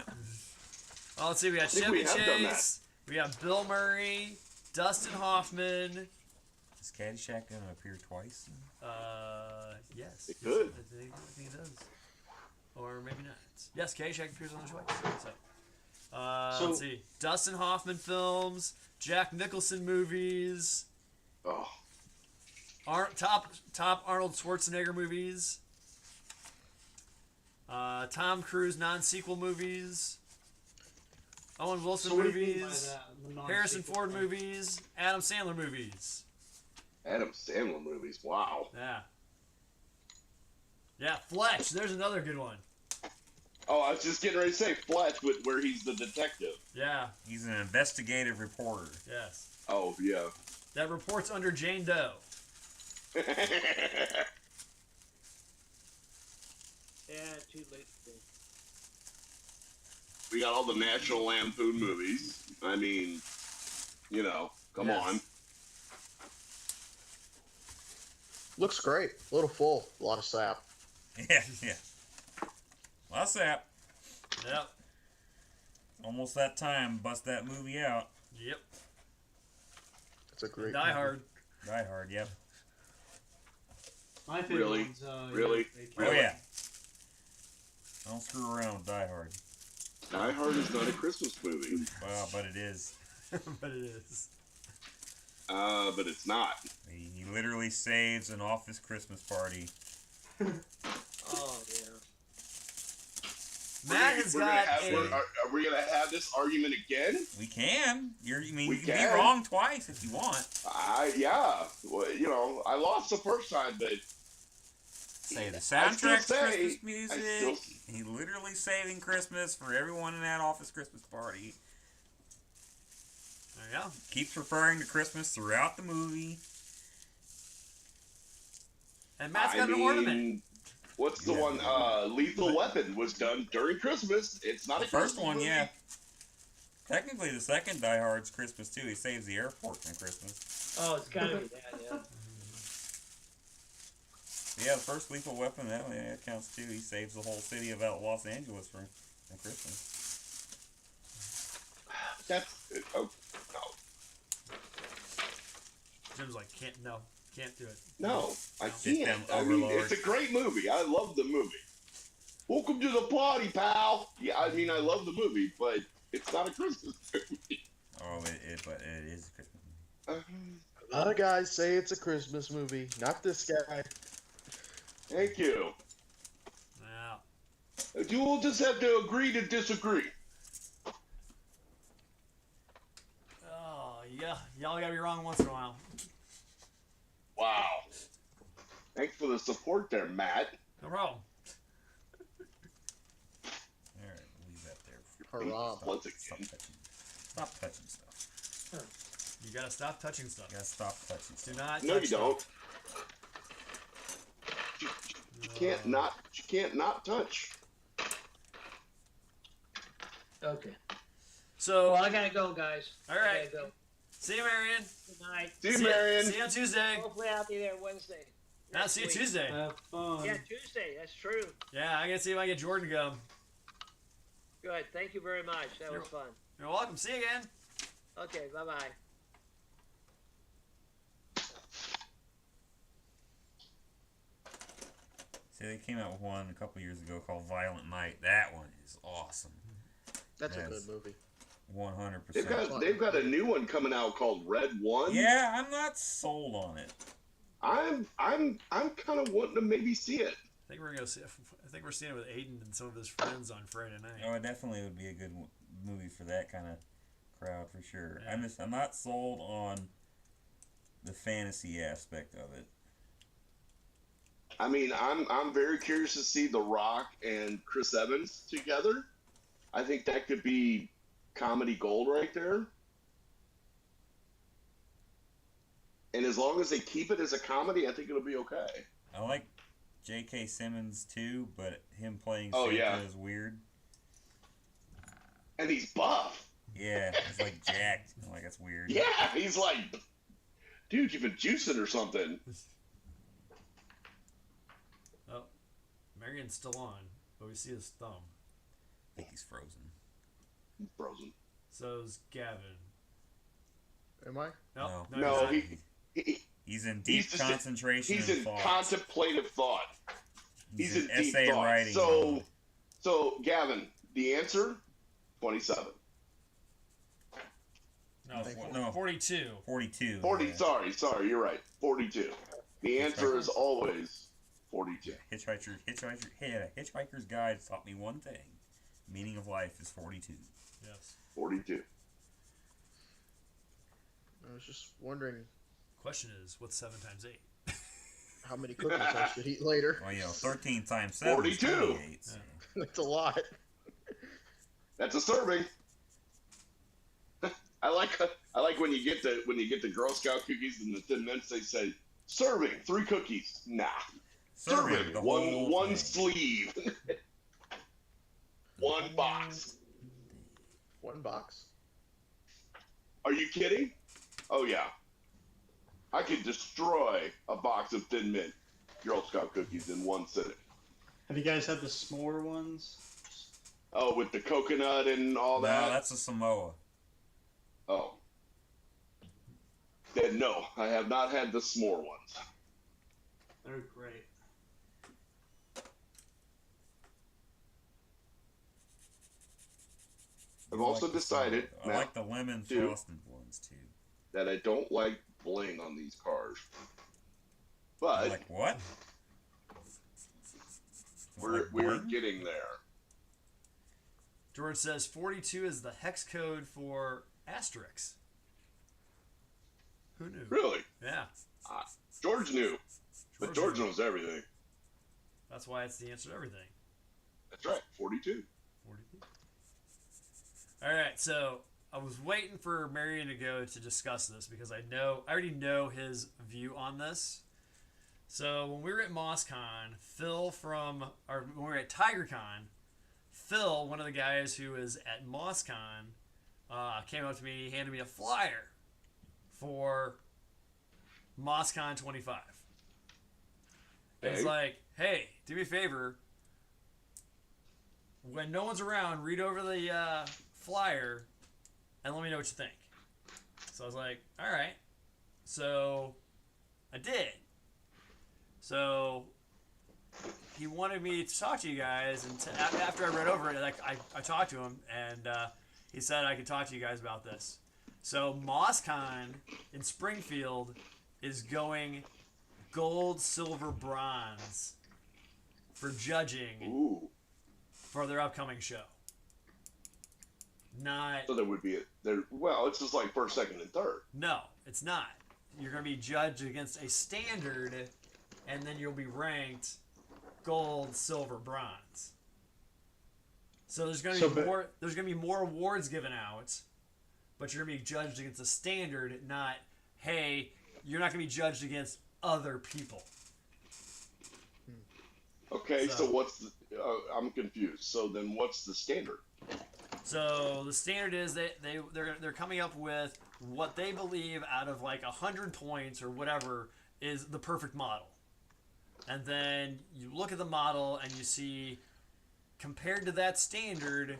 Well, let's see. We got think Chevy we have done Chase. We got Bill Murray, Dustin Hoffman, Is Caddyshack going to appear twice? Yes. It could. I think it does. Or maybe not. Yes, Caddyshack appears on the twice. So, let's see. Dustin Hoffman films, Jack Nicholson movies, Oh, top Arnold Schwarzenegger movies, Tom Cruise non-sequel movies, Owen Wilson So what do you mean by movies, that? The non-sequel Harrison Ford thing? movies, Adam Sandler movies. Adam Sandler movies. Wow. Yeah. Yeah, Fletch. There's another good one. Oh, I was just getting ready to say Fletch, where he's the detective. Yeah. He's an investigative reporter. Yes. Oh, yeah. That reports under Jane Doe. Yeah, too late. We got all the National Lampoon movies. I mean, come Yes. on. Looks great. A little full. A lot of sap. Yeah, yeah. What's that? Yep. Almost that time. Bust that movie out. Yep. It's a great Die movie. Hard. Die Hard, yep. My favorite Really? one's, Really? Oh, yeah. Don't screw around with Die Hard. Die Hard is not a Christmas movie. Well, but it is. But it is. But it's not. He literally saves an office Christmas party. Oh, yeah. Matt has got Are we gonna have this argument again? We can. We You can can. be wrong twice if you want. Yeah. Well, I lost the first time, but Say the I still soundtrack's say- Christmas music. He literally saving Christmas for everyone in that office Christmas party. There you go. Keeps referring to Christmas throughout the movie. And Matt's got an ornament. What's the Yeah. one? Lethal Weapon was done during Christmas. It's not The a first Christmas one, movie. yeah. Technically, the second Die Hard's Christmas too. He saves the airport on Christmas. Oh, it's gotta be that, yeah. Yeah, the first Lethal Weapon that counts too. He saves the whole city of Los Angeles for Christmas. That's oh, no. Jim's like, can't do it. No, I System can't. I mean, overlord. it's a great movie. I love the movie. Welcome to the party, pal. Yeah, I mean, I love the movie, but it's not a Christmas movie. Oh, but it is a Christmas movie. A lot of guys say it's a Christmas movie. Not this guy. Thank you. Yeah. You will just have to agree to disagree. Oh, yeah. Y'all gotta be wrong once in a while. Wow. Thanks for the support there, Matt. No problem. All right, leave that there. Hurrah. Once Stop again. touching. Stop touching stuff. You gotta stop touching stuff. You gotta stop touching Do stuff. not No, touch you stuff. don't. You can't not. You can't not touch. Okay. So, Well, I gotta go, guys. all right. I gotta go. See you, Marion. Good night. See you, Marion. See you on Tuesday. Hopefully I'll be there Wednesday. Now, next see you week. Tuesday. Have fun. Yeah, Tuesday. That's true. Yeah, I gotta see if I can get Jordan to come. Good. Thank you very much. That was fun. You're welcome. See you again. Okay. Bye-bye. See, they came out with one a couple years ago called Violent Night. That one is awesome. That's a Yes. good movie. 100%. They've got a new one coming out called Red One. Yeah, I'm not sold on it. I'm kind of wanting to maybe see it. I think we're gonna see. I think we're seeing it with Aiden and some of his friends on Friday night. Oh, it definitely would be a good movie for that kind of crowd for sure. Yeah. I'm not sold on the fantasy aspect of it. I mean, I'm very curious to see The Rock and Chris Evans together. I think that could be comedy gold right there. And as long as they keep it as a comedy, I think it'll be okay. I like J.K. Simmons too, but him playing Oh, Santa yeah. is weird. And he's buff. Yeah, he's like jacked. I'm like, that's weird. Yeah, he's like, dude, you've been juicing or something. Oh, Marion's still on, but we see his thumb. I think he's frozen. He's frozen. So's Gavin. Am I? Nope, No. No, he's not. he He's in deep He's just concentration. he's and in thought. contemplative thought. He's in deep essay thought. writing. So Gavin, the answer, 27. No, 42. 42. 40. Yeah. Sorry, you're right. 42. The answer is always 42. Hitchhiker's Guide taught me one thing: meaning of life is 42. Yes. 42. I was just wondering Question is, what's 7 times 8? how many cookies I should eat later. Well, 13 times 7 42. is 28. So. That's a lot. That's a serving. I like when you get the Girl Scout cookies and the Thin Mints. They say serving 3 cookies. Nah, serving the one whole thing. sleeve, one box. One box. Are you kidding? Oh yeah, I could destroy a box of Thin Mint Girl Scout cookies in one sitting. Have you guys had the s'more ones? Oh, with the coconut and all that. No, that's a Samoa. Oh. Then no, I have not had the s'more ones. They're great. I've also decided I now like the lemon too, frosted ones too. that I don't like bling on these cars. But Like what? we're Like bling? getting there. George says 42 is the hex code for Asterix. Who knew? Really? Yeah. George knew. But George knows everything. That's why it's the answer to everything. That's right, 42. 42. All right, so I was waiting for Marion to go to discuss this because I already know his view on this. So when we were at MossCon, when we were at TigerCon, Phil, one of the guys who was at MossCon, came up to me. He handed me a flyer for MossCon 25. And it's like, hey, do me a favor. When no one's around, read over the flyer and let me know what you think. So I was like, all right. So I did. So he wanted me to talk to you guys, and after I read over it, I talked to him, and he said I could talk to you guys about this. So MossCon in Springfield is going gold, silver, bronze for judging Ooh. for their upcoming show. Not So there would be well, it's just like first, second, and third. No, it's not. You're going to be judged against a standard, and then you'll be ranked gold, silver, bronze. So there's going to be more. There's going to be more awards given out, but you're going to be judged against a standard. Not, hey, you're not going to be judged against other people. Okay, so what's the? I'm confused. So then, what's the standard? So the standard is they're coming up with what they believe out of like 100 points or whatever is the perfect model. And then you look at the model and you see, compared to that standard,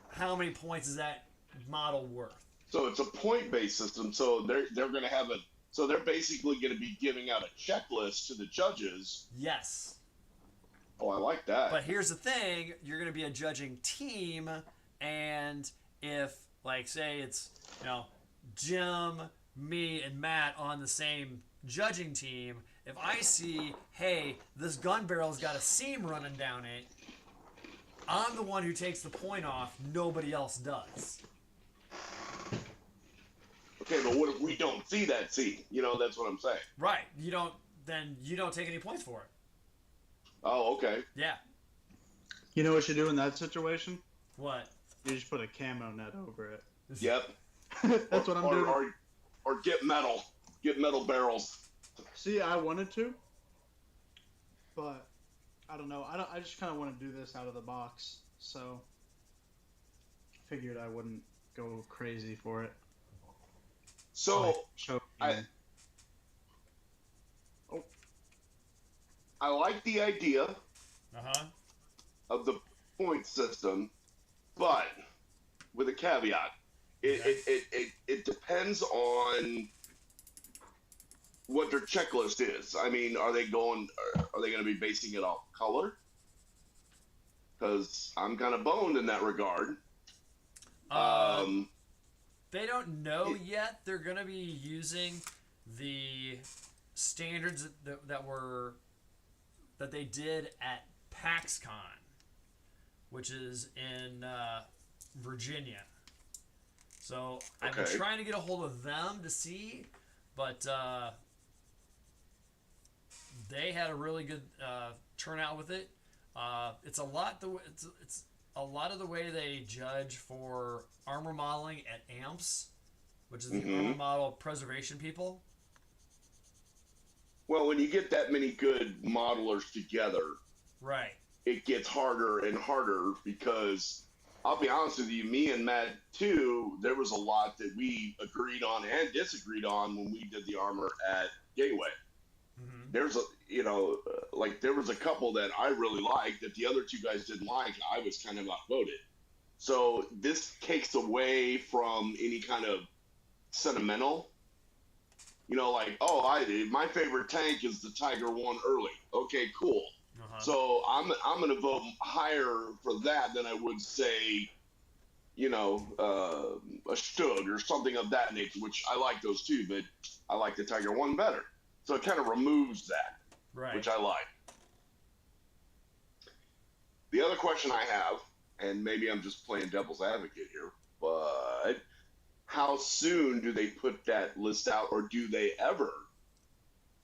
how many points is that model worth? So it's a point-based system. So they're going to have So they're basically going to be giving out a checklist to the judges. Yes. Oh, I like that. But here's the thing: you're going to be a judging team, and if, like, say it's Jim, me, and Matt on the same judging team. If I see, hey, this gun barrel's got a seam running down it, I'm the one who takes the point off. Nobody else does. Okay, but what if we don't see that seam? That's what I'm saying. Right. You don't take any points for it. Oh, okay. Yeah. You know what you do in that situation? What? You just put a camo net over it. Yep. That's what I'm doing. Or get metal. Get metal barrels. See, I wanted to, but I don't know. I just kind of want to do this out of the box, so figured I wouldn't go crazy for it. So I like the idea Uh-huh. of the point system, but with a caveat. It depends on what their checklist is. I mean, are they going to be basing it off color? Because I'm kind of boned in that regard. They don't know yet. They're going to be using the standards that they did at PAXCon, which is in Virginia. So I've been trying to get a hold of them to see, but they had a really good turnout with it. It's a lot. It's a lot of the way they judge for armor modeling at AMPS, which is the Armor Model Preservation people. Well, when you get that many good modelers together, right, it gets harder and harder because I'll be honest with you, me and Matt too, there was a lot that we agreed on and disagreed on when we did the armor at Gateway. There's there was a couple that I really liked that the other two guys didn't like. I was kind of outvoted. So this takes away from any kind of sentimental. My favorite tank is the Tiger 1 early. Okay, cool. So I'm going to vote higher for that than I would say, a Stug or something of that nature, which I like those too, but I like the Tiger 1 better. So it kind of removes that, which I like. The other question I have, and maybe I'm just playing devil's advocate here, but how soon do they put that list out, or do they ever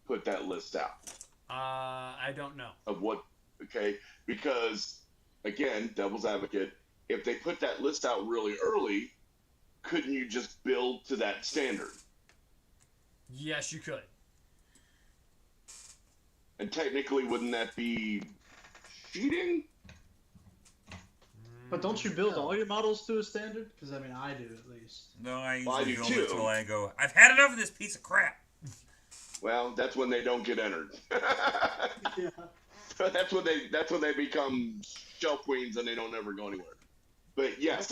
put that list out? I don't know. Of what? Okay, because again, devil's advocate, if they put that list out really early, couldn't you just build to that standard? Yes, you could. And technically, wouldn't that be cheating? But don't you build all your models to a standard? Because, I mean, I do at least. No, I usually build too. it till I go, I've had enough of this piece of crap. Well, that's when they don't get entered. Yeah. That's when they become shelf queens and they don't ever go anywhere. But yes,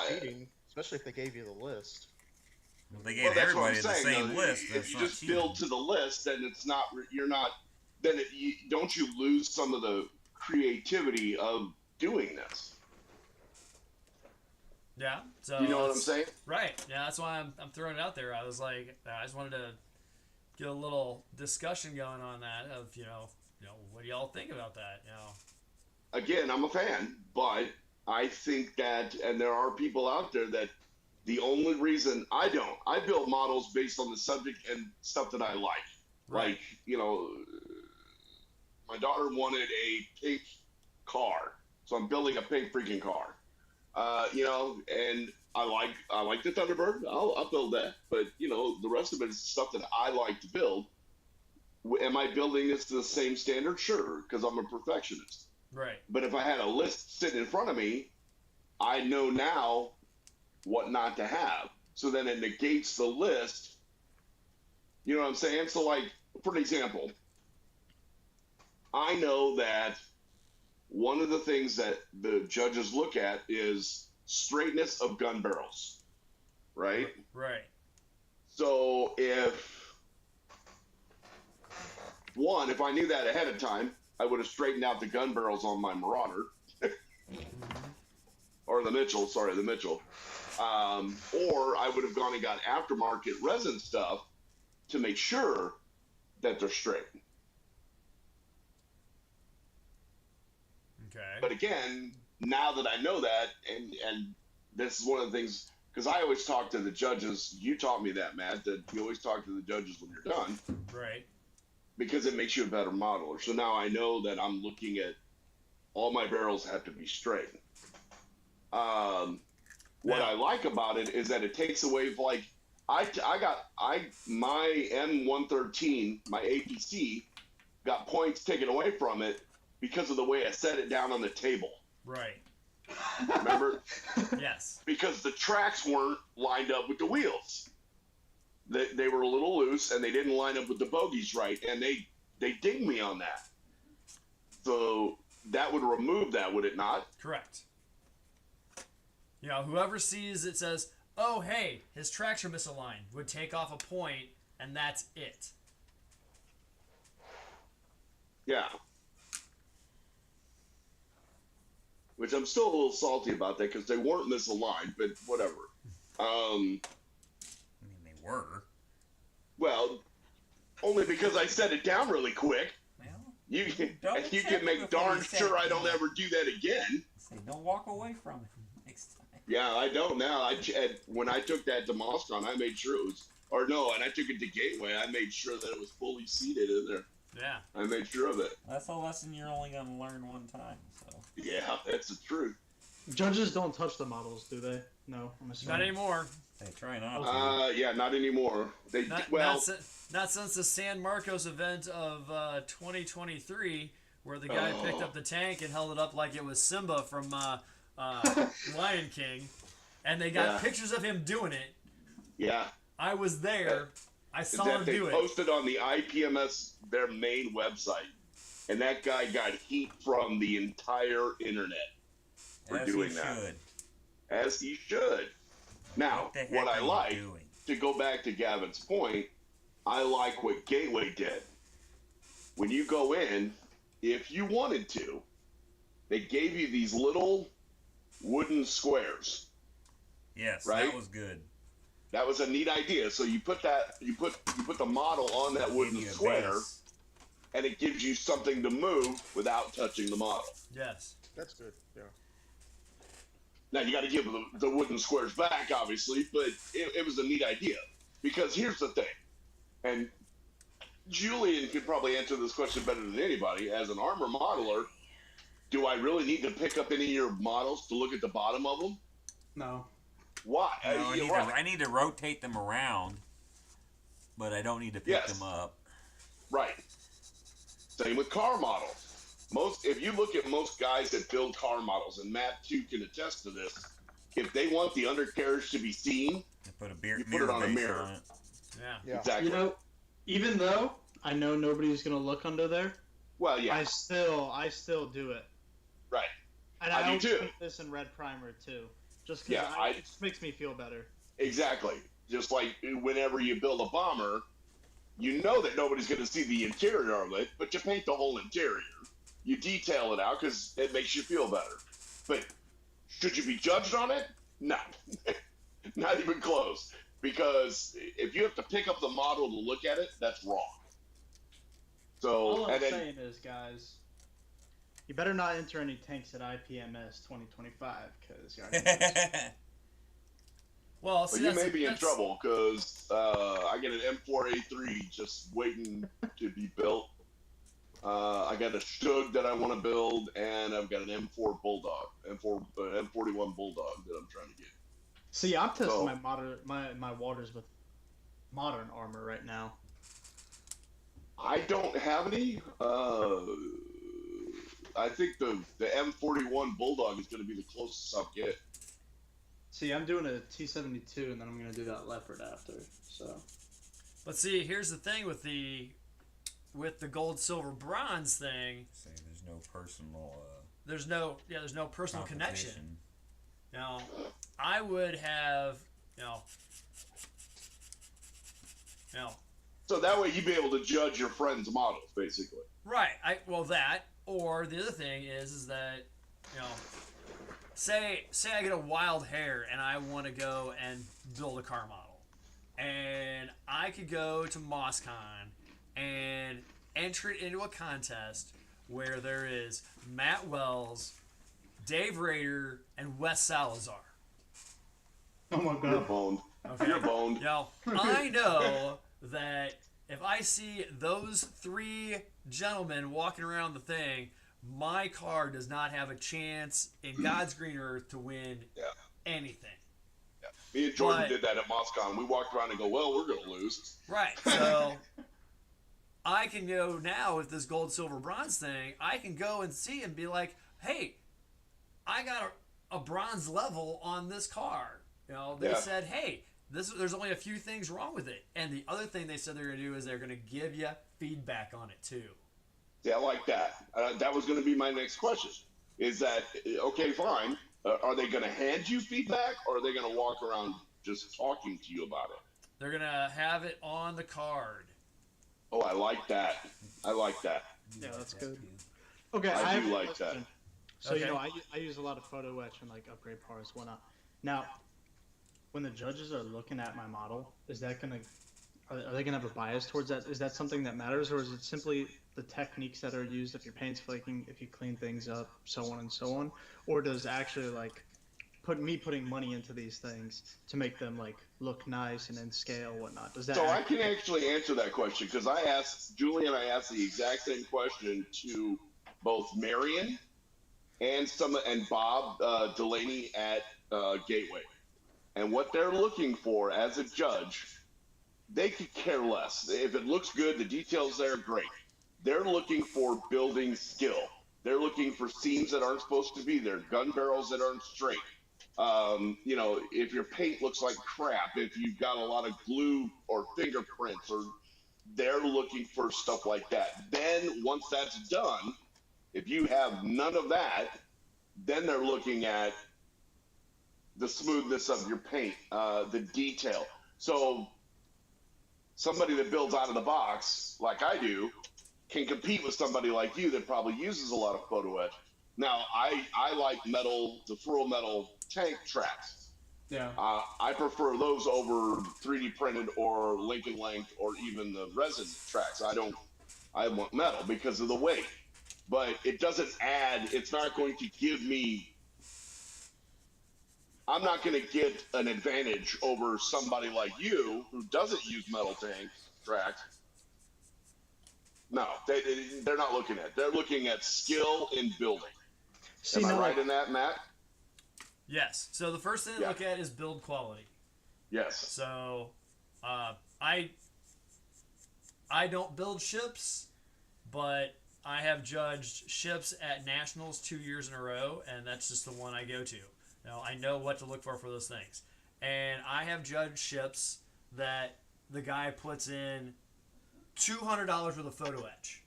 cheating, especially if they gave you the list. Well, they gave everybody the same though. list. If you just build to the list, then it's not. You're not. Then don't you lose some of the creativity of doing this? Yeah. So you know what I'm saying? Right. Yeah. That's why I'm throwing it out there. I was like, I just wanted to get a little discussion going on that of what do y'all think about that? Again, I'm a fan, but I think that, and there are people out there that the only reason I build models based on the subject and stuff that I like. Right. Like, my daughter wanted a pink car, so I'm building a pink freaking car. And I like the Thunderbird. I'll build that, but the rest of it is stuff that I like to build. Am I building this to the same standard? Sure, because I'm a perfectionist. Right. But if I had a list sitting in front of me, I know now what not to have. So then it negates the list. You know what I'm saying? So, like, for an example, I know that one of the things that the judges look at is straightness of gun barrels, right? Right. So if I knew that ahead of time, I would have straightened out the gun barrels on my Marauder. Or the Mitchell. Or I would have gone and got aftermarket resin stuff to make sure that they're straight. Okay. But again, now that I know that, and this is one of the things, because I always talk to the judges. You taught me that, Matt, that you always talk to the judges when you're done. Right. Because it makes you a better modeler. So now I know that I'm looking at all my barrels have to be straight. What I like about it is that it takes away, like, my M113, my APC, got points taken away from it because of the way I set it down on the table. Right. Remember? Yes. Because the tracks weren't lined up with the wheels. They were a little loose, and they didn't line up with the bogies right, and they dinged me on that. So that would remove that, would it not? Correct. Whoever sees it says, oh, hey, his tracks are misaligned, would take off a point, and that's it. Yeah. Which I'm still a little salty about that because they weren't misaligned, but whatever. I mean, they were. Well, only because I set it down really quick. Well, You can check make before darn you set sure it I don't down. ever do that again. Say, don't walk away from it next time. Yeah, I don't now. When I took that to Moscon, I made sure it was, or no, and I took it to Gateway. I made sure that it was fully seated in there. Yeah. I made sure of it. That's a lesson you're only going to learn one time. So Yeah, that's the truth. Judges don't touch the models, do they? No, I'm assuming. Not anymore. they try not to. Yeah, not anymore. They Not since the San Marcos event of 2023, where the guy picked up the tank and held it up like it was Simba from Lion King, and they got pictures of him doing it. Yeah. I was there. I saw that him they do it. posted on the IPMS, their main website, and that guy got heat from the entire internet for As doing he that. should. As he should. Now, the heck what I are you like, doing? to go back to Gavin's point, I like what Gateway did. When you go in, if you wanted to, they gave you these little wooden squares. Yes, Right? that was good. That was a neat idea. So you put the model on that wooden Give you a square, base. and it gives you something to move without touching the model. Yes. That's good. Yeah. Now you got to give the wooden squares back, obviously, but it was a neat idea. Because here's the thing, and Julian could probably answer this question better than anybody. As an armor modeler, do I really need to pick up any of your models to look at the bottom of them? No. Why? No, You're right. I need to rotate them around, but I don't need to pick Yes. them up. Right. Same with car models. If you look at most guys that build car models, and Matt too can attest to this, if they want the undercarriage to be seen, I put a You put mirror it on a base mirror. on it. Yeah. exactly. You know, even though I know nobody's gonna look under there, Well, yeah, I still do it. right. And I do always too. put this in red primer too, just because Yeah, it just makes me feel better. Exactly. Just like whenever you build a bomber, you know that nobody's going to see the interior of it, but you paint the whole interior. You detail it out because it makes you feel better. But should you be judged on it? No. Not even close. Because if you have to pick up the model to look at it, that's wrong. So, All I'm and then, saying is, guys, you better not enter any tanks at IPMS 2025, because Well, but see, you that's, may be in that's- trouble because I got an M4A3 just waiting to be built. I got a Stug that I want to build, and I've got an M4 Bulldog, M41 Bulldog that I'm trying to get. see, I'm testing So- my waters with modern armor right now. I don't have any. I think the M41 Bulldog is going to be the closest I'll get. See, I'm doing a T72, and then I'm gonna do that leopard after. So But see, here's the thing with the gold, silver, bronze thing. Say there's no personal There's no personal connection. competition. Now, I would have, So that way you'd be able to judge your friends' models, basically. right. That, or the other thing is that, say I get a wild hair and I want to go and build a car model, and I could go to MOSCON and enter it into a contest where there is Matt Wells, Dave Rader, and Wes Salazar. oh my You're god, boned. Okay. You're boned. I know that if I see those three gentlemen walking around the thing, my car does not have a chance in God's green earth to win Yeah. anything. Me and Jordan But- did that at Moscon. We walked around and go, well, we're going to lose. Right. So I can go now with this gold, silver, bronze thing. I can go and see and be like, hey, I got a bronze level on this car. They Yeah. said, hey, there's only a few things wrong with it. And the other thing they said they're going to do is they're going to give you feedback on it too. Yeah, I like that. That was going to be my next question. Is that, okay, fine. Are they going to hand you feedback, or are they going to walk around just talking to you about it? They're going to have it on the card. Oh, I like that. I like that. Yeah, that's good. Okay, I have do a like that. question. So Okay. I use a lot of photo etch and like upgrade parts, whatnot. Now, when the judges are looking at my model, is that gonna are they gonna have a bias towards that? Is that something that matters, or is it simply the techniques that are used if your paint's flaking, if you clean things up, so on and so on, or does actually like putting money into these things to make them like look nice and in scale, whatnot? Does that? So I can actually answer that question because I asked Julie and I asked the exact same question to both Marion and Bob Delaney at Gateway, and what they're looking for as a judge, they could care less. If it looks good, the details there are great. They're looking for building skill. They're looking for seams that aren't supposed to be there, gun barrels that aren't straight. You know, if your paint looks like crap, if you've got a lot of glue or fingerprints, or they're looking for stuff like that. Then once that's done, if you have none of that, then they're looking at the smoothness of your paint, the detail. So somebody that builds out of the box, like I do, can compete with somebody like you that probably uses a lot of photo etch. Now, I like the furrow metal tank tracks. Yeah. I prefer those over 3D printed or Lincoln length or even the resin tracks. I want metal because of the weight. But it doesn't add, it's not going to give me, I'm not going to get an advantage over somebody like you who doesn't use metal tank tracks. No, they're not looking at. They're looking at skill in building. See, Am I now, right in that, Matt? Yes. So the first thing to look at is build quality. Yes. So, I don't build ships, but I have judged ships at nationals 2 years in a row, and that's just the one I go to. Now, I know what to look for those things, and I have judged ships that the guy puts in $200 worth of photo etch.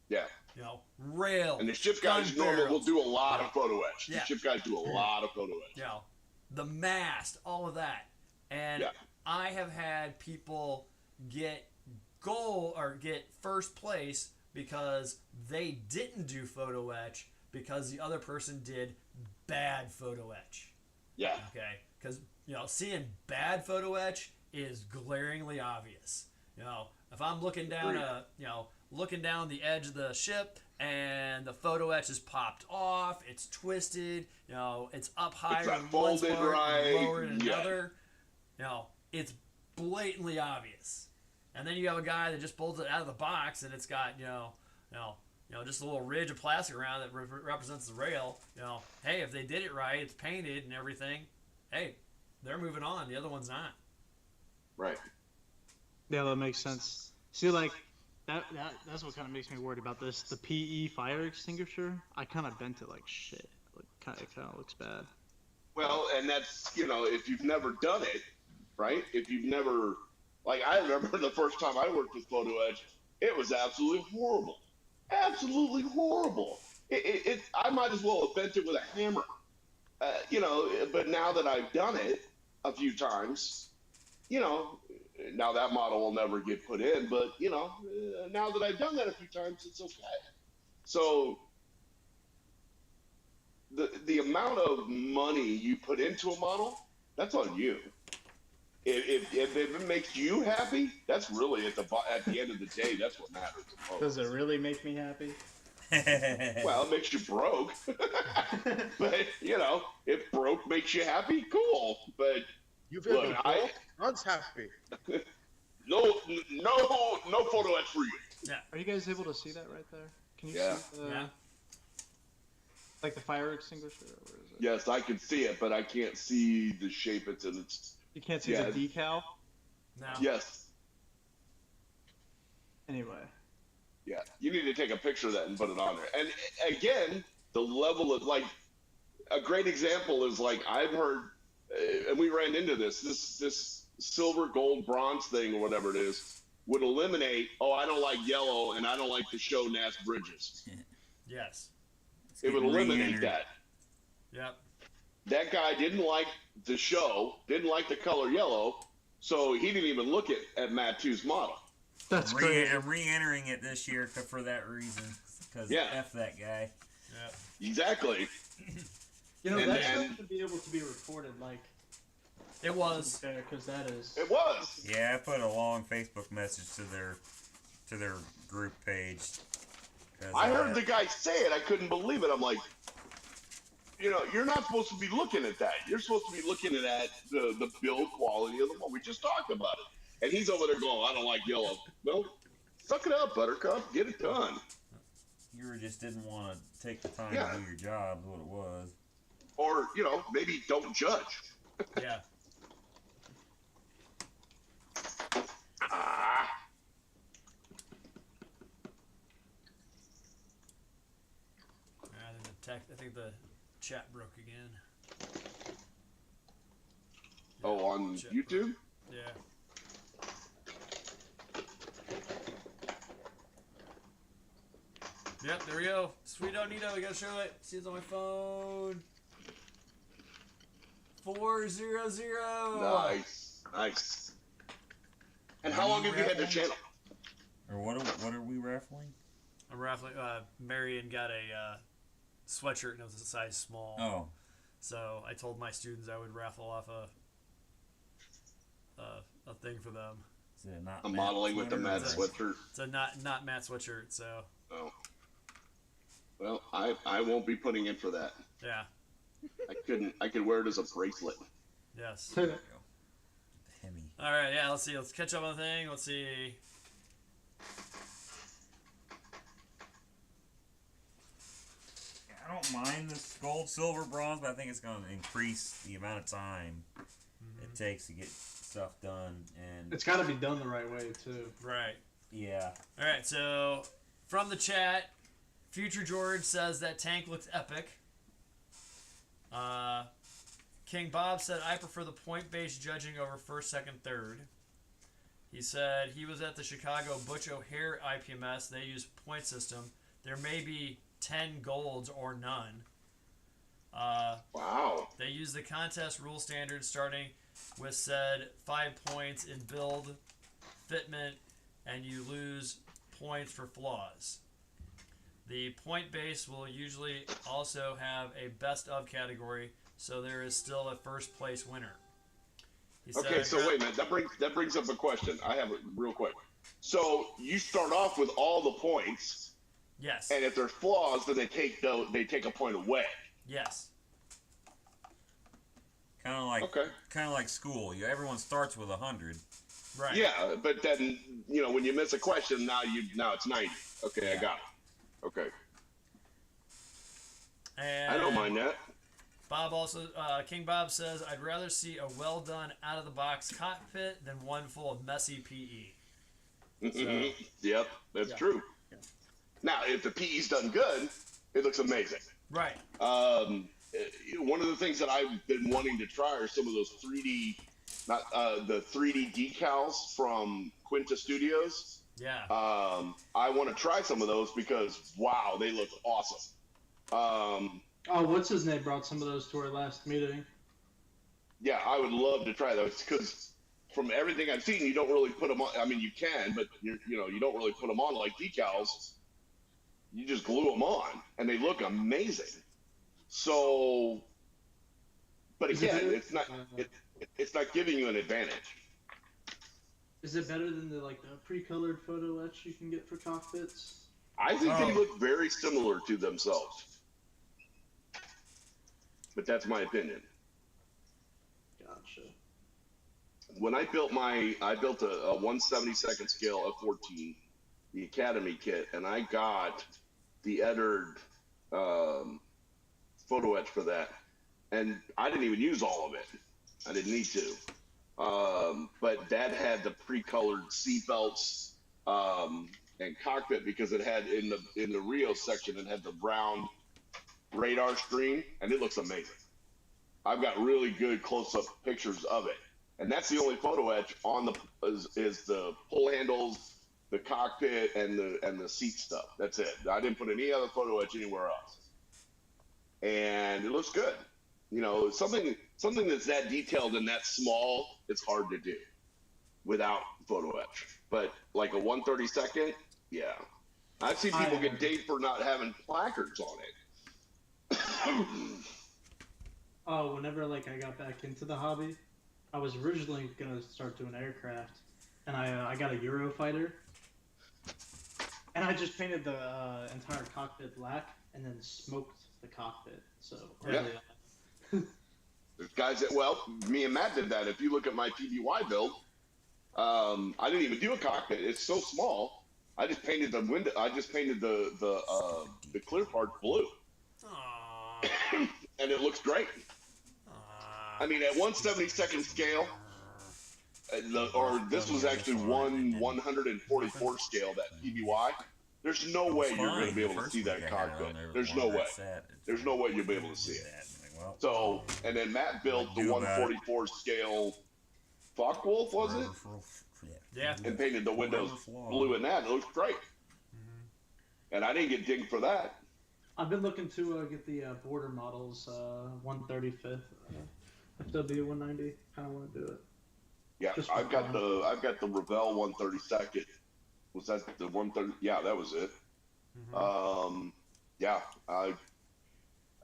Yeah. You know, rail. And the ship guys gun normally will barrels. do a lot of photo etch. Yeah. The ship guys do a lot of photo etch. You know, the mast, all of that. And Yeah. I have had people get goal or get first place because they didn't do photo etch because the other person did bad photo etch. Yeah. Okay? Because, you know, seeing bad photo etch is glaringly obvious. You know, if I'm looking down looking down the edge of the ship and the photo etch is popped off, it's twisted, you know, it's up higher not in one folded spot right. and lower in Yeah. another. You know, it's blatantly obvious. And then you have a guy that just pulls it out of the box and it's got, just a little ridge of plastic around that represents the rail. You know, hey, if they did it right, it's painted and everything. Hey, they're moving on. The other one's not. Right. Yeah, that makes sense. See, like that's what kind of makes me worried about this. The PE fire extinguisher, I kind of bent it like shit. Like, it kind of looks bad. Well, and that's, if you've never done it, right? If you've never, like, I remember the first time I worked with photo etch, it was absolutely horrible. Absolutely horrible. I might as well have bent it with a hammer. But now that I've done it a few times, now that model will never get put in, but, now that I've done that a few times, it's okay. So the amount of money you put into a model, that's on you. If it makes you happy, that's really at the end of the day, that's what matters the most. Does it really make me happy? Well, it makes you broke. But, if broke makes you happy, cool. But You feel look, Ron's happy. no photo etch for you. Are you guys able to see that right there? Can you Yeah. see the, Yeah. like the fire extinguisher? Or where is it? Yes, I can see it, but I can't see the shape it's in. You can't see Yeah. the decal? No. Yes. Anyway. Yeah, you need to take a picture of that and put it on there. And again, the level of, like, a great example is, like, I've heard, and we ran into this silver, gold, bronze thing or whatever it is, would eliminate, I don't like yellow and I don't like to show NAS bridges. Yes. It would eliminate that. Yep. That guy didn't like the show, didn't like the color yellow, so he didn't even look at Matt 2's model. That's great. I'm re-entering it this year for that reason. Because Yeah. F that guy. Yeah. Exactly. You know, And- that and- stuff should be able to be reported, like, It was. because that is. It was. Yeah, I put a long Facebook message to their group page. 'Cause, I heard the guy say it. I couldn't believe it. I'm like, you're not supposed to be looking at that. You're supposed to be looking at the build quality of the one. We just talked about it. And he's over there going, I don't like yellow. Well, suck it up, Buttercup. Get it done. You just didn't want to take the time Yeah. to do your job, is what it was. Or, maybe don't judge. Yeah. Ah. I think the chat broke again. Oh, on Chat YouTube? broke. Yeah. Yep, there we go. Sweet Onito, we gotta show it. See, it's on my phone. 400. Nice. And how long have you had the channel? Or what are we raffling? I'm raffling. Marion got a sweatshirt and it was a size small. Oh. So I told my students I would raffle off a thing for them. Is it not I'm Matt modeling with the Twitter? Matt sweatshirt. It's a not Matt sweatshirt, so Oh. Well, I won't be putting in for that. yeah. I could wear it as a bracelet. Yes. There we go. Hemi. Alright, yeah, let's see. Let's catch up on the thing. Let's see. I don't mind this gold, silver, bronze, but I think it's going to increase the amount of time it takes to get stuff done. And It's got to be done the right way, too. Right. yeah, Alright, so from the chat, Future George says that tank looks epic. King Bob said, I prefer the point-based judging over first, second, third. He said he was at the Chicago Butch O'Hare IPMS. They use point system. There may be 10 golds or none. Wow. They use the contest rule standard starting with said 5 points in build, fitment, and you lose points for flaws. The point base will usually also have a best of category, so there is still a first place winner. He Okay, said, so wait a minute. That brings up a question. I have it real quick. So you start off with all the points, yes, and if there's flaws, then they take a point away. yes, kind of like school. Everyone starts with 100. right, Yeah, but then when you miss a question, now it's 90. Okay, I got it. Okay, And I don't mind that. Bob also, King Bob says, I'd rather see a well done out of the box cockpit than one full of messy PE. Yep, that's true. Now, if the PE's done good, it looks amazing. Right. One of the things that I've been wanting to try are some of those 3D, the 3D decals from Quinta Studios. Yeah. I want to try some of those because wow, they look awesome. Oh, what's his name brought some of those to our last meeting. Yeah, I would love to try those because from everything I've seen, you don't really put them on. I mean, you can, but you don't really put them on like decals. You just glue them on, and they look amazing. So, but again, it's not giving you an advantage. Is it better than the pre-colored photo etch you can get for cockpits? I think they look very similar to themselves. But that's my opinion. Gotcha. When I built a 1/72nd scale F-14, the Academy kit, and I got the Eddard photo etch for that, and I didn't even use all of it. I didn't need to. But that had the pre-colored seatbelts and cockpit because it had in the Rio section it had the brown radar screen, and it looks amazing. I've got really good close-up pictures of it, and that's the only photo etch on is the pull handles, the cockpit, and the seat stuff. That's it. I didn't put any other photo etch anywhere else, and it looks good. Something that's that detailed and that small, it's hard to do without photo etch. But like a 1/32nd, yeah. I've seen people get dinged for not having placards on it. Oh, whenever like I got back into the hobby, I was originally gonna start doing aircraft, and I got a Eurofighter, and I just painted the entire cockpit black, and then smoked the cockpit. So Yeah. There's guys that, well, me and Matt did that. If you look at my PBY build, I didn't even do a cockpit. It's so small. I just painted the window. I just painted the clear part blue, Aww. and it looks great. I mean, at 1/72nd scale, or this was actually 1/144 scale, that PBY. There's no way you're going to be able to see that cockpit. There's no way. There's no way you'll be able to see it. So, and then Matt built the 144 scale Focke-Wulf, was it? Yeah. And painted the windows blue in that. It looks great. And I didn't get dinged for that. I've been looking to get the border models, 135th, FW190. Kind of want to do it. Yeah, Just for I've got fun. the Revell 132nd. Was that the 130? Yeah, that was it. Yeah,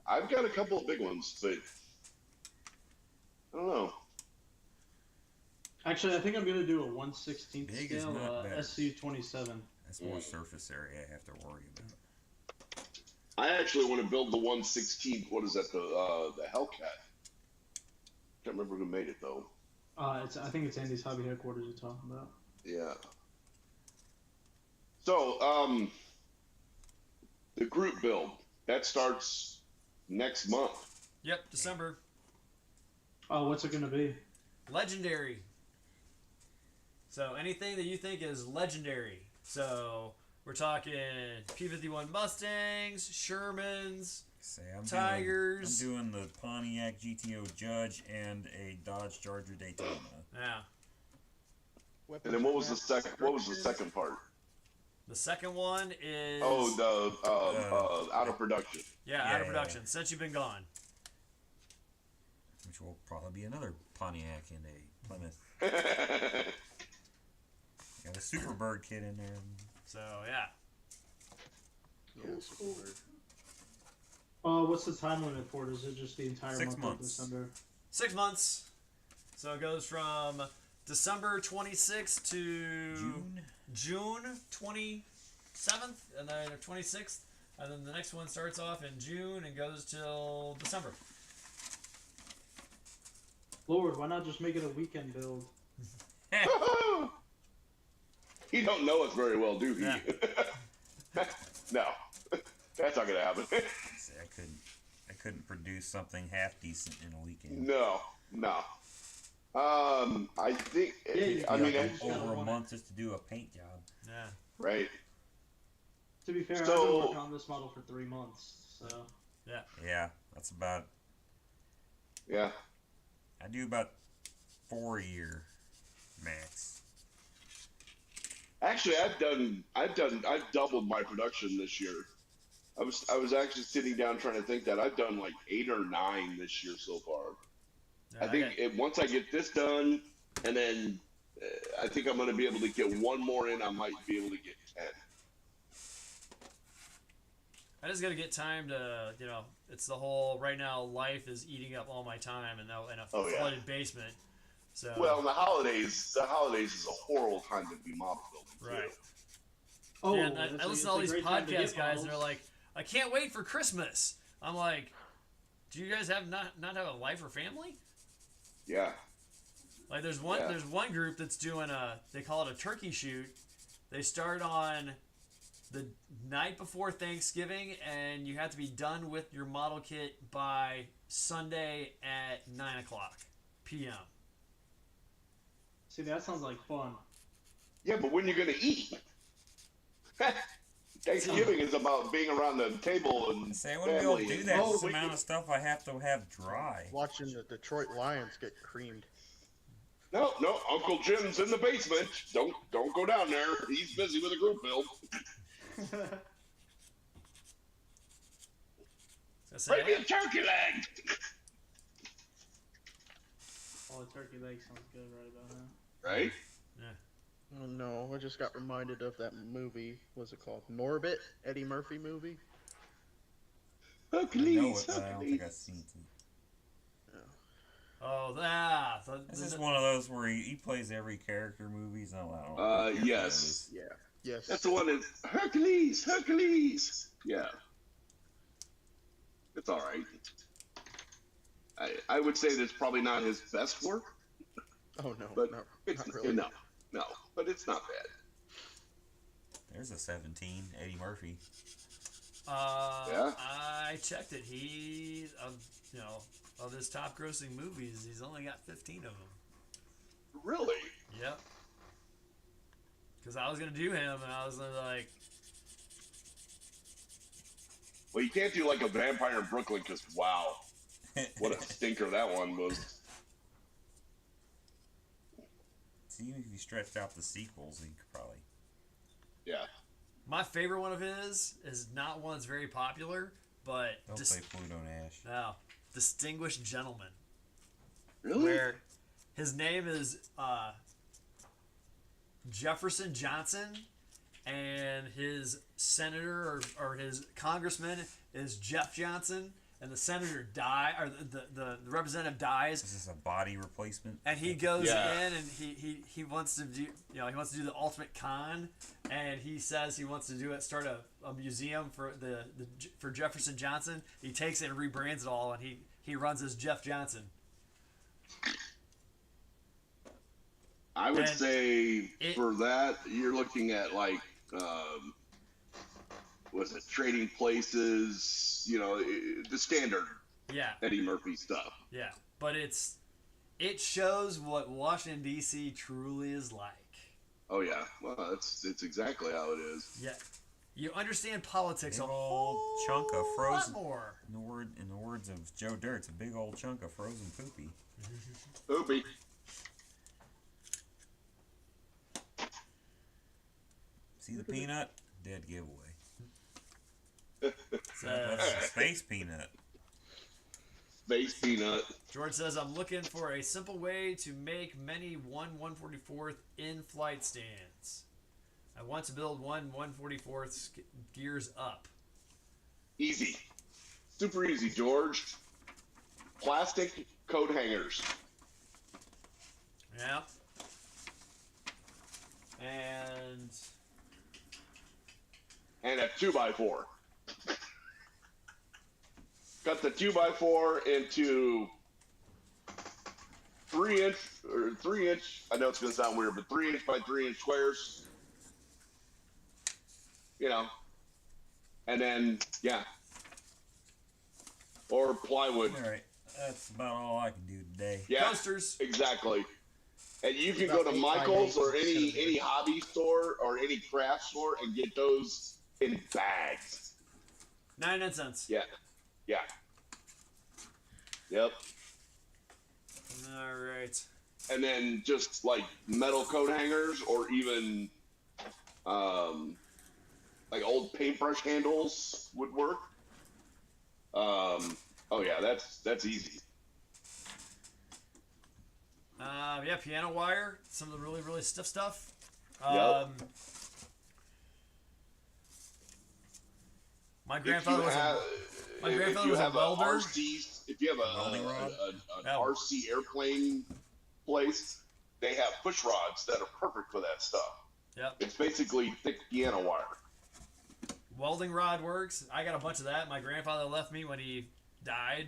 I've got a couple of big ones, but I don't know. Actually, I think I'm gonna do a 1/16 Big is scale not better. SU-27. That's more surface area I have to worry about. I actually want to build the 1/16. What is that? The Hellcat. Can't remember who made it though. I think it's Andy's hobby headquarters you're talking about. Yeah. So, the group build that starts next month. Yep, December. Oh, what's it gonna be? Legendary. So anything that you think is legendary. So we're talking P-51 Mustangs, Shermans, Say, Tigers. I'm doing the Pontiac GTO Judge and a Dodge Charger Daytona. Yeah. And then what was the second? What was the second part? The second one is Oh, the out of production. out of yeah, production since you've been gone. Which will probably be another Pontiac and a Plymouth. Got a Superbird kit in there. So yeah. What's the time limit for it? Is it just the entire 6 month months. of December? 6 months. So it goes from December 26th to June 27th, and then 26th, and then the next one starts off in June and goes till December. Lord, why not just make it a weekend build? You don't know us very well, do you? Yeah. No, that's not gonna happen. See, I couldn't produce something half decent in a weekend. No. I think. Yeah, I mean, just gotta Over a want month just to do a paint job. Yeah. right. To be fair, I've So- been working on this model for 3 months, so Yeah, that's about. Yeah. I do about 4 a year max. Actually, I've doubled my production this year. I was actually sitting down trying to think that I've done like 8 or 9 this year so far. Yeah, I think once I get this done, and then I think I'm going to be able to get one more in. I might be able to get 10. I just gotta get time to, it's the whole, right now, life is eating up all my time and a Oh, yeah. flooded basement. So, Well, the holidays is a horrible time to be model building. too. right. oh, Yeah, and I it's listen a to all these great time to podcast get guys, and they're models. like, I can't wait for Christmas. I'm like, do you guys have not have a life or family? Yeah. Like there's Yeah. one group that's doing they call it a turkey shoot. They start on the night before Thanksgiving, and you have to be done with your model kit by Sunday at 9:00 p.m. See, that sounds like fun. Yeah, but when you're going to eat? Thanksgiving is about being around the table and Say, I wouldn't be able to family. do that. Oh, This wait. amount of stuff I have to have dry. Watching the Detroit Lions get creamed. No, Uncle Jim's in the basement. Don't go down there. He's busy with a group build. So Bring me a turkey leg. Oh, a turkey leg sounds good right about now. Right? Oh no, I just got reminded of that movie. What's it called? Norbit? Eddie Murphy movie? I know Hercules, it, but I don't think I've Hercules. seen it. Oh, that. This is one of those where he plays every character movies. I don't know what character Yes. Yeah. Yes. That's the one that Hercules, Hercules. Yeah. It's all right. I would say that's probably not his best work, Oh no, but not it's really. no, but it's not bad. There's a 17, Eddie Murphy. Yeah. I checked it. He, of his top grossing movies, he's only got 15 of them. Really? Yep. Because I was going to do him, and I was like, Well, you can't do like a Vampire in Brooklyn because wow, what a stinker that one was. See, even if you stretched out the sequels, he could probably. Yeah. my favorite one of his is not one that's very popular, but Don't say Pluto Nash. no, Distinguished Gentleman. Really? Where his name is Jefferson Johnson, and his senator or his congressman is Jeff Johnson, and the senator the representative dies, Is this a body replacement? and he goes Yeah. in and he wants to do he wants to do the ultimate con, and he says he wants to start a museum for Jefferson Johnson. He takes it and rebrands it all, and he runs as Jeff Johnson. I would And say for that, you're looking at like, was it Trading Places? The standard Yeah, Eddie Murphy stuff. yeah, but it shows what Washington D.C. truly is like. Oh yeah, well it's exactly how it is. Yeah, you understand politics Big a old whole chunk of frozen. lot more. In the words of Joe Dirt, it's a big old chunk of frozen poopy. Poopy. See the peanut? Dead giveaway. It's, That's a space peanut. Space peanut. George says, I'm looking for a simple way to make many 1/144th in-flight stands. I want to build one 1/144th gears up. Easy. Super easy, George. Plastic coat hangers. Yeah. And And a 2x4. Cut the 2x4 into 3 inch or 3 inch. I know it's gonna sound weird, but 3 inch by 3 inch squares. And then or plywood. All right, that's about all I can do today. Yeah, coasters. exactly. And you can About go to 8 by Michael's 8 or any centimeters. any hobby store or any craft store and get those in bags. 99 cents. Yeah. Yep. All right. And then just like metal coat hangers or even like old paintbrush handles would work. Oh yeah, that's easy. Yeah, piano wire. Some of the really, really stiff stuff. Yep. My If grandfather you was have, my if grandfather you was a have welder. if you have Welding rod? an Oh. RC airplane place, they have push rods that are perfect for that stuff. Yep. It's basically thick piano wire. Welding rod works. I got a bunch of that. My grandfather left me when he died.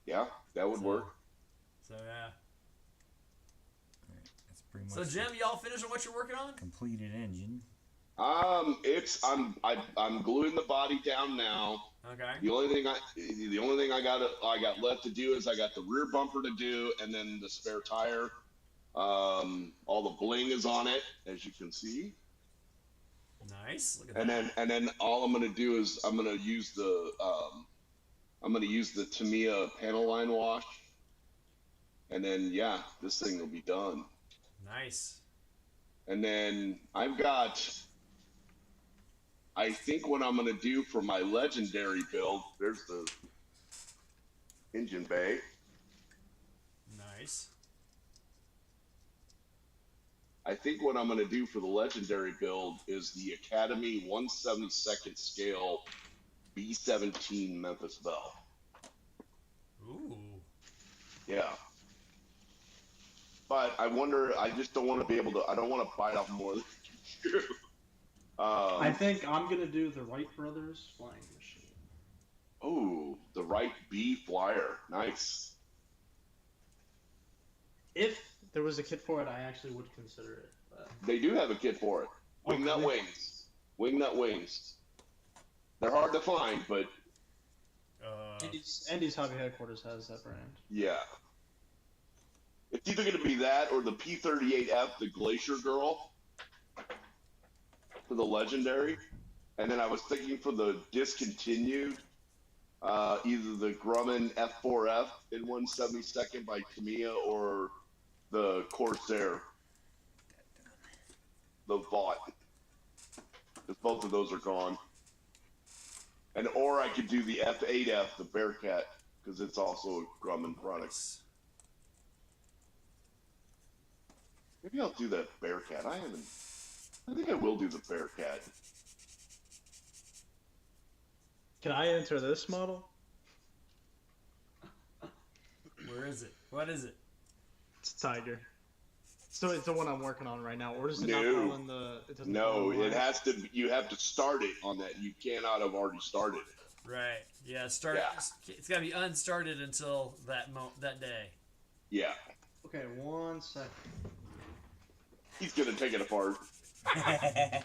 Yeah, that would work. So yeah. All right, that's pretty much So Jim, y'all finished on what you're working on? completed engine. I'm gluing the body down now. Okay. The only thing I got left to do is I got the rear bumper to do, and then the spare tire. All the bling is on it, as you can see. Nice. Look at And that. then all I'm gonna do is I'm gonna use the Tamiya panel line wash, and then this thing will be done. Nice. And then I think what I'm gonna do for my legendary build. There's the engine bay. Nice. I think what I'm going to do for the legendary build is the Academy 1/72nd scale B17 Memphis Belle. Ooh. Yeah. But I wonder, I just don't want to be able to, I don't want to bite off more than I can chew. I think I'm gonna do the Wright Brothers flying machine. Oh, the Wright B Flyer. Nice. If there was a kit for it, I actually would consider it. But... They do have a kit for it. Wingnut Okay. wings. Wingnut wings. They're hard to find, but Andy's Hobby Headquarters has that brand. yeah. It's either going to be that or the P38F, the Glacier Girl, for the legendary. And then I was thinking for the discontinued, either the Grumman F4F in 1/72nd by Tamiya or the Corsair, the Vought. Because both of those are gone. And or I could do the F8F, the Bearcat, because it's also a Grumman product. Maybe I'll do that Bearcat. I think I will do the Bearcat. Can I enter this model? Where is it? What is it? It's Tiger. So it's the one I'm working on right now, or does it No. not fall in the? It doesn't No, fall in the it has to. You have to start it on that. You cannot have already started it. Right. Yeah. Start. Yeah. It's got to be unstarted until that day. Yeah, Okay, 1 second. he's gonna take it apart. I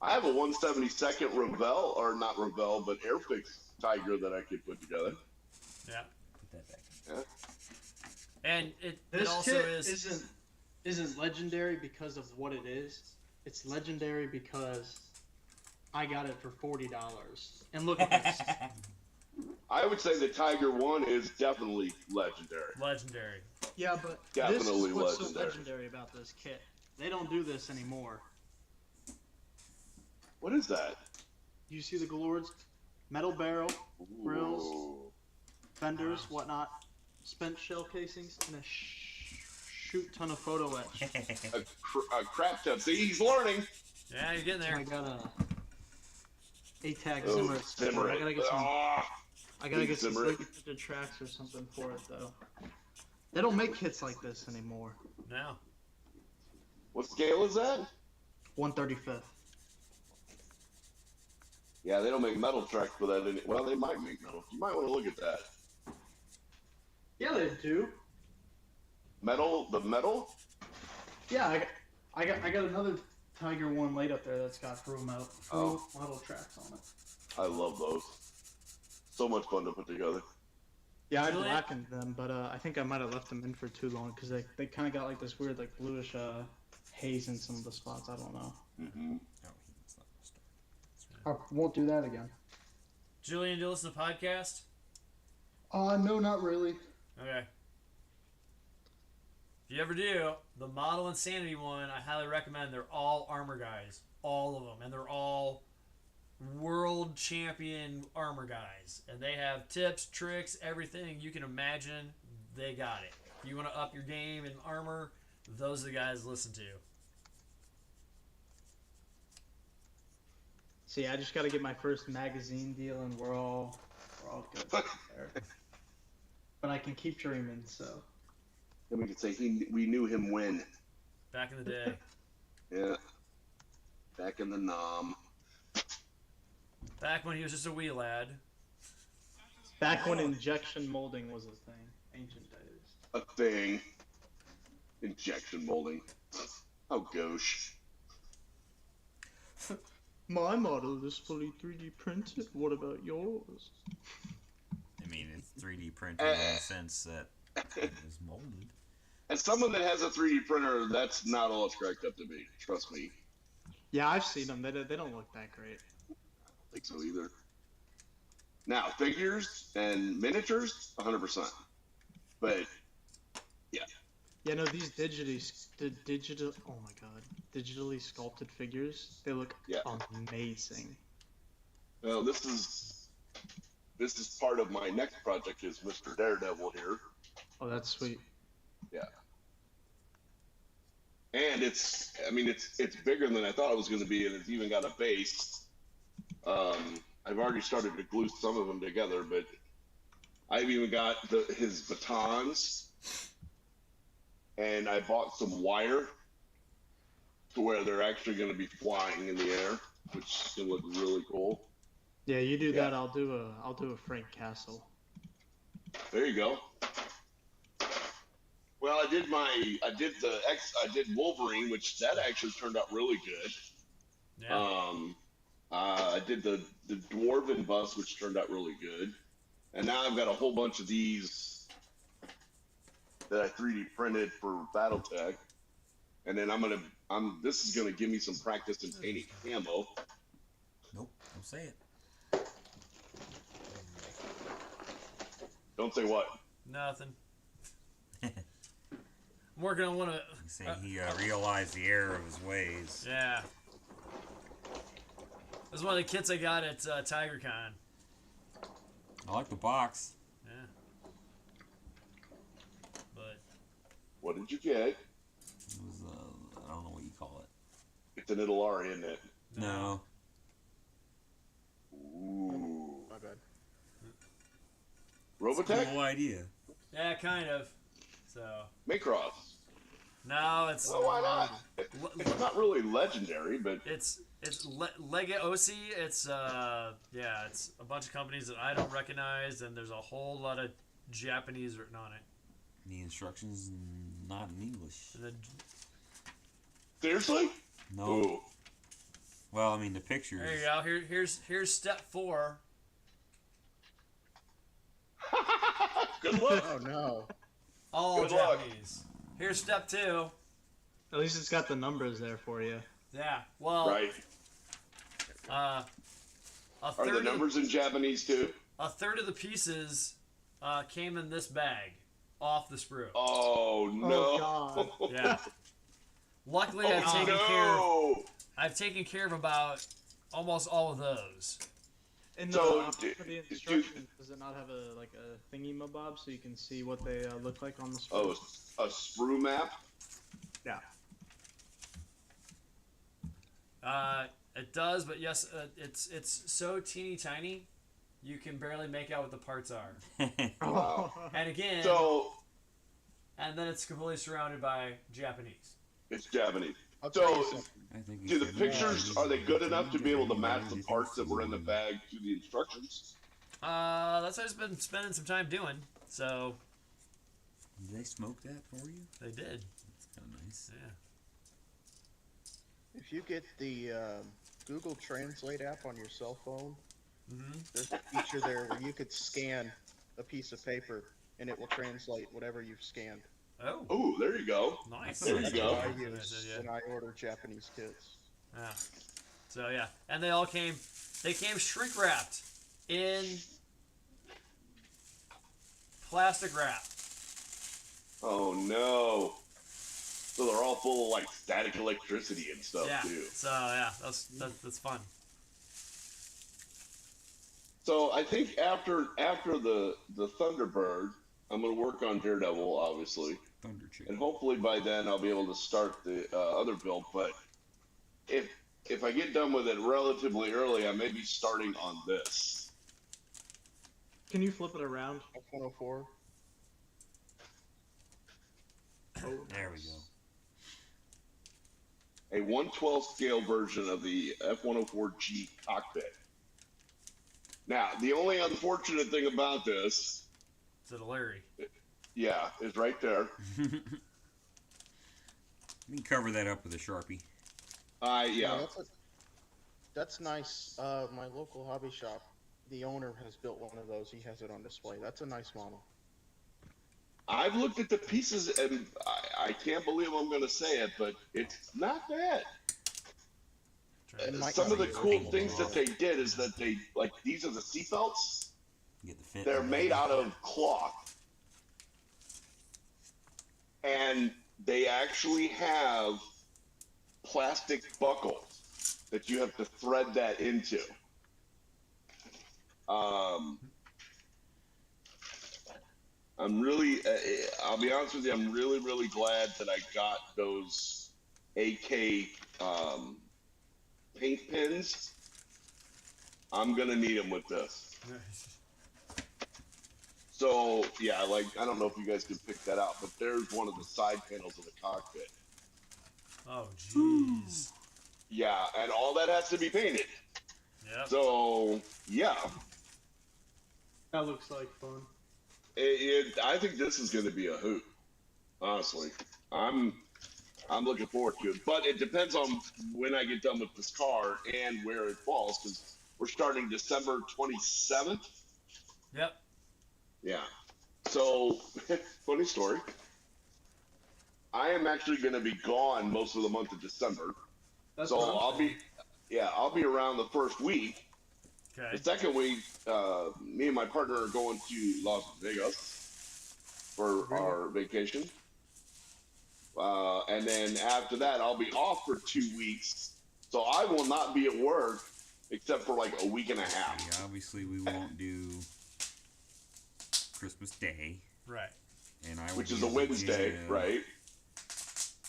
have a 1/72nd Revell, or not Revell, but Airfix Tiger that I could put together. Yeah. Put that back. Yeah. And it This also kit is. isn't legendary because of what it is. It's legendary because I got it for $40. And look at this. I would say the Tiger One is definitely legendary. Legendary. Yeah, but Definitely this is what's legendary. so legendary about this kit. They don't do this anymore. What is that? You see the Galords? Metal barrel, grills, Ooh. fenders, whatnot, spent shell casings, and a shoot ton of photo etch. A crap ton. See, he's learning. Yeah, you're getting I there. got a ATAG Oh, Zimmer. Zimmer. I gotta get some. Ah, I gotta get some Zimmer. printed tracks or something for it though. They don't make kits like this anymore. No. what scale is that? 135th. Yeah, they don't make metal tracks for that. Well, they might make metal. You might want to look at that. Yeah, they do. Metal, the metal? Yeah, I got another Tiger one laid up there that's got full model tracks on it. I love those. So much fun to put together. Yeah, I Really? blackened them, but I think I might have left them in for too long because they kind of got like this weird like bluish haze in some of the spots. I don't know. Mm-hmm. Oh, it's not gonna start. I won't do that again. Julian, do you listen to the podcast? No, not really. Okay. If you ever do, the Model Insanity one, I highly recommend. They're all armor guys. All of them. And they're all world champion armor guys. And they have tips, tricks, everything you can imagine. They got it. If you want to up your game in armor, those are the guys to listen to. See, I just got to get my first magazine deal, and we're all good there. But I can keep dreaming. So. Then we could say we knew him when. Back in the day. Yeah. Back in the nom. Back when he was just a wee lad. Back when injection molding was a thing, ancient days. A thing. Injection molding. Oh, gosh. My model is fully 3D printed. What about yours? I mean, it's 3D printed in the sense that it was molded. As someone that has a 3D printer, that's not all it's cracked up to be. Trust me. Yeah, I've seen them. They don't look that great. I don't think so either. Now, figures and miniatures, 100%. But, yeah. Yeah, no, these digital. Oh my god, digitally sculpted figures. They look Yeah. amazing. Well, this is part of my next project is Mr. Daredevil here. Oh, that's sweet. Yeah. and it's bigger than I thought it was going to be, and it's even got a base. I've already started to glue some of them together, but I've even got his batons, and I bought some wire to where they're actually going to be flying in the air, which can look really cool. Yeah, you do that. I'll do a Frank Castle. There you go. Well, I did Wolverine, which that actually turned out really good. Yeah. I did the Dwarven bus, which turned out really good. And now I've got a whole bunch of these that I 3D printed for BattleTech. And then this is gonna give me some practice in painting camo. Nope, don't say it. Don't say what? Nothing. I'm working on one of. You say he realized the error of his ways. Yeah. This is one of the kits I got at TigerCon. I like the box. Yeah. But What did you get? It was I don't know what you call it. It's an Italari, isn't it? No. Ooh. My bad. Robotech? Cool idea. yeah, kind of. So Macross. no, it's Well, why not? It's not really legendary, but it's Legacy. It's it's a bunch of companies that I don't recognize, and there's a whole lot of Japanese written on it. The instructions not in English. And then, seriously? No. Ooh. Well, I mean the pictures. there you go. Here's step 4. Good luck. Oh no. All Good luck. Japanese. Here's step 2. At least it's got the numbers there for you. Yeah. Well, Right. a Are third the numbers in Japanese too? a third of the pieces came in this bag off the sprue. Oh no. Oh God. Yeah. Luckily, Oh, I've taken care of about almost all of those. In So, for the instructions, does it not have a thingy mabob so you can see what they look like on the screen? Oh, a sprue map? Yeah. It does, but yes, it's so teeny tiny, you can barely make out what the parts are. Wow. And again, So, and then it's completely surrounded by Japanese. it's Japanese. I'll tell you So, something. I think do the pictures, are they good enough to be able to match the parts that were in the bag to the instructions? That's what I've been spending some time doing. So Did they smoke that for you? they did. That's kind of nice. Yeah. If you get the Google Translate app on your cell phone, Mm-hmm. there's a feature there where you could scan a piece of paper and it will translate whatever you've scanned. Oh, Ooh, there you go. nice. There you That's go. what I Nice use idea. when I order Japanese kits. Yeah. So yeah, and they came shrink wrapped in plastic wrap. Oh no. So they're all full of like static electricity and stuff Yeah. too. So yeah, that's fun. So I think after the Thunderbird, I'm gonna work on Daredevil, obviously, Thunder Chicken. and hopefully by then I'll be able to start the other build. But if I get done with it relatively early, I may be starting on this. Can you flip it around? F-104. Oh, There we go. A 1/12 scale version of the F-104G cockpit. Now, the only unfortunate thing about this, Is it a Larry? yeah, is right there. You can cover that up with a Sharpie. Yeah. That's nice. My local hobby shop, the owner has built one of those. He has it on display. That's a nice model. I've looked at the pieces and I can't believe I'm going to say it, but it's not bad. Some of the cool things that they did is that they, like, these are the seatbelts. You get the fit. They're made out of cloth. And they actually have plastic buckles that you have to thread that into. I'm really, I'll be honest with you, I'm really, really glad that I got those AK paint pens, I'm gonna need them with this. So yeah, like I don't know if you guys can pick that out, but there's one of the side panels of the cockpit. Oh, jeez. Yeah, and all that has to be painted. Yep. So yeah, That looks like fun. I think this is going to be a hoot. Honestly, I'm looking forward to it. But it depends on when I get done with this car and where it falls, because we're starting December 27th. Yep. Yeah. So, funny story. I am actually going to be gone most of the month of December. That's So what I'm I'll be around the first week. Okay. The second week, me and my partner are going to Las Vegas for our vacation. And then after that, I'll be off for 2 weeks. So I will not be at work except for like a week and a half. Yeah, obviously we won't do Christmas Day, Right. and I Which will is be a in Wednesday, Virginia right?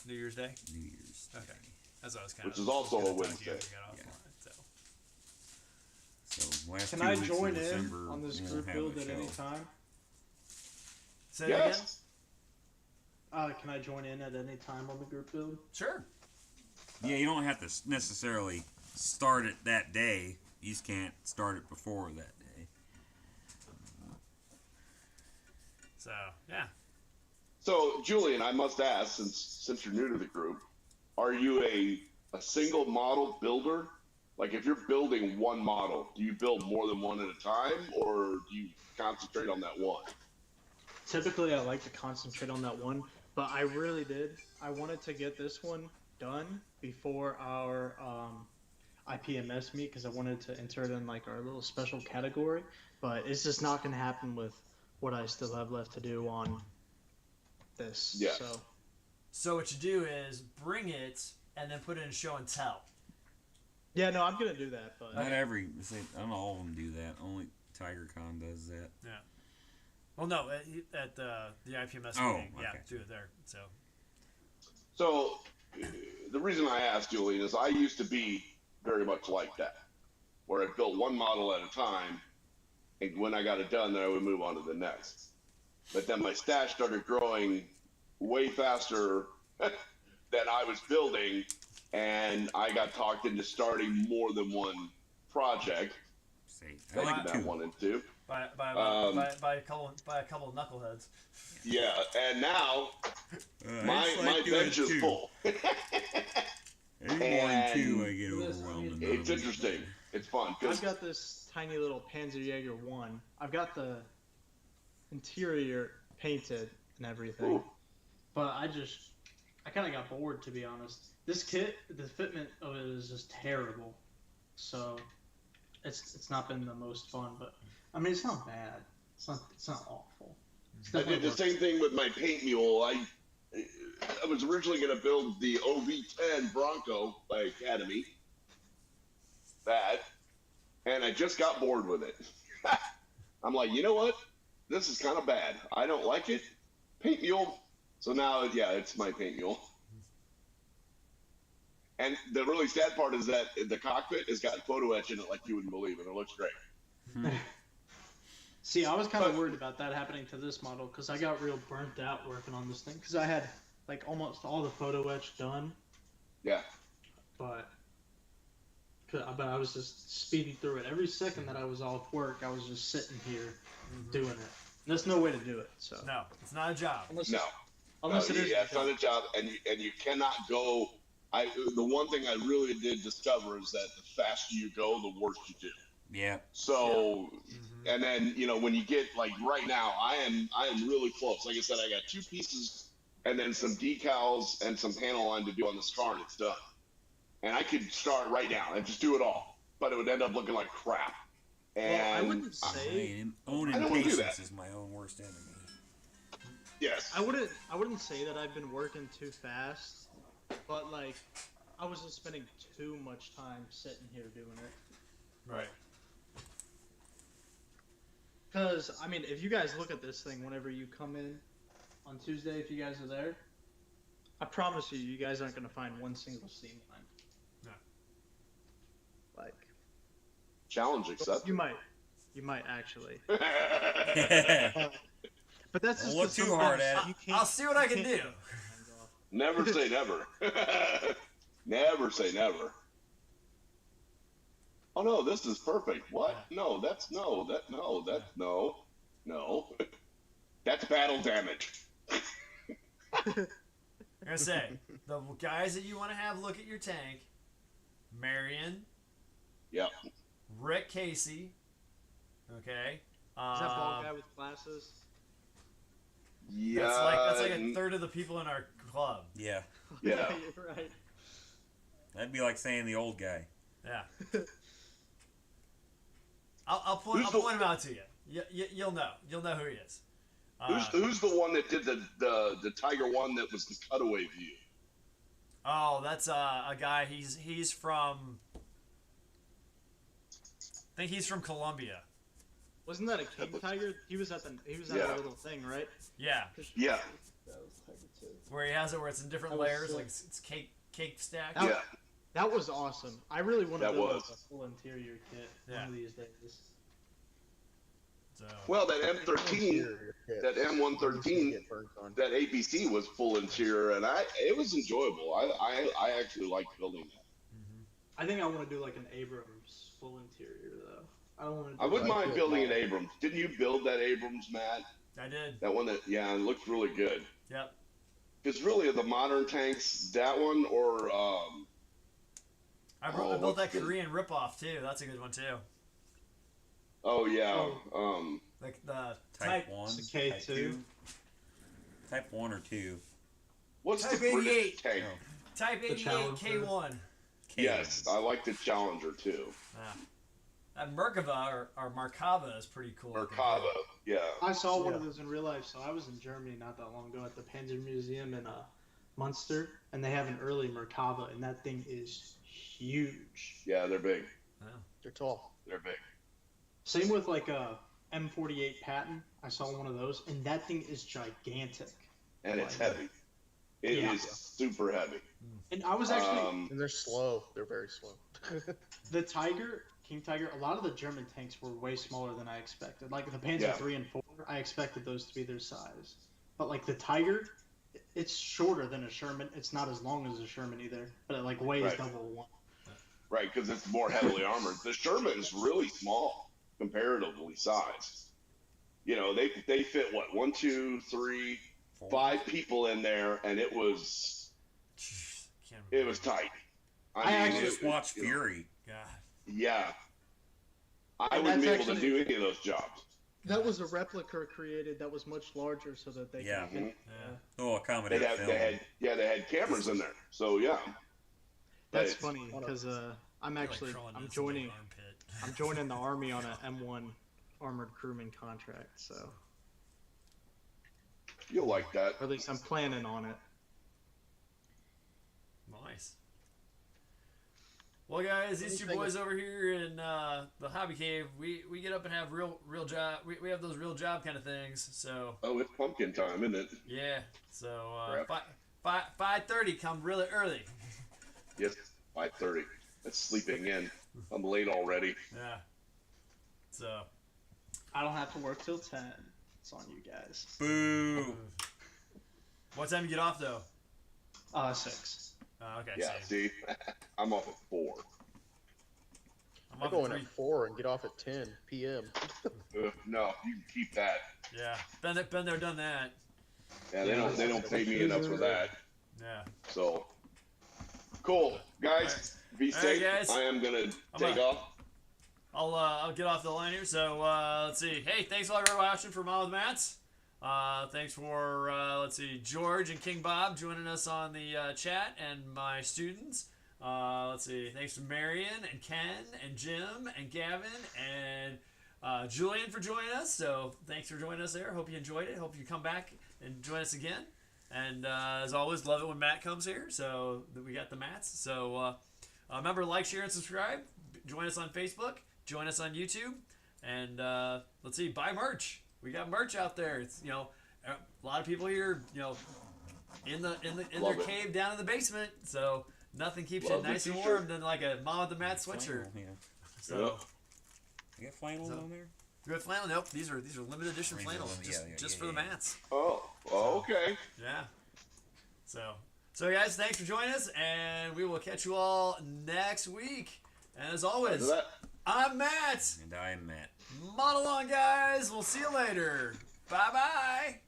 New Year's Day. New Year's. Okay. Day. That's what I was kind Which of. is also gonna a talk to Wednesday. you after we got Yeah. offline, so. So last Can 2 I weeks join of in December, on this we'll group have build a at any show. time? Say that again. Yes. Can I join in at any time on the group build? Sure. Yeah, you don't have to necessarily start it that day. You just can't start it before that day. So yeah. So Julian, I must ask, since you're new to the group, are you a single model builder? Like if you're building one model, do you build more than one at a time, or do you concentrate on that one? Typically, I like to concentrate on that one, but I really did. I wanted to get this one done before our IPMS meet because I wanted to enter it in like our little special category, but it's just not going to happen with what I still have left to do on this. Yeah. So what you do is bring it and then put it in show and tell. Yeah, no, I'm going to do that, but Not every, I don't know, all of them do that. Only TigerCon does that. Yeah. Well, no, at the IPMS Oh, meeting, yeah, okay. do it there. So So the reason I asked Julian is I used to be very much like that, where I built one model at a time, and when I got it done, then I would move on to the next. But then my stash started growing way faster than I was building, and I got talked into starting more than one project. Say, I Thank like you, two. that one and two. by a couple of knuckleheads. Yeah, and now I my just like doing bench is two. full. Any more than And two, I get this- overwhelmed. It's interesting. It's fun because I've got this tiny little Panzerjäger 1. I've got the interior painted and everything. Ooh. But I kind of got bored, to be honest. This kit, the fitment of it is just terrible. So it's not been the most fun, but I mean, it's not bad. It's not awful. It's I did definitely the same thing with my paint mule. I was originally going to build the OV10 Bronco by Academy. That. And I just got bored with it. I'm like, you know what? This is kind of bad. I don't like it. Paint mule. So now, yeah, it's my paint mule. And the really sad part is that the cockpit has got photo etch in it like you wouldn't believe, and it looks great. See, I was kind of worried about that happening to this model because I got real burnt out working on this thing because I had like almost all the photo etch done, Yeah. but I was just speeding through it. Every second that I was off work, I was just sitting here doing it. And there's no way to do it. So No, it's not a job. unless, No. unless it is. Yeah, it's not a job, and you cannot go. The one thing I really did discover is that the faster you go, the worse you do. Yeah. So, and then when you get like right now, I am really close. Like I said, I got 2 pieces and then some decals and some panel line to do on this car, and it's done. And I could start right now and just do it all, but it would end up looking like crap. And Well, I wouldn't say. Own I don't wanna do impatience that. is my own worst enemy. yes, I wouldn't say that I've been working too fast, but like I was just spending too much time sitting here doing it. Right. Because I mean, if you guys look at this thing whenever you come in on Tuesday, if you guys are there, I promise you, you guys aren't gonna find one single steam line. No. Like, Challenge accepted. you might actually. Don't But that's just look the too hard at it. you can't- I'll see what I you can can't do. get your hands off. Never say never. Never say never. Oh no, this is perfect. What? No, that's no. No. That's battle damage. I'm gonna say the guys that you want to have look at your tank: Marion, Yep. Rick Casey. Okay. Is that bald guy with glasses? Yeah. That's like a third of the people in our club. Yeah. Yeah. You're right. That'd be like saying the old guy. Yeah. I'll point him out to you. You'll know. You'll know who he is. Who's the one that did the Tiger one that was the cutaway view? Oh, that's a guy. He's from. I think he's from Colombia. Wasn't that a king tiger? He was at Yeah. that little thing, right? Yeah, Yeah. That was tiger too. where he has it where it's in different That was layers, sick. like it's cake stack. That- Yeah. That was awesome. I really want to That build was. like, a full interior kit Yeah. one of these days. So Well, that M13, that M113, Get burnt on. that APC was full interior, and it was enjoyable. I actually liked building that. I think I want to do like an Abrams full interior though. I don't want to. I wouldn't I mind feel building an bad. Abrams. Didn't you build that Abrams, Matt? I did. That one that, yeah, it looks really good. Yep. Because really, the modern tanks, that one or I Oh, built that what's the- Korean ripoff too. That's a good one too. oh yeah, Like the Type 1. It's a K2. Type 2. Type 1 or 2. what's Type the British 88. tank? No. Type 88 Challenger. K1. Yes, I like the Challenger too. Yeah. That Merkava or Markava is pretty cool. looking, too. Merkava, yeah. I saw one of Yeah. those in real life. So I was in Germany not that long ago at the Panzer Museum in Munster, and they have an early Merkava, and that thing is huge. Yeah, they're big. They're tall. They're big. Same with like a M48 Patton. I saw one of those, and that thing is gigantic. And it's heavy. It is Yeah. super heavy. And I was actually And they're slow. They're very slow. the King Tiger. A lot of the German tanks were way smaller than I expected. Like the Panzer Yeah. 3 and 4, I expected those to be their size. But like the Tiger, it's shorter than a Sherman. It's not as long as a Sherman either, but it like weighs Right. double one. Right, because it's more heavily armored. The Sherman's really small, comparatively sized. You know, they fit what, 1, 2, 3, 4. 5 people in there, and it was Can't it was tight. I actually Just watch you know, Fury. God. yeah, I And wouldn't be that's able to actually- do any of those jobs. That was a replica created that was much larger, so that they Yeah. can. Yeah. Oh, accommodate They had cameras in there, so yeah. That's But- funny because I'm I feel like actually crawling I'm into joining my armpit. I'm joining the army on a M1 armored crewman contract. So You'll like that. or at least I'm planning on it. Nice. Well, guys, it's your boys over here in the Hobby Cave. We get up and have real job. We have those real job kind of things. So Oh, it's pumpkin time, isn't it? yeah. So Crap. 5:30. Come really early. Yes, 5:30. That's sleeping in. I'm late already. Yeah. So. I don't have to work till 10. It's on you guys. Boo. What time you get off though? 6. Okay. Yeah, same. see, I'm off at 4. I'm I off go at in 3. at 4 and get off at 10 p.m. No, you can keep that. Yeah. Been there, done that. Yeah, they don't pay me enough for that. Yeah. So, cool, guys. Be All right, safe. guys. I am gonna I'm take out. off. I'll get off the line here. So let's see. Hey, thanks a lot for watching for Mom with Mats. Thanks for let's see, George and King Bob joining us on the chat, and my students. Let's see. Thanks to Marion and Ken and Jim and Gavin and Julian for joining us. So thanks for joining us there. Hope you enjoyed it. Hope you come back and join us again. And as always, love it when Matt comes here. So we got the Mats. So remember, like, share, and subscribe. Join us on Facebook. Join us on YouTube. And let's see, buy merch. We got merch out there. It's, a lot of people here, in their Love it. cave down in the basement. So nothing keeps Love you nice the and t-shirt. warm than like a mom with the mat sweatshirt. Flannel, yeah. So Yep. You got flannels So- on there? you have flannel? Nope. These are limited edition Limited flannels, one, just yeah, just yeah, for the yeah. mats. Oh, okay. Yeah. So guys, thanks for joining us, and we will catch you all next week. And as always, After that. I'm Matt. And I'm Matt. Model on, guys. We'll see you later. Bye bye.